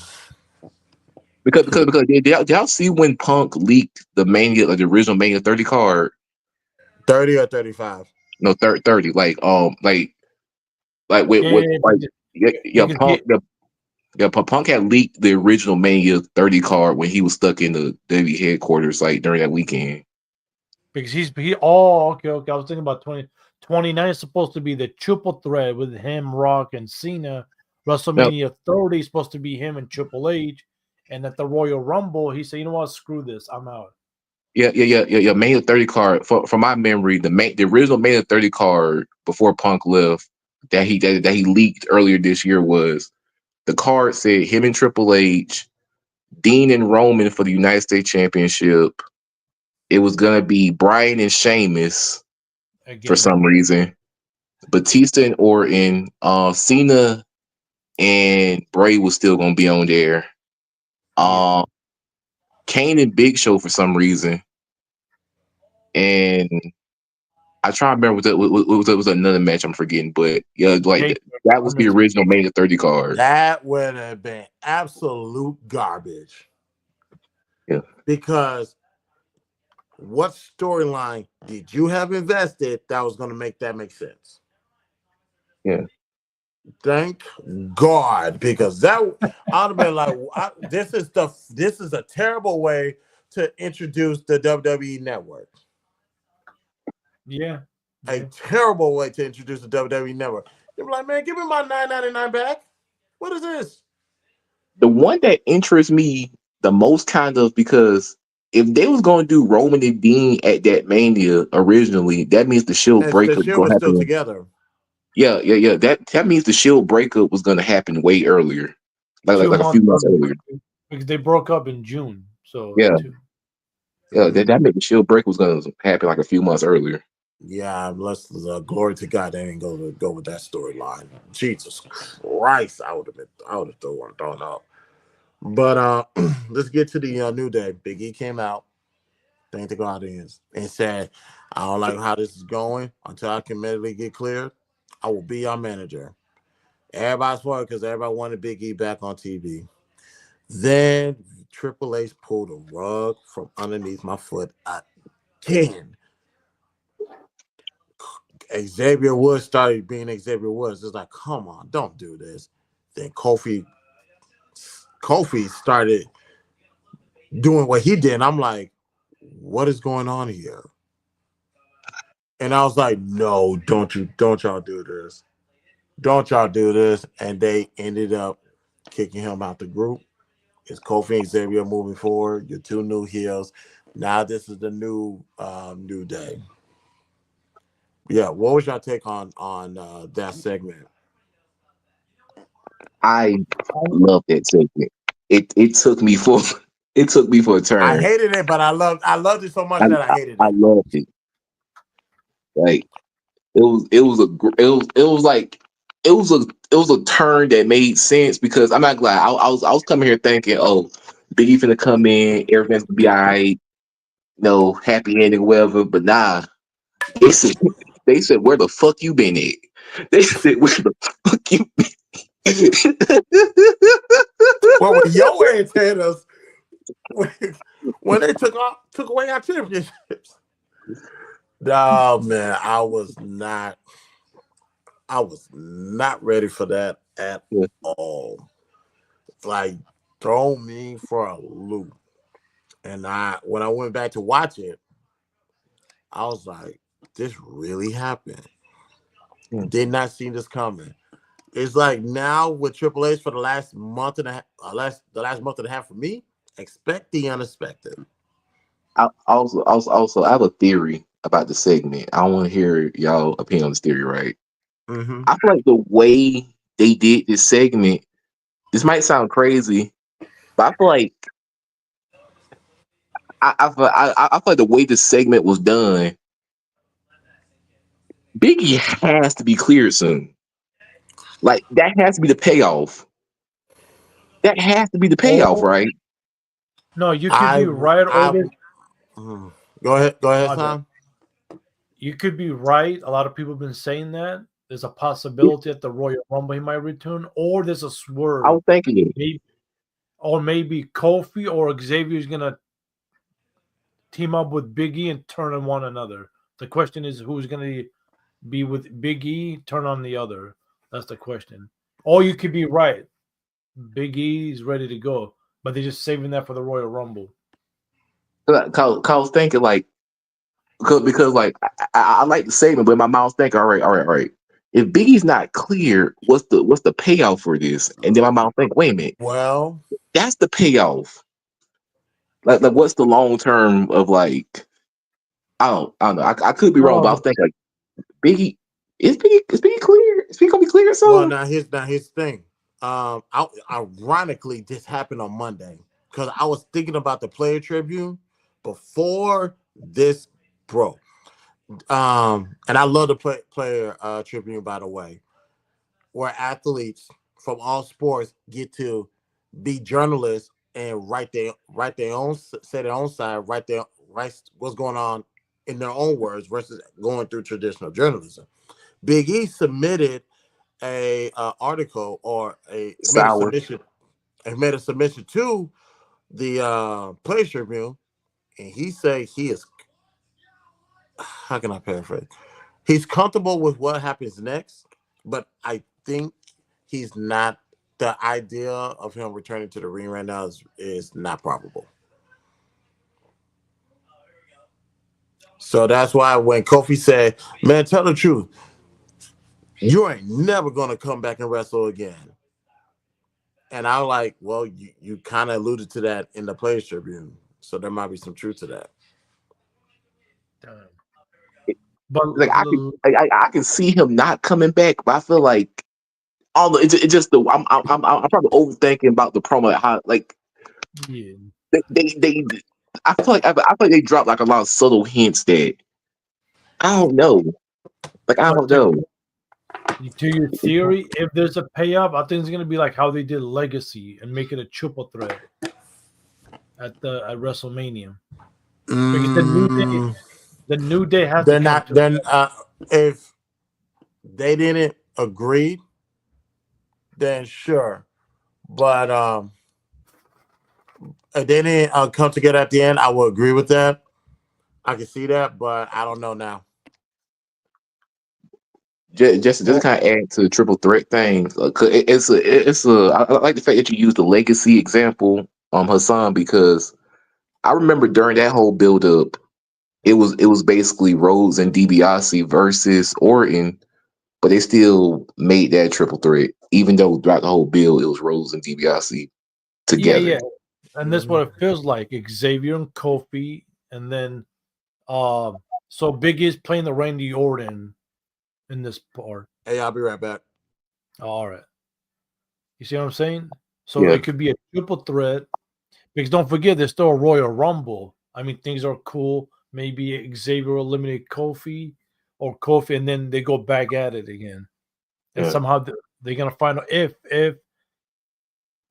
Because did y'all see when Punk leaked the Mania, like the original Mania 30 card? 30 or 35. No, 30. Like with Yeah, with yeah, like yeah, because Punk Punk had leaked the original Mania 30 card when he was stuck in the WWE headquarters like during that weekend. because he oh okay. I was thinking about 29 is supposed to be the triple threat with him, Rock, and Cena. No, WrestleMania 30 is supposed to be him and Triple H. And at the Royal Rumble, he said, you know what, screw this. I'm out. yeah. Mania 30 card from my memory, the original Mania 30 card before Punk left that he leaked earlier this year was the card said him and Triple H, Dean and Roman for the United States Championship. It was gonna be Bryan and Sheamus for Again. some reason. Batista and Orton, Cena and Bray was still gonna be on there. Yeah. Kane and Big Show for some reason, and I try to remember was another match I'm forgetting, but yeah, like Jake, that I was the miss original Mania 30 card. that would have been absolute garbage. Yeah, Because what storyline did you have invested that was going to make that make sense? yeah. Thank God, because that I'd have been like, this is a terrible way to introduce the WWE Network. Yeah. A Yeah. terrible way to introduce the WWE Network. You're like, man, give me my $9.99 back. What is this? The one that interests me the most, kind of, because if they was gonna do Roman and Dean at that Mania originally, that means the Shield And the breakup was Shield gonna was still happen. together. Yeah. That means the Shield breakup was gonna happen way earlier, Two like a few months months earlier. earlier. Because they broke up in June. So Yeah, yeah. Mhm. That meant the Shield break was gonna happen like a few months earlier. Yeah, let's glory to God. They didn't go with that storyline. Jesus Christ, I would have thrown out. But let's get to the New Day. Big E came out, thanked the audience, and said, "I don't like how this is going. Until I can medically get cleared, I will be your manager." Everybody's worried because everybody wanted Big E back on TV. Then Triple H pulled a rug from underneath my foot again. Xavier Woods started being Xavier Woods. It's like, come on, don't do this. Then Kofi started doing what he did. And I'm like, what is going on here? And I was like, no, don't y'all do this. Don't y'all do this. And they ended up kicking him out the group. It's Kofi and Xavier moving forward. Your two new heels. Now this is the new day. Yeah, what was your take on that segment? I love that segment. It took me for it took me for a I turn. hated it, but I loved it so much I that I hated I it. loved it. Like it was like it was a turn that made sense because I'm not glad I was coming here thinking, oh, Big E finna come in, everything's gonna be all right, happy ending, whatever. But nah, they said they said where the fuck you been at? They said where the fuck you been? Well, when your ass had us, when, when they took away our championships, oh man, I was not ready for that at all. Like throw me for a loop. And when I went back to watch it, I was like, this really happened. Did not see this coming. It's like now with Triple H for the last month and a half, the last month and a half for me. Expect the unexpected. Also, I have a theory about the segment. I want to hear y'all opinion on this theory, right? Mm-hmm. I feel like the way they did this segment, this might sound crazy, but I feel like I feel like the way this segment was done, Biggie has to be cleared soon. Like that has to be the payoff. That has to be the payoff, Oh right? no, you could I be right, or I this. go ahead, My bad. Sam. You could be right. A lot of people have been saying that. There's a possibility at the Royal Rumble he might return, or there's a I swerve. was thinking it. Maybe, or maybe Kofi or Xavier's gonna team up with Big E and turn on one another. The question is who's gonna be with Big E, turn on the other. That's the question. Or you could be right. Big E is ready to go, but they're just saving that for the Royal Rumble. Cause I was thinking like because like I like the segment, but in my mouth thinking, all right. If Biggie's not clear, what's the payoff for this? And then my mouth think, wait a minute, Well, that's the payoff. Like what's the long term of like I don't know. I could be wrong, but I was No, thinking like Biggie is Biggie clear? Is Biggie gonna be clear well, soon? now here's the thing. Ironically, this happened on Monday because I was thinking about the player tribute before this broke. And I love the player tribute, by the way, where athletes from all sports get to be journalists and write their own, say their own side, write what's going on in their own words versus going through traditional journalism. Big E submitted a article or a made a Sour. submission and made a submission to the Players Tribune, and he said he is, how can I paraphrase? He's comfortable with what happens next, but I think he's not. The idea of him returning to the ring right now is not probable. So that's why when Kofi said, "Man, tell the truth, you ain't never gonna come back and wrestle again," and I was like, "Well, you kind of alluded to that in the Players Tribune, so there might be some truth to that." but Like I can see him not coming back, but I feel like all it just the I'm probably overthinking about the promo. Like, how like yeah. they I feel like they dropped like a lot of subtle hints that I don't know. Like I But don't know. to your theory, if there's a payoff, I think it's gonna be like how they did Legacy and make it a triple threat at WrestleMania. Because Mm, the New Day has to they're come not. to Then if they didn't agree, then sure. But if they didn't come together at the end, I will agree with that. I can see that, but I don't know now. Just oh, kind of add to the triple threat thing. 'Cause I like the fact that you used the legacy example, Hassan, because I remember during that whole build up, it was basically Rhodes and DiBiase versus Orton, but they still made that triple threat, even though throughout the whole bill it was Rhodes and DiBiase Yeah, together. yeah. And that's what it feels like. Xavier and Kofi, and then so Big E's playing the Randy Orton in this part. Hey, I'll be right back. All right. You see what I'm saying? So Yeah, it could be a triple threat. Because don't forget, there's still a Royal Rumble. I mean, things are cool. Maybe Xavier will eliminate Kofi or Kofi, and then they go back at it again. And yeah, somehow they're gonna find out if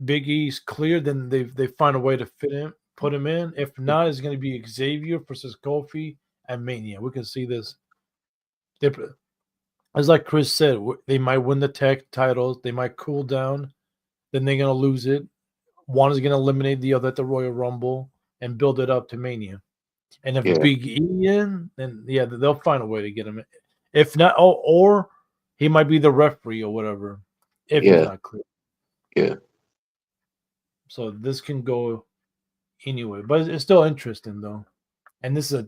Big E's clear, then they find a way to put him in. If not, it's gonna be Xavier versus Kofi at Mania. We can see this. As like Chris said, they might win the tag titles. They might cool down. Then they're gonna lose it. One is gonna eliminate the other at the Royal Rumble and build it up to Mania. And if yeah, Big E in, then yeah, they'll find a way to get him in. If not, or he might be the referee or whatever. If he's yeah, not clear. yeah. So this can go anyway, but it's still interesting though. And this is a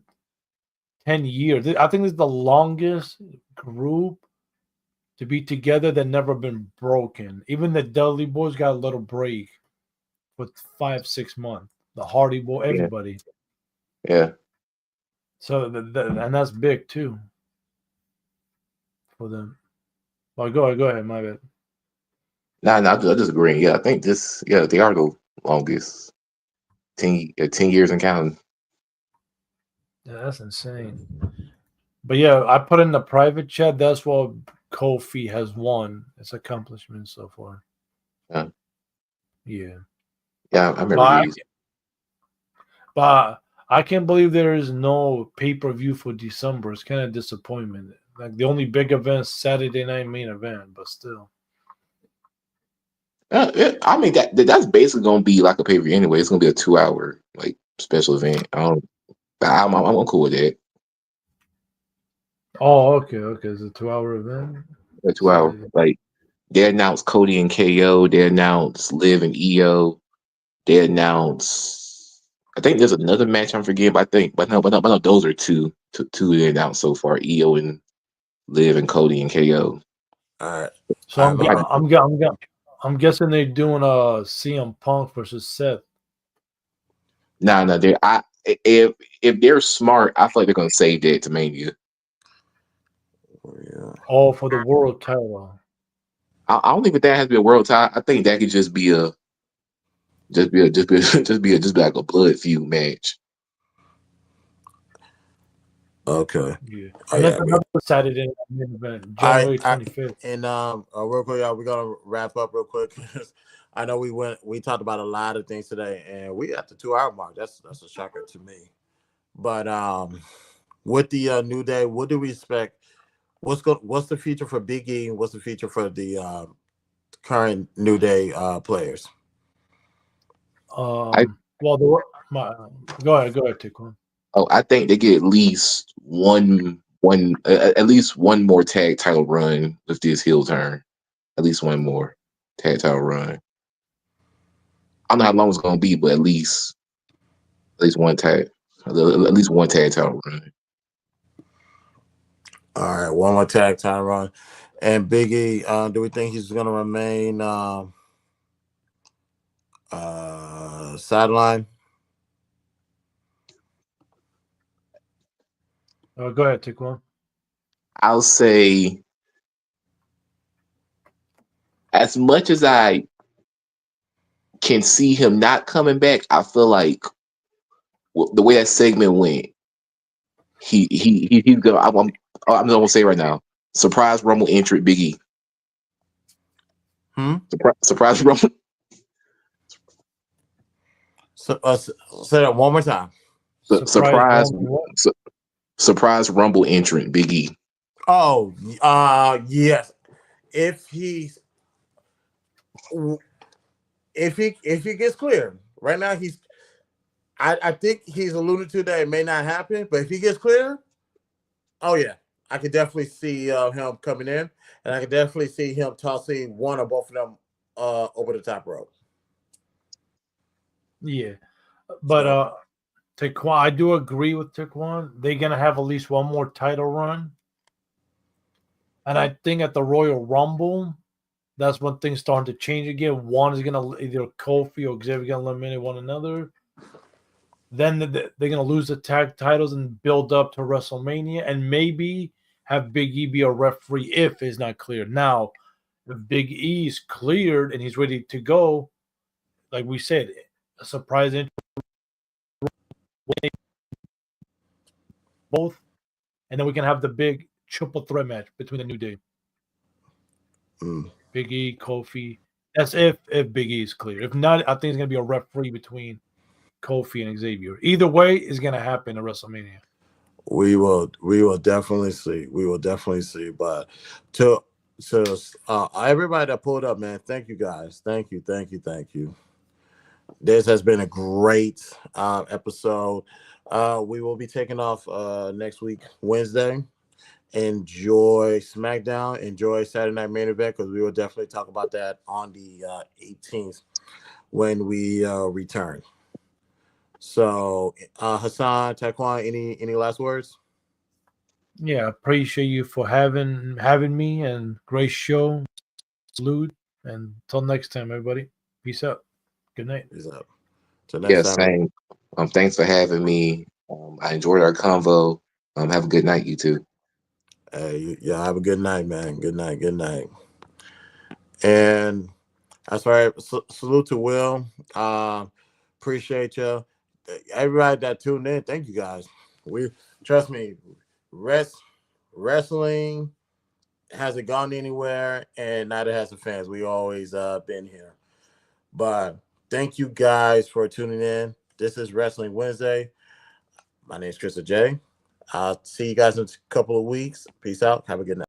10 years. I think this is the longest group to be together that never been broken. Even the Dudley Boys got a little break with 5-6 months. The Hardy Boy, Yeah, everybody. yeah. So and that's big too for them. Well, go ahead, my bad. Nah, I just agree. Yeah, I think this. Yeah, they are the longest 10 years and counting. Yeah, that's insane. But yeah, I put in the private chat. That's what Kofi has won. Its accomplishment so far. Yeah, Yeah, yeah. I remember but these. I can't believe there is no pay per view for December. It's kind of disappointment. Like the only big event is Saturday night main event, but still. I mean that's basically gonna be like a pay per view anyway. It's gonna be a 2 hour like special event. I'm cool with that. Oh, okay. It's a 2 hour event. A 2 hour. Saturday. Like they announced Cody and KO. They announced Liv and EO. They announced. I think there's another match I'm forgetting. But no, those are two they announced so far. EO and Liv and Cody and KO. All right. So All right, my bad. I'm guessing they're doing a CM Punk versus Seth. No, if they're smart, I feel like they're gonna save that to Mania. Yeah. All for the world title. I don't think that has to be a world tie. I think that could just be like a blood feud match. Yeah. Okay. Oh, And that's yeah. another Saturday night main event, January 25th. And real quick, y'all, we're gonna wrap up real quick. I know we talked about a lot of things today, and we at the 2 hour mark. That's a shocker to me. But with the New Day, what do we expect? What's the future for Big E? What's the future for the current New Day players? Well, go ahead, Tikwan. I think they get at least at least one more tag title run with this heel turn. At least one more tag title run. I don't know how long it's gonna be, but at least one tag, at least one tag title run. All right, one more tag time run. And Big E, do we think he's gonna remain sideline? Go ahead, Tikwan. I'll say, as much as I can see him not coming back, I feel like the way that segment went, he's gonna. I'm gonna say right now, surprise Rumble entrant Big E. Surprise Rumble. So, say that one more time. Surprise Rumble entrant Big E. Oh, yes. If he gets cleared right now, I think he's alluded to that it may not happen, but if he gets cleared, oh yeah, I could definitely see him coming in, and I could definitely see him tossing one or both of them over the top rope. Yeah, but Taekwon, I do agree with Taekwon. They're gonna have at least one more title run, and I think at the Royal Rumble, that's when things starting to change again. One is gonna either Kofi or Xavier gonna eliminate one another. Then they're gonna lose the tag titles and build up to WrestleMania, and maybe have Big E be a referee if it's not clear. Now, if Big E is cleared and he's ready to go, like we said, a surprise entry both, and then we can have the big triple threat match between the New Day. Big E, Kofi. That's if Big E is clear. If not, I think it's gonna be a referee between Kofi and Xavier. Either way, it's gonna happen at WrestleMania. We will definitely see. We will definitely see. But to everybody that pulled up, man, thank you guys. Thank you. This has been a great episode. We will be taking off next week, Wednesday. Enjoy SmackDown. Enjoy Saturday Night Main Event, because we will definitely talk about that on the 18th when we return. So, Hassan, Taekwon, any last words? Yeah, appreciate you for having me, and great show. Salute, and until next time, everybody. Peace out. Good night. Peace out. Till next Yeah, time. same. Thanks for having me. I enjoyed our convo. Have a good night, you two. Hey, yeah, have a good night, man. Good night. And that's right. Salute to Will. Appreciate you. Everybody that tuned in, thank you guys. We trust me, wrestling hasn't gone anywhere, and neither has the fans. We always been here. But thank you guys for tuning in. This is Wrestling Wednesday. My name is Chris J. I'll see you guys in a couple of weeks. Peace out. Have a good night.